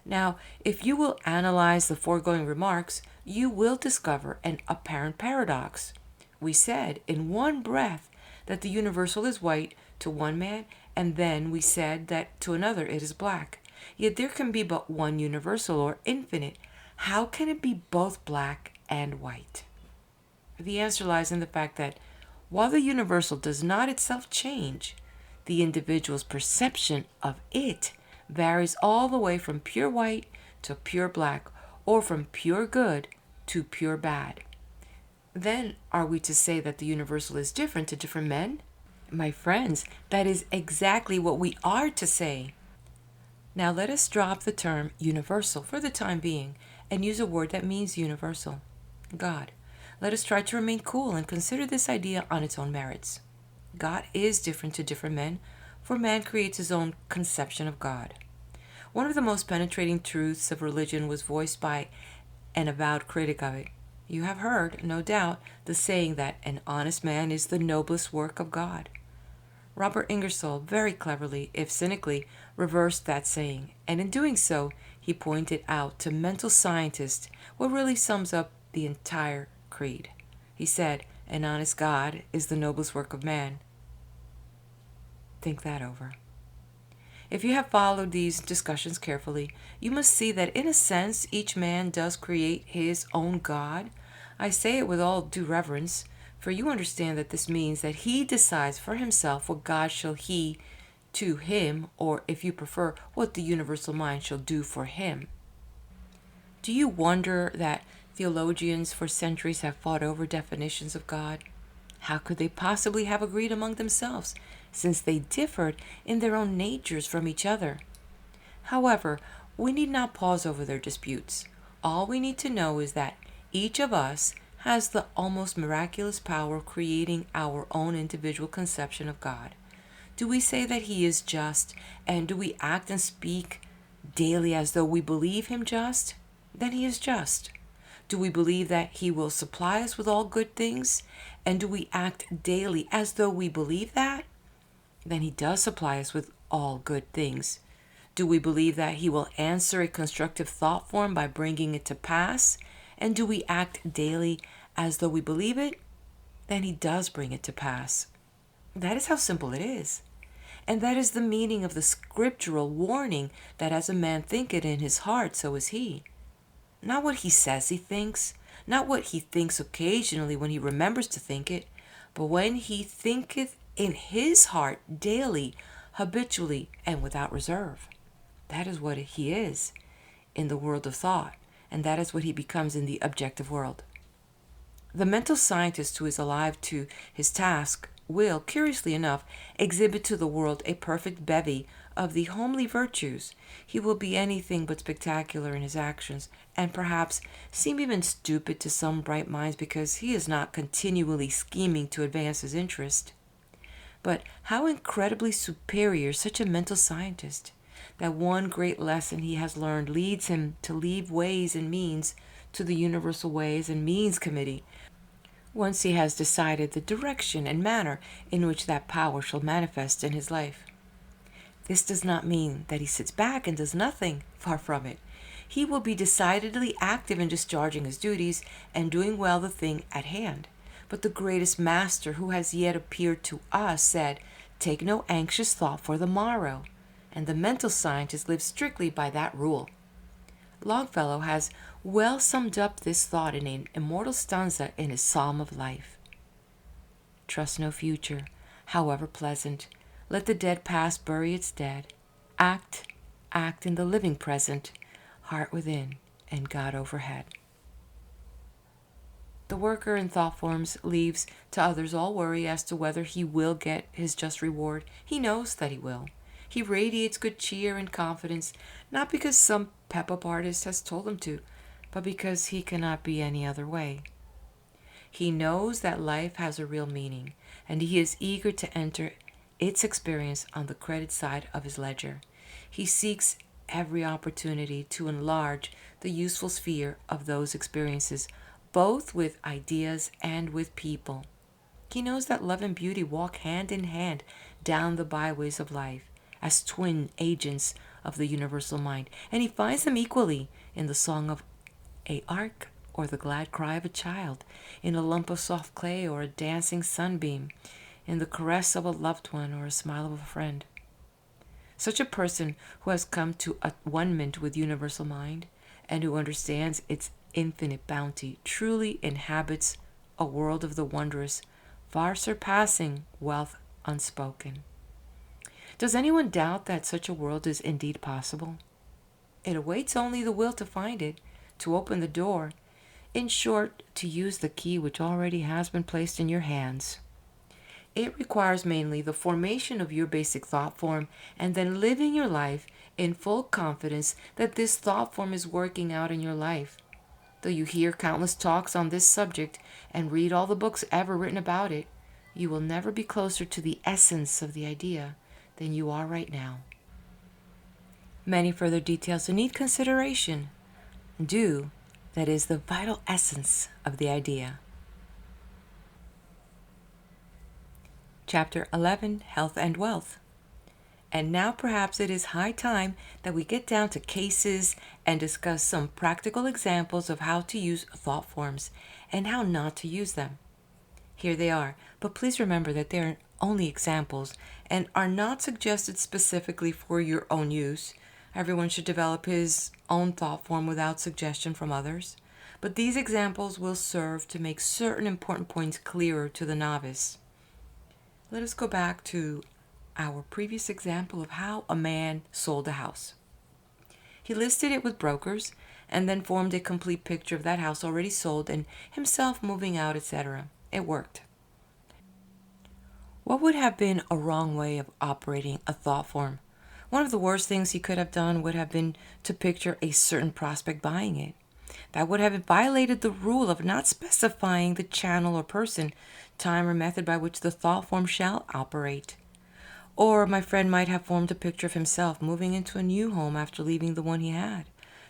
Now, if you will analyze the foregoing remarks, you will discover an apparent paradox. We said in one breath that the universal is white to one man, and then we said that to another it is black. Yet there can be but one universal or infinite. How can it be both black and white? The answer lies in the fact that while the universal does not itself change, the individual's perception of it varies all the way from pure white to pure black, or from pure good to pure bad. Then are we to say that the universal is different to different men? My friends, that is exactly what we are to say. Now let us drop the term universal for the time being and use a word that means universal: God. Let us try to remain cool and consider this idea on its own merits. God is different to different men, for man creates his own conception of God. One of the most penetrating truths of religion was voiced by an avowed critic of it. You have heard, no doubt, the saying that an honest man is the noblest work of God. Robert Ingersoll very cleverly, if cynically, reversed that saying, and in doing so, he pointed out to mental scientists what really sums up the entire creed. He said, an honest God is the noblest work of man. Think that over. If you have followed these discussions carefully, you must see that in a sense each man does create his own God. I say it with all due reverence, for you understand that this means that he decides for himself what God shall he to him, or if you prefer, what the universal mind shall do for him. Do you wonder that theologians for centuries have fought over definitions of God? How could they possibly have agreed among themselves, since they differed in their own natures from each other? However, we need not pause over their disputes. All we need to know is that each of us has the almost miraculous power of creating our own individual conception of God. Do we say that he is just, and do we act and speak daily as though we believe him just? Then he is just. Do we believe that he will supply us with all good things? And do we act daily as though we believe that? Then he does supply us with all good things. Do we believe that he will answer a constructive thought form by bringing it to pass? And do we act daily as though we believe it? Then he does bring it to pass. That is how simple it is. And that is the meaning of the scriptural warning that as a man thinketh in his heart, so is he. Not what he says he thinks, not what he thinks occasionally when he remembers to think it, but when he thinketh in his heart daily, habitually, and without reserve. That is what he is in the world of thought, and that is what he becomes in the objective world. The mental scientist who is alive to his task will, curiously enough, exhibit to the world a perfect bevy of the homely virtues. He will be anything but spectacular in his actions, and perhaps seem even stupid to some bright minds because he is not continually scheming to advance his interest. But how incredibly superior such a mental scientist, that one great lesson he has learned leads him to leave ways and means to the Universal Ways and Means Committee, once he has decided the direction and manner in which that power shall manifest in his life. This does not mean that he sits back and does nothing. Far from it. He will be decidedly active in discharging his duties and doing well the thing at hand. But the greatest master who has yet appeared to us said, "Take no anxious thought for the morrow." And the mental scientist lives strictly by that rule. Longfellow has well summed up this thought in an immortal stanza in his Psalm of Life. Trust no future, however pleasant. Let the dead past bury its dead. Act in the living present, heart within and God overhead. The worker in thought forms leaves to others all worry as to whether he will get his just reward. He knows that he will. He radiates good cheer and confidence, not because some pep-up artist has told him to, but because he cannot be any other way. He knows that life has a real meaning, and he is eager to enter its experience on the credit side of his ledger. He seeks every opportunity to enlarge the useful sphere of those experiences, both with ideas and with people. He knows that love and beauty walk hand in hand down the byways of life as twin agents of the universal mind, and he finds them equally in the song of a ark or the glad cry of a child, in a lump of soft clay or a dancing sunbeam, in the caress of a loved one or a smile of a friend. Such a person who has come to one-ment with universal mind and who understands its infinite bounty truly inhabits a world of the wondrous, far surpassing wealth unspoken. Does anyone doubt that such a world is indeed possible? It awaits only the will to find it, to open the door, in short, to use the key which already has been placed in your hands. It requires mainly the formation of your basic thought form and then living your life in full confidence that this thought form is working out in your life. Though you hear countless talks on this subject and read all the books ever written about it, you will never be closer to the essence of the idea than you are right now. Many further details need consideration. That is the vital essence of the idea. Chapter 11, Health and Wealth. And now perhaps it is high time that we get down to cases and discuss some practical examples of how to use thought forms and how not to use them. Here they are, but please remember that they are only examples and are not suggested specifically for your own use. Everyone should develop his own thought form without suggestion from others. But these examples will serve to make certain important points clearer to the novice. Let us go back to our previous example of how a man sold a house. He listed it with brokers and then formed a complete picture of that house already sold and himself moving out, etc. It worked. What would have been a wrong way of operating a thought form? One of the worst things he could have done would have been to picture a certain prospect buying it. That would have violated the rule of not specifying the channel or person, time or method by which the thought form shall operate. Or my friend might have formed a picture of himself moving into a new home after leaving the one he had.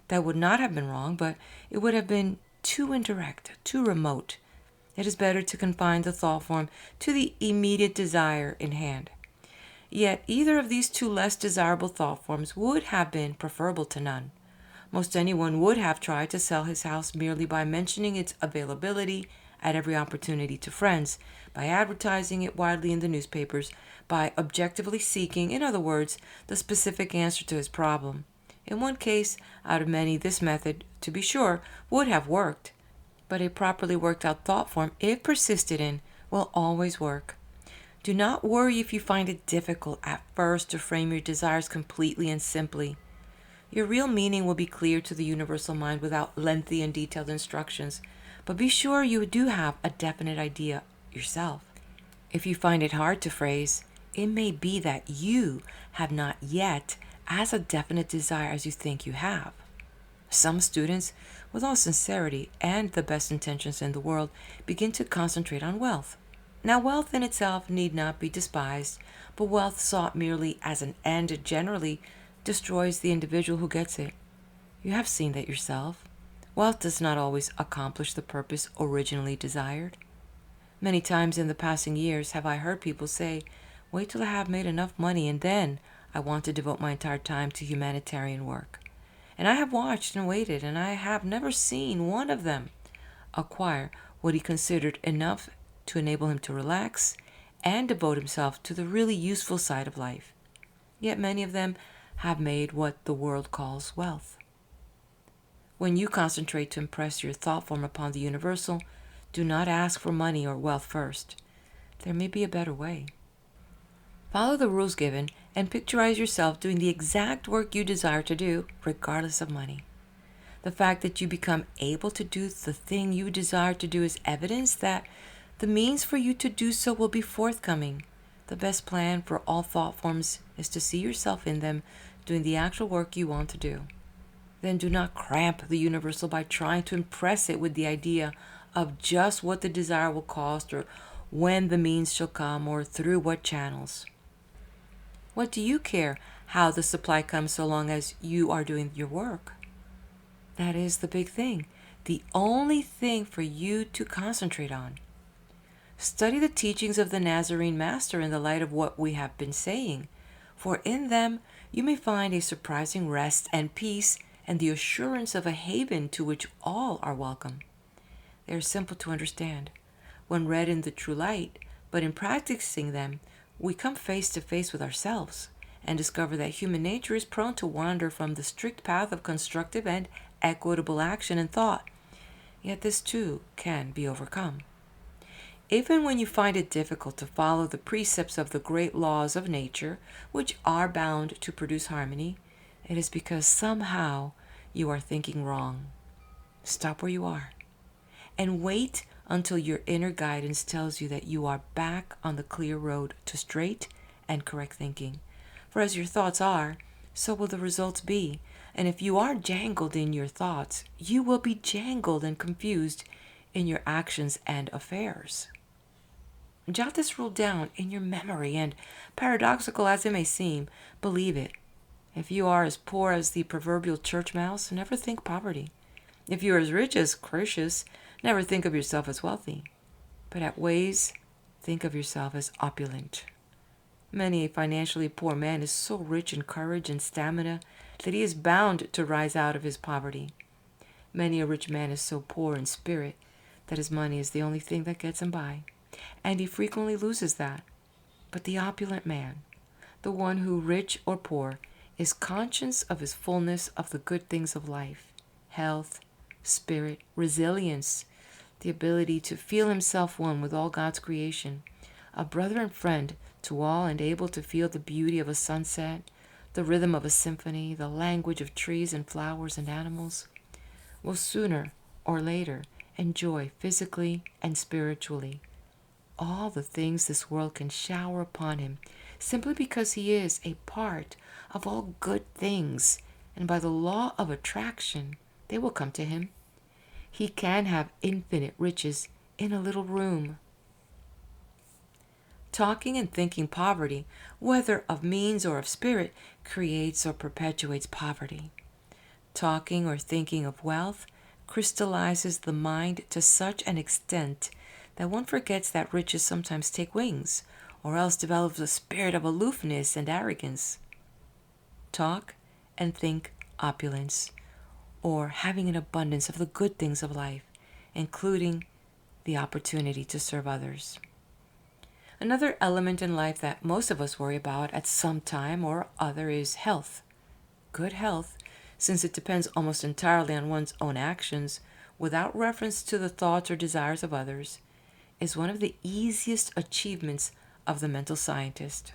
That would not have been wrong, but it would have been too indirect, too remote. It is better to confine the thought form to the immediate desire in hand. Yet either of these two less desirable thought forms would have been preferable to none. Most anyone would have tried to sell his house merely by mentioning its availability at every opportunity to friends, by advertising it widely in the newspapers, by objectively seeking, in other words, the specific answer to his problem. In one case out of many, this method, to be sure, would have worked, but a properly worked out thought form, if persisted in, will always work. Do not worry if you find it difficult at first to frame your desires completely and simply. Your real meaning will be clear to the universal mind without lengthy and detailed instructions, but be sure you do have a definite idea yourself. If you find it hard to phrase, it may be that you have not yet as a definite desire as you think you have. Some students, with all sincerity and the best intentions in the world, begin to concentrate on wealth. Now, wealth in itself need not be despised, but wealth sought merely as an end generally destroys the individual who gets it. You have seen that yourself. Wealth does not always accomplish the purpose originally desired. Many times in the passing years have I heard people say, "Wait till I have made enough money and then I want to devote my entire time to humanitarian work." And I have watched and waited, and I have never seen one of them acquire what he considered enough to enable him to relax and devote himself to the really useful side of life. Yet many of them have made what the world calls wealth. When you concentrate to impress your thought form upon the universal, do not ask for money or wealth first. There may be a better way. Follow the rules given and picturize yourself doing the exact work you desire to do, regardless of money. The fact that you become able to do the thing you desire to do is evidence that the means for you to do so will be forthcoming. The best plan for all thought forms is to see yourself in them doing the actual work you want to do. Then do not cramp the universal by trying to impress it with the idea of just what the desire will cost, or when the means shall come, or through what channels. What do you care how the supply comes so long as you are doing your work? That is the big thing, the only thing for you to concentrate on. Study the teachings of the Nazarene Master in the light of what we have been saying, for in them you may find a surprising rest and peace and the assurance of a haven to which all are welcome. They are simple to understand when read in the true light, but in practicing them, we come face to face with ourselves and discover that human nature is prone to wander from the strict path of constructive and equitable action and thought. Yet this too can be overcome. Even when you find it difficult to follow the precepts of the great laws of nature, which are bound to produce harmony, it is because somehow you are thinking wrong. Stop where you are and wait until your inner guidance tells you that you are back on the clear road to straight and correct thinking. For as your thoughts are, so will the results be. And if you are jangled in your thoughts, you will be jangled and confused in your actions and affairs. Jot this rule down in your memory, and paradoxical as it may seem, believe it. If you are as poor as the proverbial church mouse, never think poverty. If you are as rich as Croesus, never think of yourself as wealthy. But at ways, think of yourself as opulent. Many a financially poor man is so rich in courage and stamina that he is bound to rise out of his poverty. Many a rich man is so poor in spirit that his money is the only thing that gets him by, and he frequently loses that. But the opulent man, the one who, rich or poor, is conscious of his fullness of the good things of life, health, spirit, resilience, the ability to feel himself one with all God's creation, a brother and friend to all, and able to feel the beauty of a sunset, the rhythm of a symphony, the language of trees and flowers and animals, will sooner or later enjoy physically and spiritually all the things this world can shower upon him, simply because he is a part of all good things, and by the law of attraction they will come to him. He can have infinite riches in a little room. Talking and thinking poverty, whether of means or of spirit, creates or perpetuates poverty. Talking or thinking of wealth crystallizes the mind to such an extent that one forgets that riches sometimes take wings, or else develops a spirit of aloofness and arrogance. Talk and think opulence, or having an abundance of the good things of life, including the opportunity to serve others. Another element in life that most of us worry about at some time or other is health. Good health, since it depends almost entirely on one's own actions, without reference to the thoughts or desires of others, is one of the easiest achievements of the mental scientist.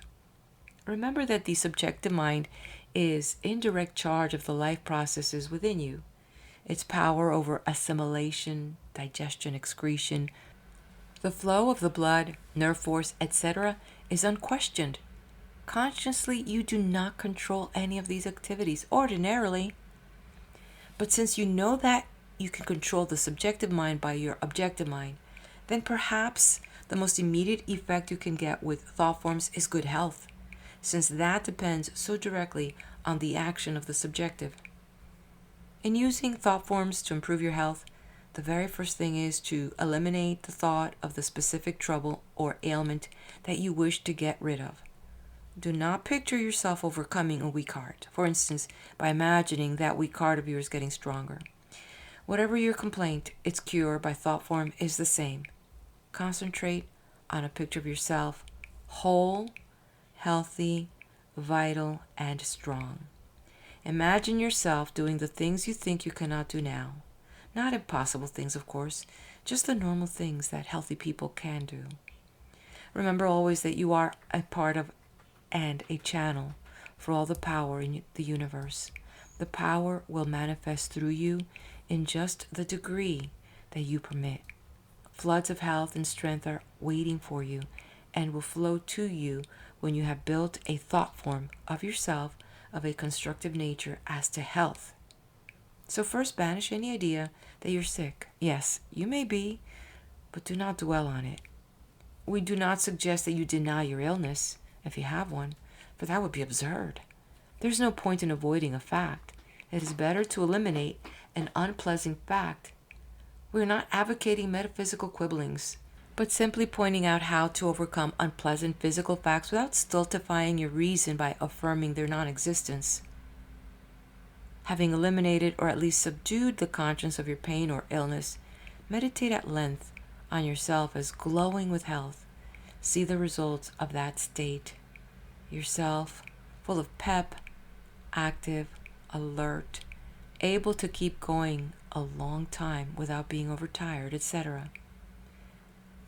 Remember that the subjective mind is in direct charge of the life processes within you. Its power over assimilation, digestion, excretion, the flow of the blood, nerve force, etc. is unquestioned. Consciously, you do not control any of these activities ordinarily. But since you know that you can control the subjective mind by your objective mind, then perhaps the most immediate effect you can get with thought forms is good health, since that depends so directly on the action of the subjective. In using thought forms to improve your health, the very first thing is to eliminate the thought of the specific trouble or ailment that you wish to get rid of. Do not picture yourself overcoming a weak heart, for instance, by imagining that weak heart of yours getting stronger. Whatever your complaint, its cure by thought form is the same. Concentrate on a picture of yourself whole, healthy, vital, and strong. Imagine yourself doing the things you think you cannot do now. Not impossible things, of course, just the normal things that healthy people can do. Remember always that you are a part of and a channel for all the power in the universe. The power will manifest through you in just the degree that you permit. Floods of health and strength are waiting for you, and will flow to you when you have built a thought form of yourself of a constructive nature as to health. So first banish any idea that you're sick. Yes, you may be, but do not dwell on it. We do not suggest that you deny your illness, if you have one, for that would be absurd. There's no point in avoiding a fact. It is better to eliminate an unpleasant fact. We're not advocating metaphysical quibblings, but simply pointing out how to overcome unpleasant physical facts without stultifying your reason by affirming their non-existence. Having eliminated or at least subdued the conscience of your pain or illness, meditate at length on yourself as glowing with health. See the results of that state. Yourself full of pep, active, alert, able to keep going a long time without being overtired, etc.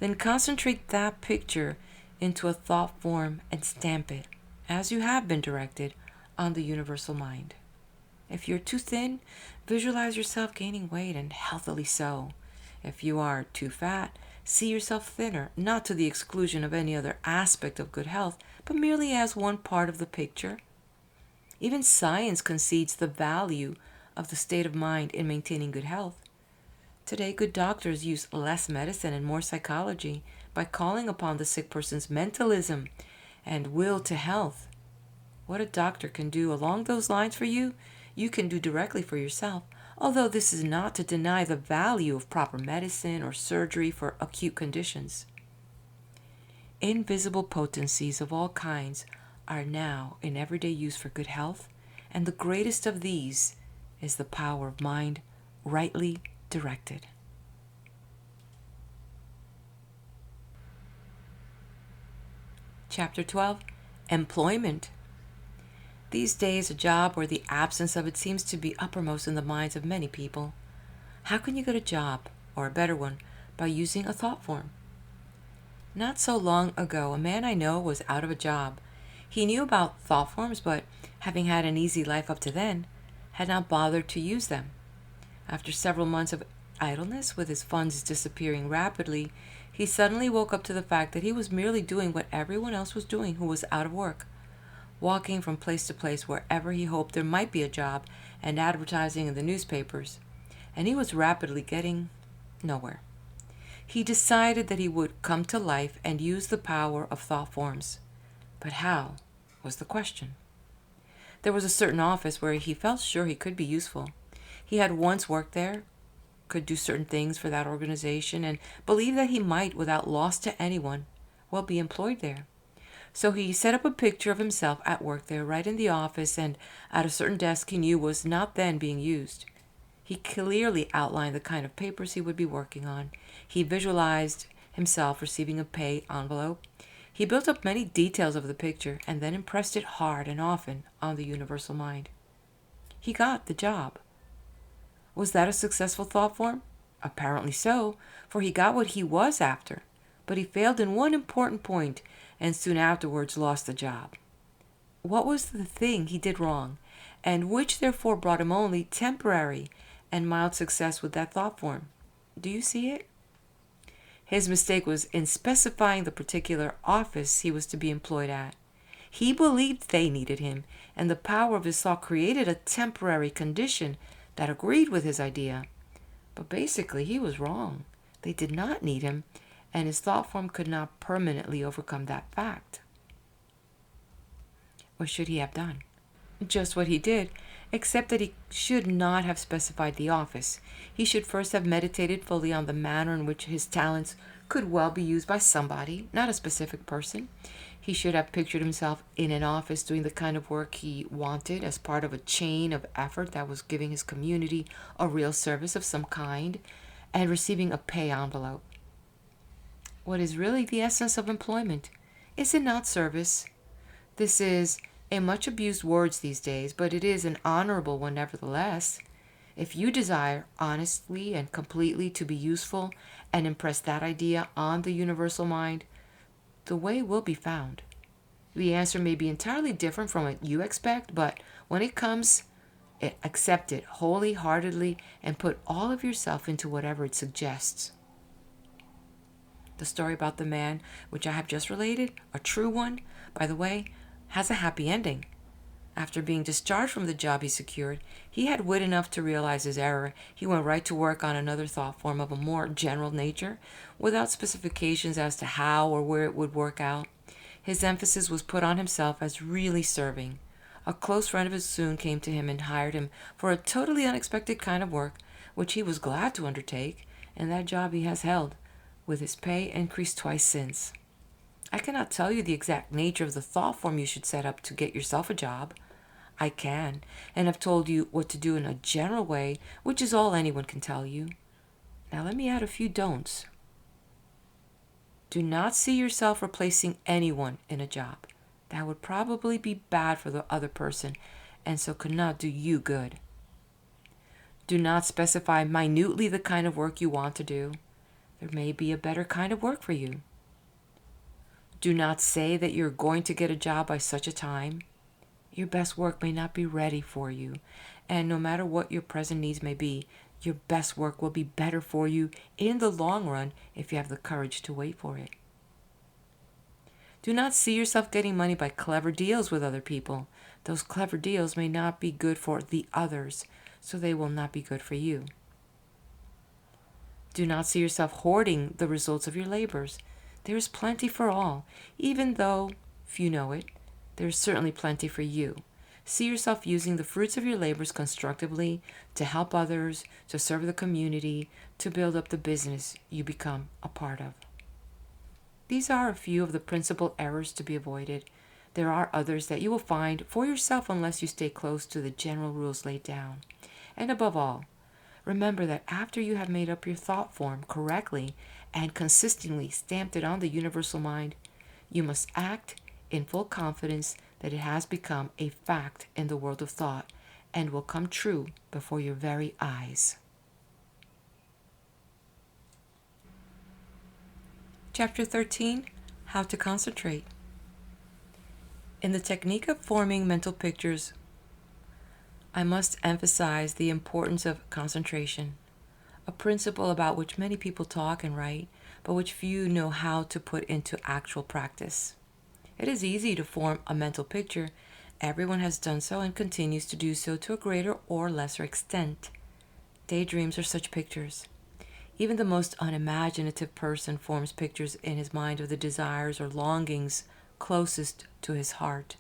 Then concentrate that picture into a thought form and stamp it, as you have been directed, on the universal mind. If you're too thin, visualize yourself gaining weight and healthily so. If you are too fat, see yourself thinner, not to the exclusion of any other aspect of good health, but merely as one part of the picture. Even science concedes the value of the state of mind in maintaining good health. Today, good doctors use less medicine and more psychology by calling upon the sick person's mentalism and will to health. What a doctor can do along those lines for you, you can do directly for yourself, although this is not to deny the value of proper medicine or surgery for acute conditions. Invisible potencies of all kinds are now in everyday use for good health, and the greatest of these is the power of mind rightly directed. Chapter 12. Employment. These days, a job or the absence of it seems to be uppermost in the minds of many people. How can you get a job, or a better one, by using a thought form? Not so long ago, a man I know was out of a job. He knew about thought forms, but having had an easy life up to then, had not bothered to use them. After several months of idleness, with his funds disappearing rapidly, he suddenly woke up to the fact that he was merely doing what everyone else was doing who was out of work, walking from place to place wherever he hoped there might be a job and advertising in the newspapers, and he was rapidly getting nowhere. He decided that he would come to life and use the power of thought forms. But how was the question. There was a certain office where he felt sure he could be useful. He had once worked there, could do certain things for that organization, and believed that he might, without loss to anyone, well be employed there. So he set up a picture of himself at work there, right in the office, and at a certain desk he knew was not then being used. He clearly outlined the kind of papers he would be working on. He visualized himself receiving a pay envelope. He built up many details of the picture and then impressed it hard and often on the universal mind. He got the job. Was that a successful thought form? Apparently so, for he got what he was after, but he failed in one important point and soon afterwards lost the job. What was the thing he did wrong, and which therefore brought him only temporary and mild success with that thought form? Do you see it? His mistake was in specifying the particular office he was to be employed at. He believed they needed him, and the power of his thought created a temporary condition that agreed with his idea. But basically, he was wrong. They did not need him, and his thought form could not permanently overcome that fact. What should he have done? Just what he did, except that he should not have specified the office. He should first have meditated fully on the manner in which his talents could well be used by somebody, not a specific person. He should have pictured himself in an office doing the kind of work he wanted as part of a chain of effort that was giving his community a real service of some kind and receiving a pay envelope. What is really the essence of employment? Is it not service? This is a much abused word these days, but it is an honorable one nevertheless. If you desire honestly and completely to be useful and impress that idea on the universal mind, the way will be found. The answer may be entirely different from what you expect, but when it comes, accept it wholeheartedly and put all of yourself into whatever it suggests. The story about the man, which I have just related, a true one, by the way, has a happy ending. After being discharged from the job he secured, he had wit enough to realize his error. He went right to work on another thought form of a more general nature, without specifications as to how or where it would work out. His emphasis was put on himself as really serving. A close friend of his soon came to him and hired him for a totally unexpected kind of work, which he was glad to undertake, and that job he has held, with his pay increased twice since. I cannot tell you the exact nature of the thought form you should set up to get yourself a job. I can, and have told you what to do in a general way, which is all anyone can tell you. Now let me add a few don'ts. Do not see yourself replacing anyone in a job. That would probably be bad for the other person, and so could not do you good. Do not specify minutely the kind of work you want to do. There may be a better kind of work for you. Do not say that you're going to get a job by such a time. Your best work may not be ready for you, and no matter what your present needs may be, your best work will be better for you in the long run if you have the courage to wait for it. Do not see yourself getting money by clever deals with other people. Those clever deals may not be good for the others, so they will not be good for you. Do not see yourself hoarding the results of your labors. There is plenty for all, even though few know it. There is certainly plenty for you. See yourself using the fruits of your labors constructively to help others, to serve the community, to build up the business you become a part of. These are a few of the principal errors to be avoided. There are others that you will find for yourself unless you stay close to the general rules laid down. And above all, remember that after you have made up your thought form correctly and consistently stamped it on the universal mind, you must act in full confidence that it has become a fact in the world of thought and will come true before your very eyes. Chapter 13, How to Concentrate. In the technique of forming mental pictures, I must emphasize the importance of concentration, a principle about which many people talk and write, but which few know how to put into actual practice. It is easy to form a mental picture. Everyone has done so and continues to do so to a greater or lesser extent. Daydreams are such pictures. Even the most unimaginative person forms pictures in his mind of the desires or longings closest to his heart.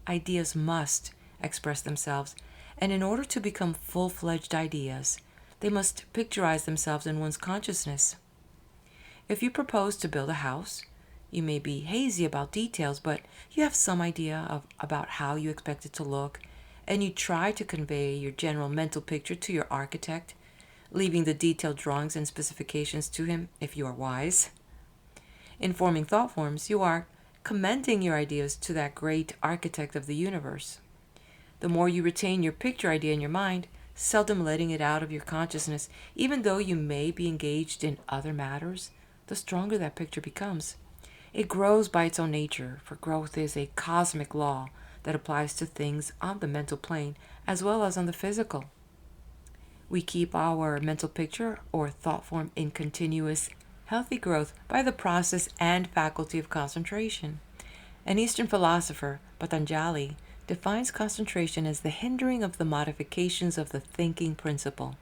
Ideas must express themselves, and in order to become full-fledged ideas, they must picturize themselves in one's consciousness. If you propose to build a house, you may be hazy about details, but you have some idea about how you expect it to look, and you try to convey your general mental picture to your architect, leaving the detailed drawings and specifications to him if you are wise. In forming thought forms, you are commending your ideas to that great architect of the universe. The more you retain your picture idea in your mind, seldom letting it out of your consciousness, even though you may be engaged in other matters, the stronger that picture becomes. It grows by its own nature, for growth is a cosmic law that applies to things on the mental plane as well as on the physical. We keep our mental picture or thought form in continuous, healthy growth by the process and faculty of concentration. An Eastern philosopher, Patanjali, defines concentration as the hindering of the modifications of the thinking principle.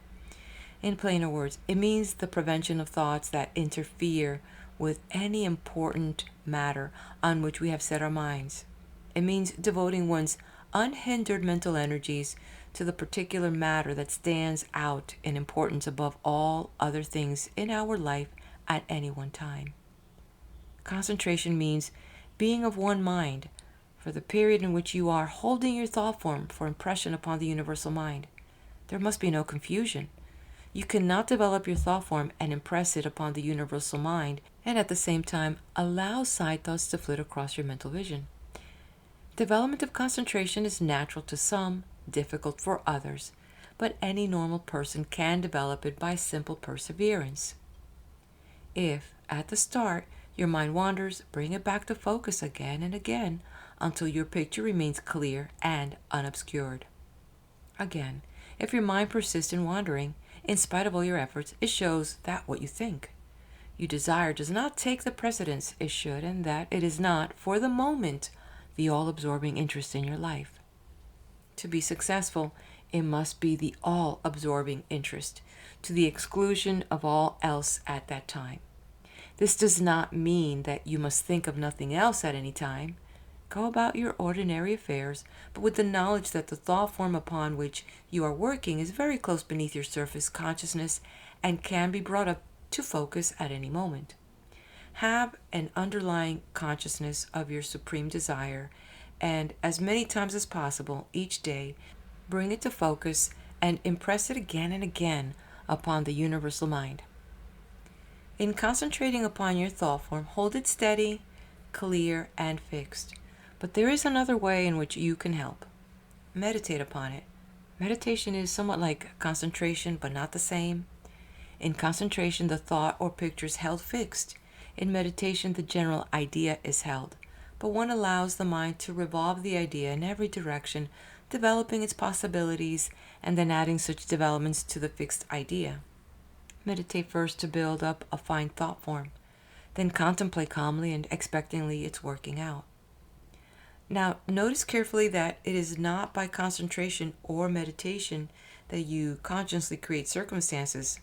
In plainer words, it means the prevention of thoughts that interfere with any important matter on which we have set our minds. It means devoting one's unhindered mental energies to the particular matter that stands out in importance above all other things in our life at any one time. Concentration means being of one mind for the period in which you are holding your thought form for impression upon the universal mind. There must be no confusion. You cannot develop your thought form and impress it upon the universal mind and at the same time allow side thoughts to flit across your mental vision. Development of concentration is natural to some, difficult for others, but any normal person can develop it by simple perseverance. If, at the start, your mind wanders, bring it back to focus again and again until your picture remains clear and unobscured. Again, if your mind persists in wandering, in spite of all your efforts, it shows that what you think. you desire does not take the precedence it should, and that it is not, for the moment, the all absorbing interest in your life. To be successful, it must be the all absorbing interest, to the exclusion of all else at that time. This does not mean that you must think of nothing else at any time. Go about your ordinary affairs, but with the knowledge that the thought form upon which you are working is very close beneath your surface consciousness and can be brought up to focus at any moment. Have an underlying consciousness of your supreme desire, and as many times as possible each day, bring it to focus and impress it again and again upon the universal mind. In concentrating upon your thought form, hold it steady, clear, and fixed. But there is another way in which you can help. Meditate upon it. Meditation is somewhat like concentration, but not the same. In concentration, the thought or picture is held fixed. In meditation, the general idea is held, but one allows the mind to revolve the idea in every direction, developing its possibilities and then adding such developments to the fixed idea. Meditate first to build up a fine thought form, then contemplate calmly and expectantly its working out. Now, notice carefully that it is not by concentration or meditation that you consciously create circumstances.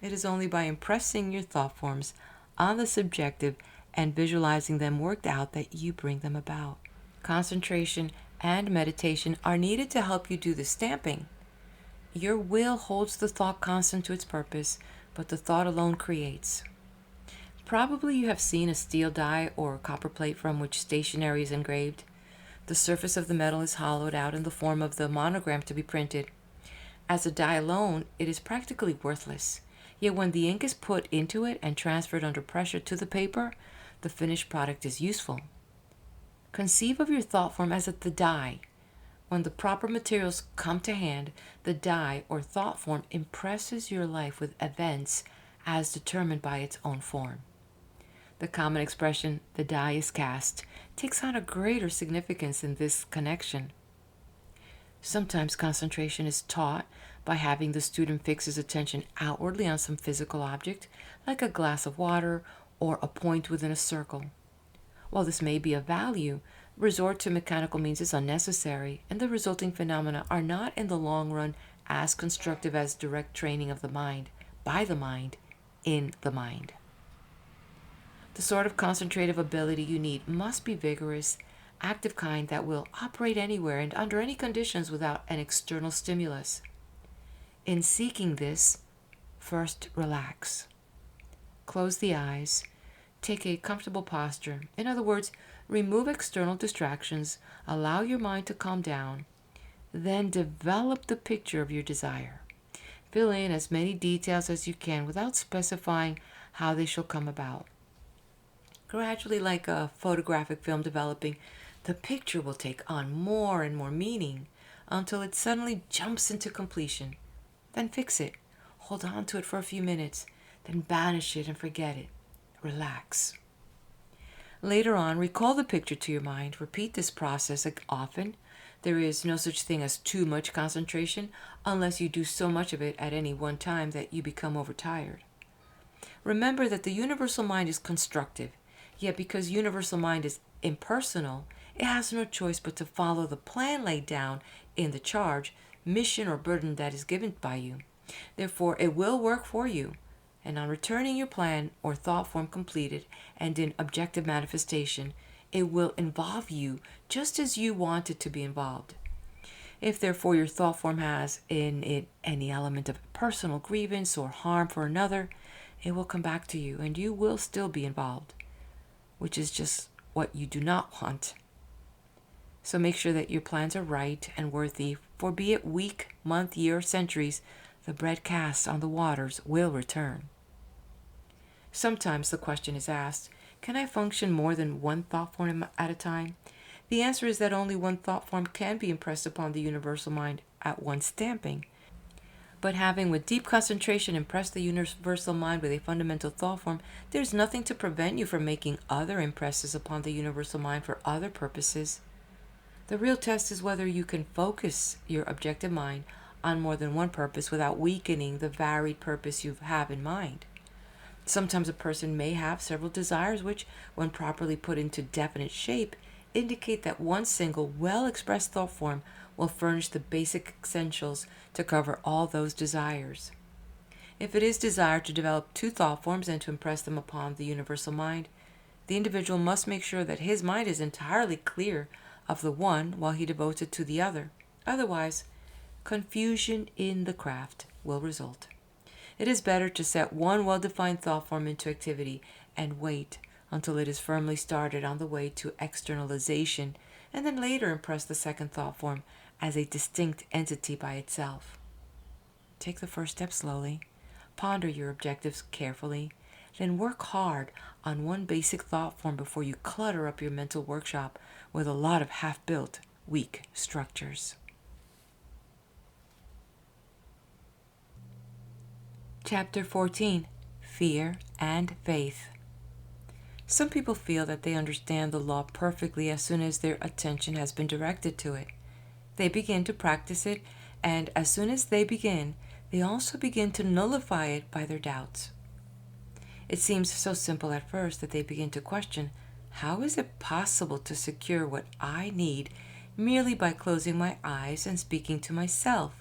It is only by impressing your thought forms on the subjective and visualizing them worked out that you bring them about. Concentration and meditation are needed to help you do the stamping. Your will holds the thought constant to its purpose, but the thought alone creates. Probably you have seen a steel die or copper plate from which stationery is engraved. The surface of the metal is hollowed out in the form of the monogram to be printed. As a die alone, it is practically worthless. Yet when the ink is put into it and transferred under pressure to the paper, the finished product is useful. Conceive of your thought form as the die. When the proper materials come to hand, the die or thought form impresses your life with events as determined by its own form. The common expression, the die is cast, takes on a greater significance in this connection. Sometimes concentration is taught by having the student fix his attention outwardly on some physical object, like a glass of water or a point within a circle. While this may be of value, resort to mechanical means is unnecessary, and the resulting phenomena are not in the long run as constructive as direct training of the mind, by the mind, in the mind. The sort of concentrative ability you need must be vigorous, active kind that will operate anywhere and under any conditions without an external stimulus. In seeking this, first relax. Close the eyes. Take a comfortable posture. In other words, remove external distractions, allow your mind to calm down, then develop the picture of your desire. Fill in as many details as you can without specifying how they shall come about. Gradually, like a photographic film developing, the picture will take on more and more meaning until it suddenly jumps into completion. Then fix it. Hold on to it for a few minutes, then banish it and forget it. Relax. Later on, recall the picture to your mind. Repeat this process often. There is no such thing as too much concentration unless you do so much of it at any one time that you become overtired. Remember that the universal mind is constructive, yet because universal mind is impersonal, it has no choice but to follow the plan laid down in the charge, mission, or burden that is given by you. Therefore, it will work for you. And on returning your plan or thought form completed and in objective manifestation, it will involve you just as you want it to be involved. If therefore your thought form has in it any element of personal grievance or harm for another, it will come back to you and you will still be involved, which is just what you do not want. So make sure that your plans are right and worthy, for be it week, month, year, or centuries, the bread cast on the waters will return. Sometimes the question is asked, can I function more than one thought form at a time? The answer is that only one thought form can be impressed upon the universal mind at one stamping. But having with deep concentration impressed the universal mind with a fundamental thought form, there's nothing to prevent you from making other impresses upon the universal mind for other purposes. The real test is whether you can focus your objective mind on more than one purpose without weakening the varied purpose you have in mind. Sometimes a person may have several desires which, when properly put into definite shape, indicate that one single, well expressed thought form will furnish the basic essentials to cover all those desires. If it is desired to develop two thought forms and to impress them upon the universal mind, the individual must make sure that his mind is entirely clear of the one while he devotes it to the other. Otherwise, confusion in the craft will result. It is better to set one well defined thought form into activity and wait until it is firmly started on the way to externalization, and then later impress the second thought form as a distinct entity by itself. Take the first step slowly, ponder your objectives carefully, then work hard on one basic thought form before you clutter up your mental workshop with a lot of half built, weak structures. Chapter 14: Fear and Faith. Some people feel that they understand the law perfectly as soon as their attention has been directed to it. They begin to practice it, and as soon as they begin, they also begin to nullify it by their doubts. It seems so simple at first that they begin to question, how is it possible to secure what I need merely by closing my eyes and speaking to myself?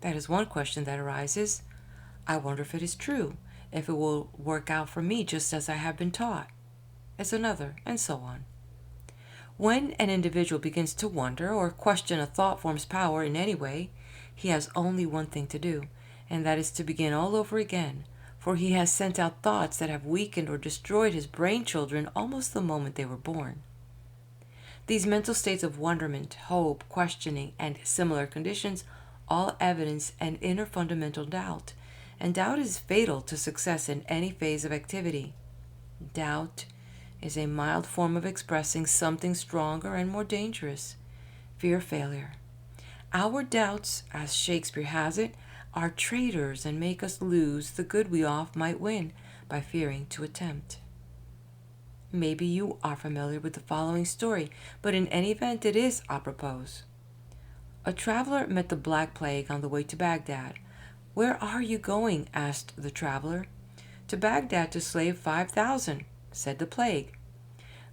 That is one question that arises. I wonder if it is true, if it will work out for me just as I have been taught. Is another, and so on. When an individual begins to wonder or question a thought form's power in any way, he has only one thing to do, and that is to begin all over again, for he has sent out thoughts that have weakened or destroyed his brain children almost the moment they were born. These mental states of wonderment, hope, questioning, and similar conditions all evidence an inner fundamental doubt, and doubt is fatal to success in any phase of activity. Doubt is a mild form of expressing something stronger and more dangerous: fear of failure. Our doubts, as Shakespeare has it, are traitors and make us lose the good we oft might win by fearing to attempt. Maybe you are familiar with the following story, but in any event it is apropos. A traveler met the Black Plague on the way to Baghdad. "Where are you going?" asked the traveler. "To Baghdad to slay 5,000, said the plague.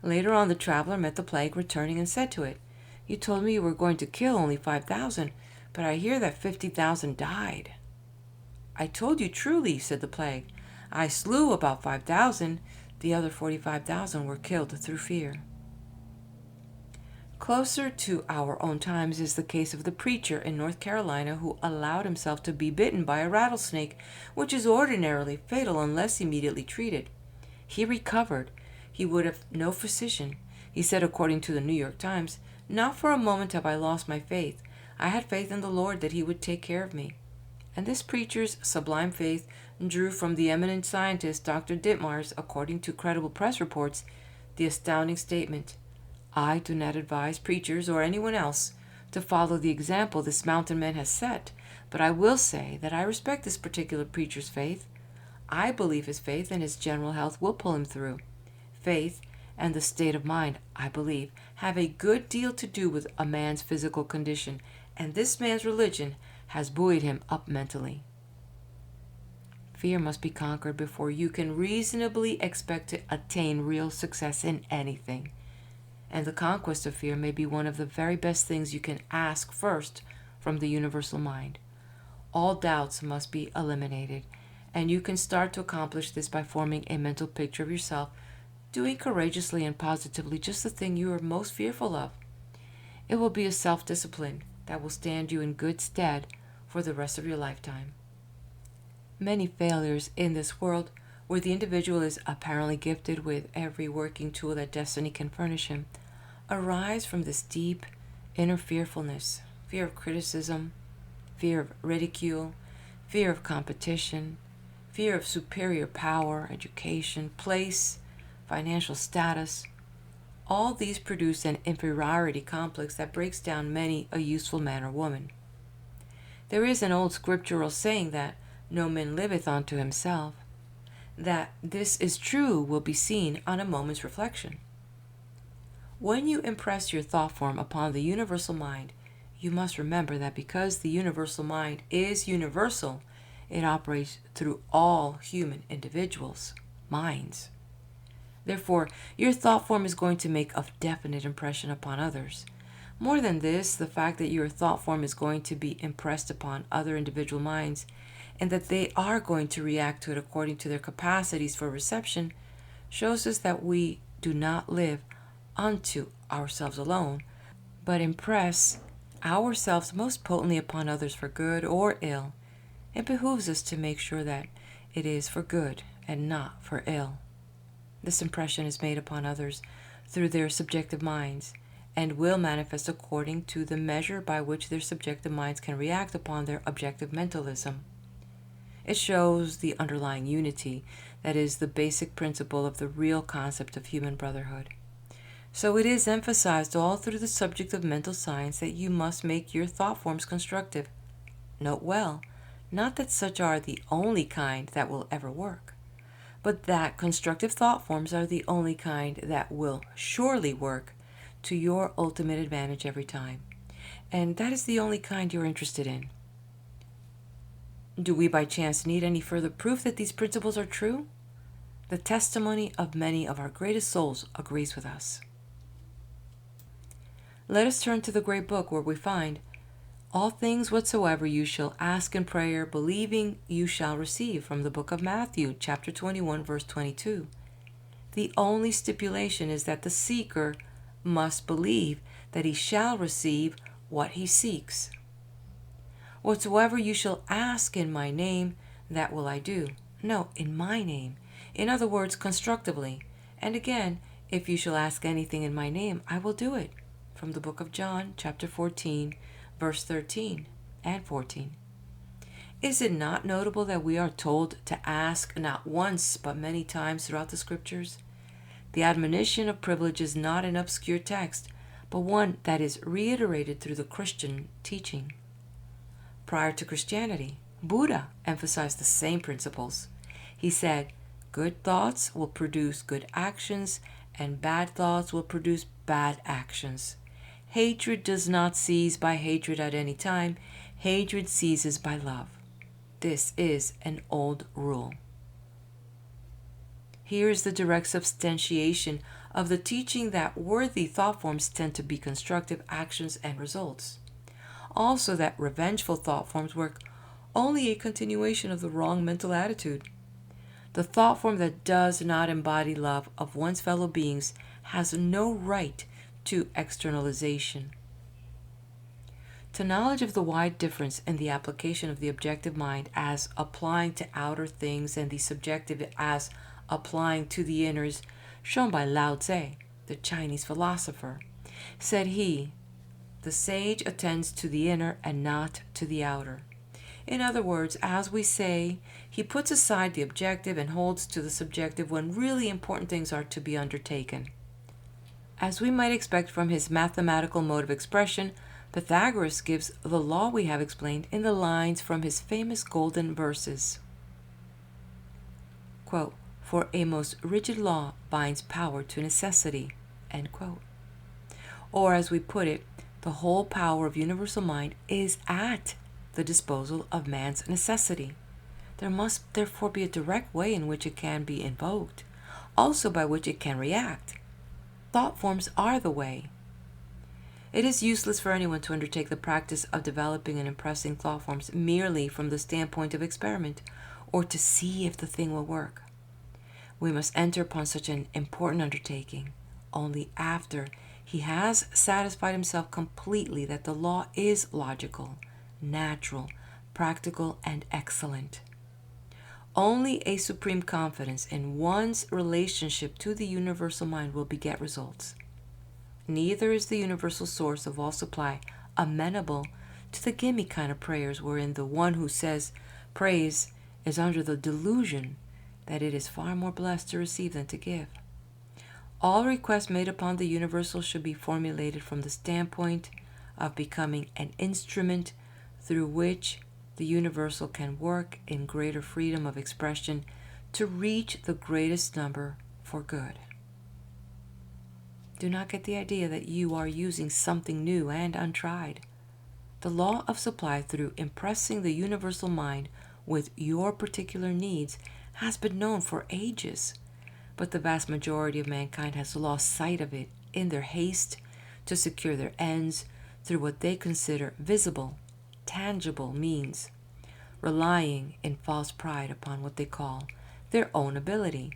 Later on the traveler met the plague returning and said to it, "You told me you were going to kill only 5,000, but I hear that 50,000 died." "I told you truly," said the plague. "I slew about 5,000. The other 45,000 were killed through fear." Closer to our own times is the case of the preacher in North Carolina who allowed himself to be bitten by a rattlesnake, which is ordinarily fatal unless immediately treated. He recovered. He would have no physician. He said, according to the New York Times, "Not for a moment have I lost my faith. I had faith in the Lord that he would take care of me." And this preacher's sublime faith drew from the eminent scientist Dr. Ditmars, according to credible press reports, the astounding statement, "I do not advise preachers or anyone else to follow the example this mountain man has set, but I will say that I respect this particular preacher's faith. I believe his faith and his general health will pull him through. Faith and the state of mind, I believe, have a good deal to do with a man's physical condition, and this man's religion has buoyed him up mentally." Fear must be conquered before you can reasonably expect to attain real success in anything. And the conquest of fear may be one of the very best things you can ask first from the universal mind. All doubts must be eliminated, and you can start to accomplish this by forming a mental picture of yourself doing courageously and positively just the thing you are most fearful of. It will be a self-discipline that will stand you in good stead for the rest of your lifetime. Many failures in this world, where the individual is apparently gifted with every working tool that destiny can furnish him, arise from this deep inner fearfulness: fear of criticism, fear of ridicule, fear of competition, fear of superior power, education, place, financial status. All these produce an inferiority complex that breaks down many a useful man or woman. There is an old scriptural saying that no man liveth unto himself. That this is true will be seen on a moment's reflection. When you impress your thought form upon the universal mind, you must remember that because the universal mind is universal, It operates through all human individuals' minds. Therefore, your thought form is going to make a definite impression upon others. More than this, the fact that your thought form is going to be impressed upon other individual minds and that they are going to react to it according to their capacities for reception shows us that we do not live unto ourselves alone, but impress ourselves most potently upon others for good or ill. It behooves us to make sure that it is for good and not for ill. This impression is made upon others through their subjective minds and will manifest according to the measure by which their subjective minds can react upon their objective mentalism. It shows the underlying unity that is the basic principle of the real concept of human brotherhood. So it is emphasized all through the subject of mental science that you must make your thought forms constructive. Note well, not that such are the only kind that will ever work, but that constructive thought forms are the only kind that will surely work to your ultimate advantage every time. And that is the only kind you're interested in. Do we by chance need any further proof that these principles are true? The testimony of many of our greatest souls agrees with us. Let us turn to the great book where we find, all things whatsoever you shall ask in prayer, believing you shall receive, from the book of Matthew, chapter 21, verse 22. The only stipulation is that the seeker must believe that he shall receive what he seeks. Whatsoever you shall ask in my name, that will I do. No, in my name. In other words, constructively. And again, if you shall ask anything in my name, I will do it. From the book of John, chapter 14, verse 13 and 14. Is it not notable that we are told to ask not once, but many times throughout the scriptures? The admonition of privilege is not an obscure text, but one that is reiterated through the Christian teaching. Prior to Christianity, Buddha emphasized the same principles. He said, good thoughts will produce good actions, and bad thoughts will produce bad actions. Hatred does not cease by hatred at any time. Hatred ceases by love. This is an old rule. Here is the direct substantiation of the teaching that worthy thought forms tend to be constructive actions and results. Also that revengeful thought forms work only a continuation of the wrong mental attitude. The thought form that does not embody love of one's fellow beings has no right to externalization. To knowledge of the wide difference in the application of the objective mind as applying to outer things and the subjective as applying to the inner is shown by Lao Tse, the Chinese philosopher. Said he, the sage attends to the inner and not to the outer. In other words, as we say, he puts aside the objective and holds to the subjective when really important things are to be undertaken. As we might expect from his mathematical mode of expression, Pythagoras gives the law we have explained in the lines from his famous golden verses. Quote, for a most rigid law binds power to necessity. End quote. Or as we put it, the whole power of universal mind is at the disposal of man's necessity. There must therefore be a direct way in which it can be invoked, also by which it can react. Thought forms are the way. It is useless for anyone to undertake the practice of developing and impressing thought forms merely from the standpoint of experiment, or to see if the thing will work. We must enter upon such an important undertaking only after he has satisfied himself completely that the law is logical, natural, practical, and excellent. Only a supreme confidence in one's relationship to the universal mind will beget results. Neither is the universal source of all supply amenable to the gimme kind of prayers wherein the one who says praise is under the delusion that it is far more blessed to receive than to give. All requests made upon the universal should be formulated from the standpoint of becoming an instrument through which the universal can work in greater freedom of expression to reach the greatest number for good. Do not get the idea that you are using something new and untried. The law of supply, through impressing the universal mind with your particular needs has been known for ages, but the vast majority of mankind has lost sight of it in their haste to secure their ends through what they consider visible, tangible means, relying in false pride upon what they call their own ability.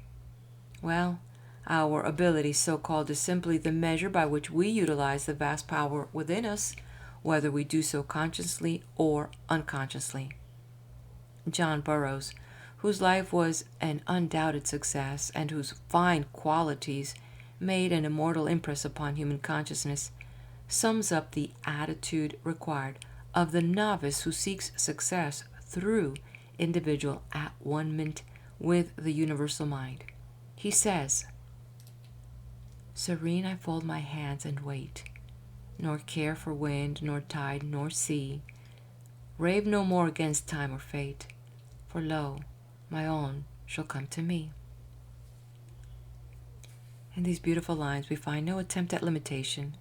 Well, our ability, so called, is simply the measure by which we utilize the vast power within us, whether we do so consciously or unconsciously. John Burroughs, whose life was an undoubted success and whose fine qualities made an immortal impress upon human consciousness, sums up the attitude required of the novice who seeks success through individual at-one-ment with the universal mind. He says, "Serene I fold my hands and wait, nor care for wind, nor tide, nor sea, rave no more against time or fate, for lo, my own shall come to me." In these beautiful lines we find no attempt at limitation.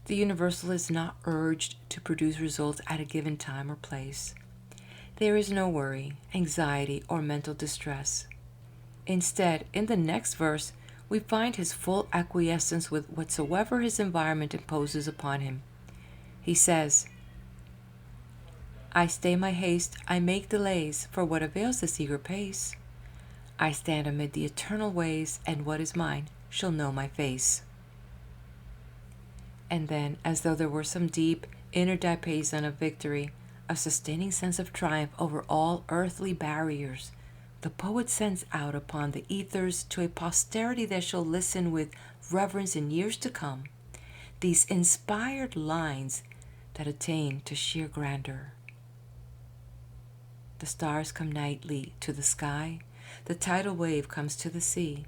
The universal is not urged to produce results at a given time or place. There is no worry, anxiety, or mental distress. Instead, in the next verse, we find his full acquiescence with whatsoever his environment imposes upon him. He says, "I stay my haste, I make delays, for what avails this eager pace? I stand amid the eternal ways, and what is mine shall know my face." And then, as though there were some deep inner diapason of victory, a sustaining sense of triumph over all earthly barriers, the poet sends out upon the ethers to a posterity that shall listen with reverence in years to come these inspired lines that attain to sheer grandeur. The stars come nightly to the sky, the tidal wave comes to the sea,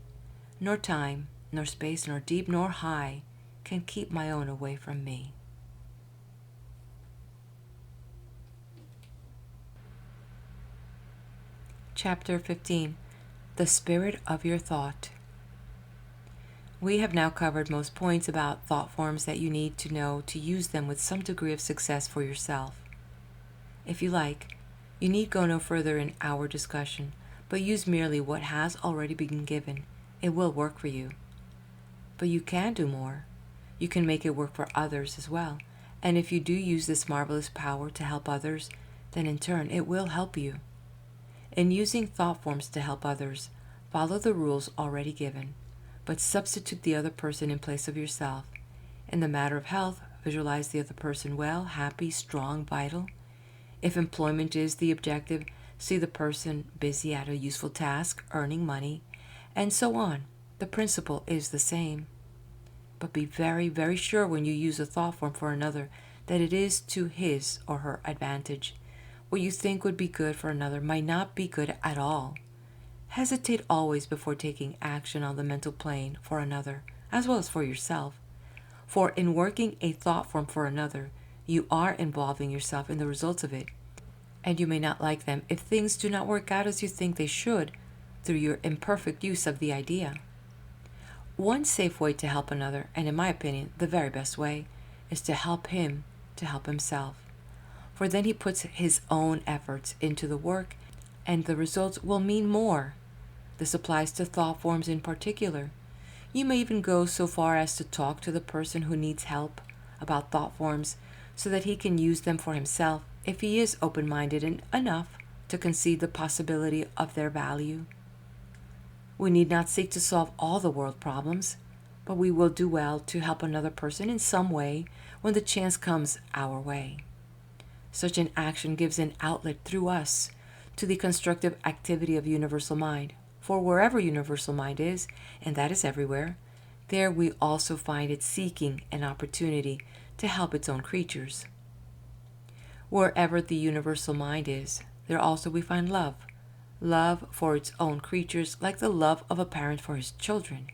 nor time, nor space, nor deep, nor high can keep my own away from me. Chapter 15. The Spirit of Your Thought. We have now covered most points about thought forms that you need to know to use them with some degree of success for yourself. If you like, you need go no further in our discussion, but use merely what has already been given. It will work for you. But you can do more. You can make it work for others as well. And if you do use this marvelous power to help others, then in turn it will help you. In using thought forms to help others, follow the rules already given, but substitute the other person in place of yourself. In the matter of health, visualize the other person well, happy, strong, vital. If employment is the objective, see the person busy at a useful task, earning money, and so on. The principle is the same. But be very, very sure when you use a thought form for another that it is to his or her advantage. What you think would be good for another might not be good at all. Hesitate always before taking action on the mental plane for another, as well as for yourself. For in working a thought form for another, you are involving yourself in the results of it, and you may not like them if things do not work out as you think they should through your imperfect use of the idea. One safe way to help another, and in my opinion, the very best way, is to help him to help himself. For then he puts his own efforts into the work, and the results will mean more. This applies to thought forms in particular. You may even go so far as to talk to the person who needs help about thought forms so that he can use them for himself if he is open-minded enough to concede the possibility of their value. We need not seek to solve all the world problems, but we will do well to help another person in some way when the chance comes our way. Such an action gives an outlet through us to the constructive activity of universal mind. For wherever universal mind is, and that is everywhere, there we also find it seeking an opportunity to help its own creatures. Wherever the universal mind is, there also we find love. Love for its own creatures, like the love of a parent for his children,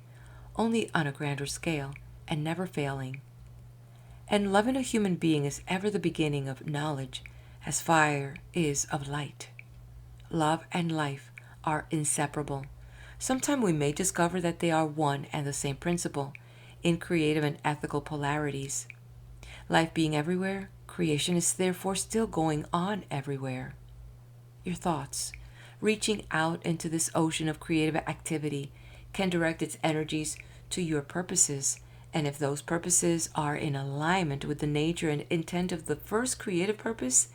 only on a grander scale and never failing. And loving a human being is ever the beginning of knowledge, as fire is of light. Love and life are inseparable. Sometime we may discover that they are one and the same principle in creative and ethical polarities. Life being everywhere, creation is therefore still going on everywhere. your thoughts. Reaching out into this ocean of creative activity can direct its energies to your purposes, and if those purposes are in alignment with the nature and intent of the first creative purpose,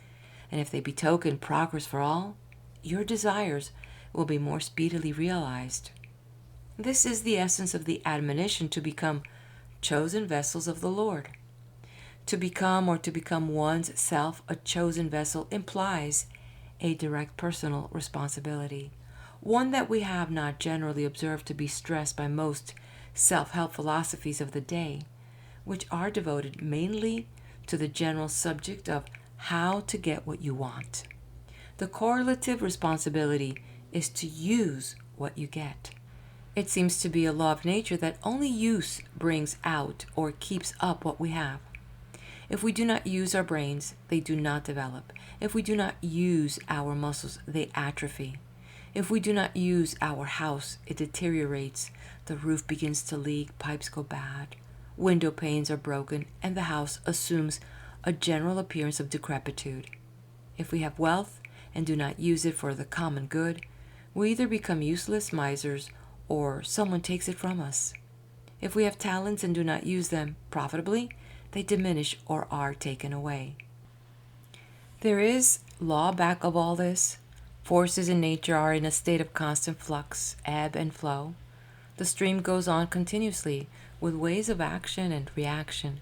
and if they betoken progress for all, your desires will be more speedily realized. This is the essence of the admonition to become chosen vessels of the Lord. To become or to become one's self a chosen vessel implies a direct personal responsibility, one that we have not generally observed to be stressed by most self-help philosophies of the day, which are devoted mainly to the general subject of how to get what you want. The correlative responsibility is to use what you get. It seems to be a law of nature that only use brings out or keeps up what we have. If we do not use our brains, they do not develop. If we do not use our muscles, they atrophy. If we do not use our house, it deteriorates. The roof begins to leak, pipes go bad, window panes are broken, and the house assumes a general appearance of decrepitude. If we have wealth and do not use it for the common good, we either become useless misers or someone takes it from us. If we have talents and do not use them profitably, they diminish or are taken away. There is law back of all this. Forces in nature are in a state of constant flux, ebb and flow. The stream goes on continuously with waves of action and reaction.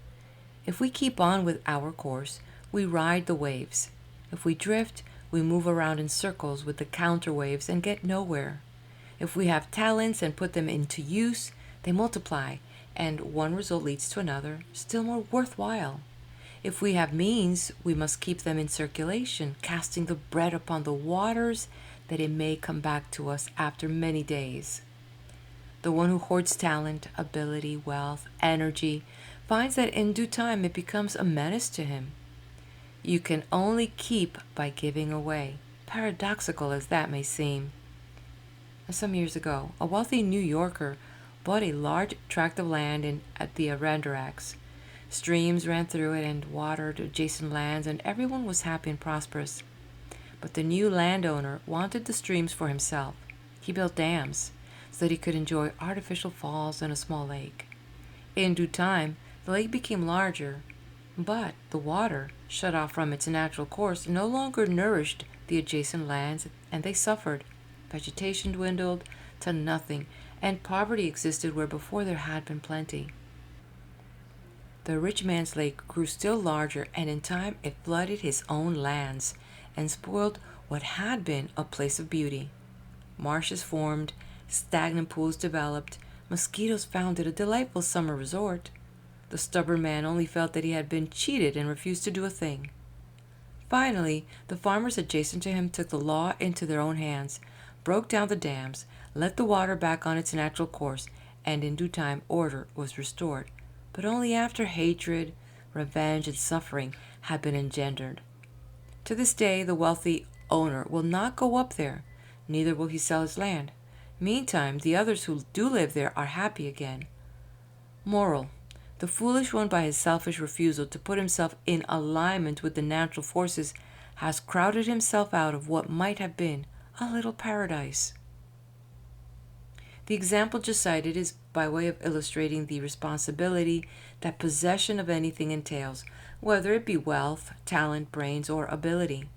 If we keep on with our course, we ride the waves. If we drift, we move around in circles with the counter waves and get nowhere. If we have talents and put them into use, they multiply, and one result leads to another, still more worthwhile. If we have means, we must keep them in circulation, casting the bread upon the waters, that it may come back to us after many days. The one who hoards talent, ability, wealth, energy, finds that in due time it becomes a menace to him. You can only keep by giving away, paradoxical as that may seem. Some years ago, a wealthy New Yorker bought a large tract of land at the Adirondacks. Streams ran through it and watered adjacent lands, and everyone was happy and prosperous. But the new landowner wanted the streams for himself. He built dams so that he could enjoy artificial falls and a small lake. In due time, the lake became larger, but the water, shut off from its natural course, no longer nourished the adjacent lands, and they suffered. Vegetation dwindled to nothing, and poverty existed where before there had been plenty. The rich man's lake grew still larger, and in time it flooded his own lands and spoiled what had been a place of beauty. Marshes formed, stagnant pools developed, mosquitoes found it a delightful summer resort. The stubborn man only felt that he had been cheated and refused to do a thing. Finally, the farmers adjacent to him took the law into their own hands, broke down the dams, let the water back on its natural course, and in due time order was restored, but only after hatred, revenge, and suffering had been engendered. To this day, the wealthy owner will not go up there, neither will he sell his land. Meantime, the others who do live there are happy again. Moral: the foolish one, by his selfish refusal to put himself in alignment with the natural forces, has crowded himself out of what might have been a little paradise. The example just cited is by way of illustrating the responsibility that possession of anything entails, whether it be wealth, talent, brains, or ability.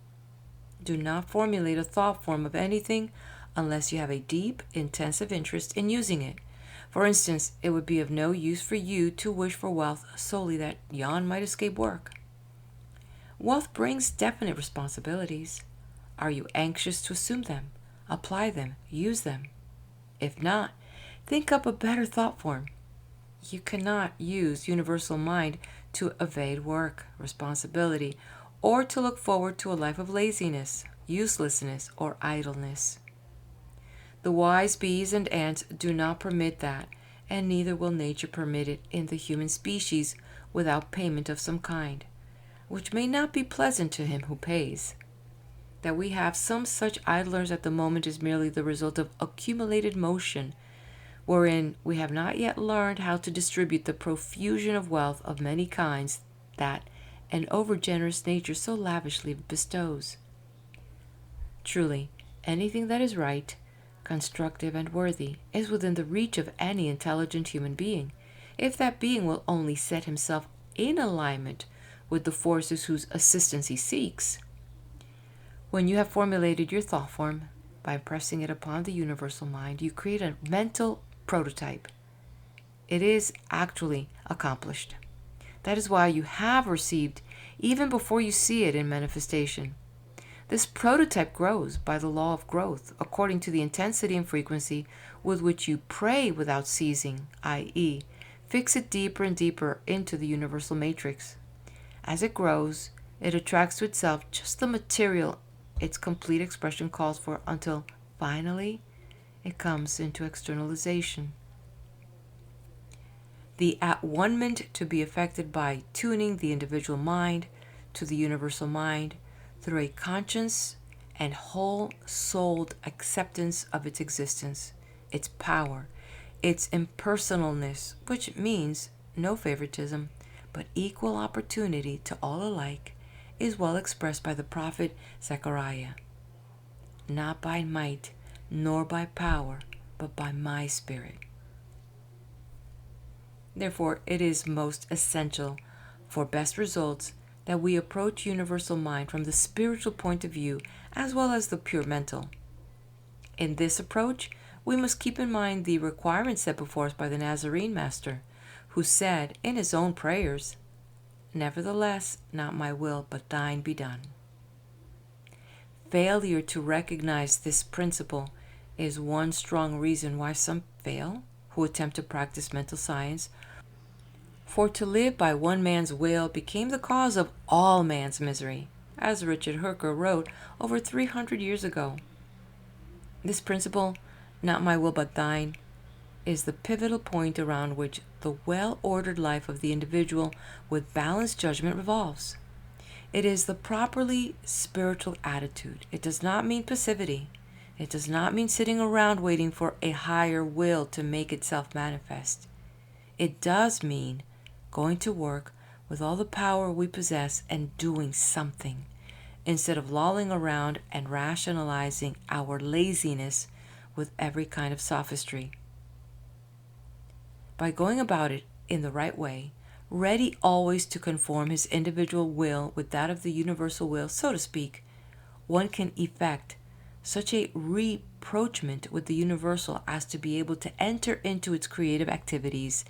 Do not formulate a thought form of anything unless you have a deep, intensive interest in using it. For instance, it would be of no use for you to wish for wealth solely that yon might escape work. Wealth brings definite responsibilities. Are you anxious to assume them, apply them, use them? If not, think up a better thought form. You cannot use universal mind to evade work, responsibility, or to look forward to a life of laziness, uselessness, or idleness. The wise bees and ants do not permit that, and neither will nature permit it in the human species without payment of some kind, which may not be pleasant to him who pays. That we have some such idlers at the moment is merely the result of accumulated motion, wherein we have not yet learned how to distribute the profusion of wealth of many kinds that an over-generous nature so lavishly bestows. Truly, anything that is right, constructive, and worthy is within the reach of any intelligent human being, if that being will only set himself in alignment with the forces whose assistance he seeks. When you have formulated your thought form, by impressing it upon the universal mind, you create a mental prototype. It is actually accomplished. That is why you have received even before you see it in manifestation. This prototype grows by the law of growth according to the intensity and frequency with which you pray without ceasing, i.e., fix it deeper and deeper into the universal matrix. As it grows, it attracts to itself just the material its complete expression calls for until finally it comes into externalization. The at-one-ment to be effected by tuning the individual mind to the universal mind through a conscious and whole-souled acceptance of its existence, its power, its impersonalness, which means no favoritism, but equal opportunity to all alike, is well expressed by the prophet Zechariah. Not by might, nor by power, but by my spirit. Therefore, it is most essential for best results that we approach universal mind from the spiritual point of view as well as the pure mental. In this approach, we must keep in mind the requirements set before us by the Nazarene Master, who said in his own prayers, "Nevertheless, not my will, but thine be done." Failure to recognize this principle is one strong reason why some fail who attempt to practice mental science, for to live by one man's will became the cause of all man's misery, as Richard Hooker wrote over 300 years ago. This principle, not my will but thine, is the pivotal point around which the well-ordered life of the individual with balanced judgment revolves. It is the properly spiritual attitude. It does not mean passivity. It does not mean sitting around waiting for a higher will to make itself manifest. It does mean going to work with all the power we possess and doing something, instead of lolling around and rationalizing our laziness with every kind of sophistry. By going about it in the right way, ready always to conform his individual will with that of the universal will, so to speak, one can effect such a rapprochement with the universal as to be able to enter into its creative activities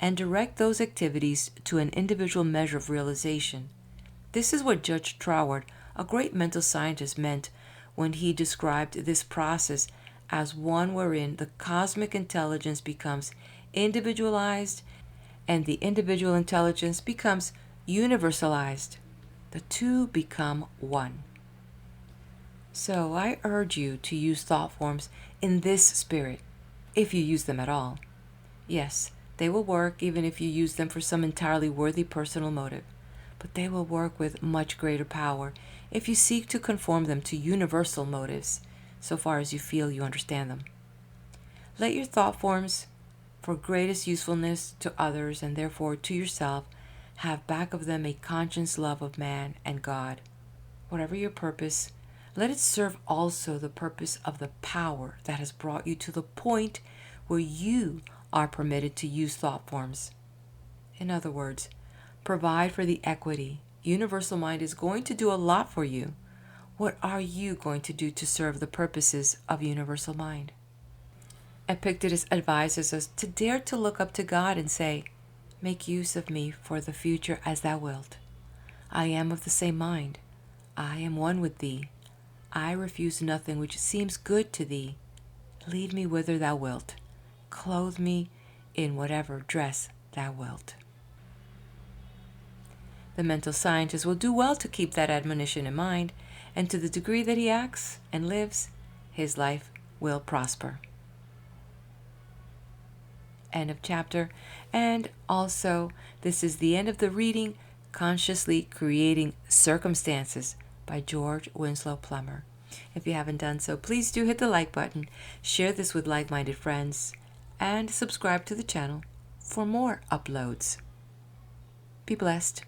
and direct those activities to an individual measure of realization. This is what Judge Troward, a great mental scientist, meant when he described this process as one wherein the cosmic intelligence becomes individualized and the individual intelligence becomes universalized. The two become one. So I urge you to use thought forms in this spirit, if you use them at all. Yes, they will work even if you use them for some entirely worthy personal motive, but they will work with much greater power if you seek to conform them to universal motives, so far as you feel you understand them. Let your thought forms, for greatest usefulness to others and therefore to yourself, have back of them a conscious love of man and God. Whatever your purpose, let it serve also the purpose of the power that has brought you to the point where you are permitted to use thought forms. In other words, provide for the equity. Universal mind is going to do a lot for you. What are you going to do to serve the purposes of universal mind? Epictetus advises us to dare to look up to God and say, "Make use of me for the future as thou wilt. I am of the same mind. I am one with thee. I refuse nothing which seems good to thee. Lead me whither thou wilt. Clothe me in whatever dress thou wilt." The mental scientist will do well to keep that admonition in mind, and to the degree that he acts and lives, his life will prosper. End of chapter. And also, this is the end of the reading, Consciously Creating Circumstances by George Winslow Plummer. If you haven't done so, please do hit the like button, share this with like-minded friends, and subscribe to the channel for more uploads. Be blessed.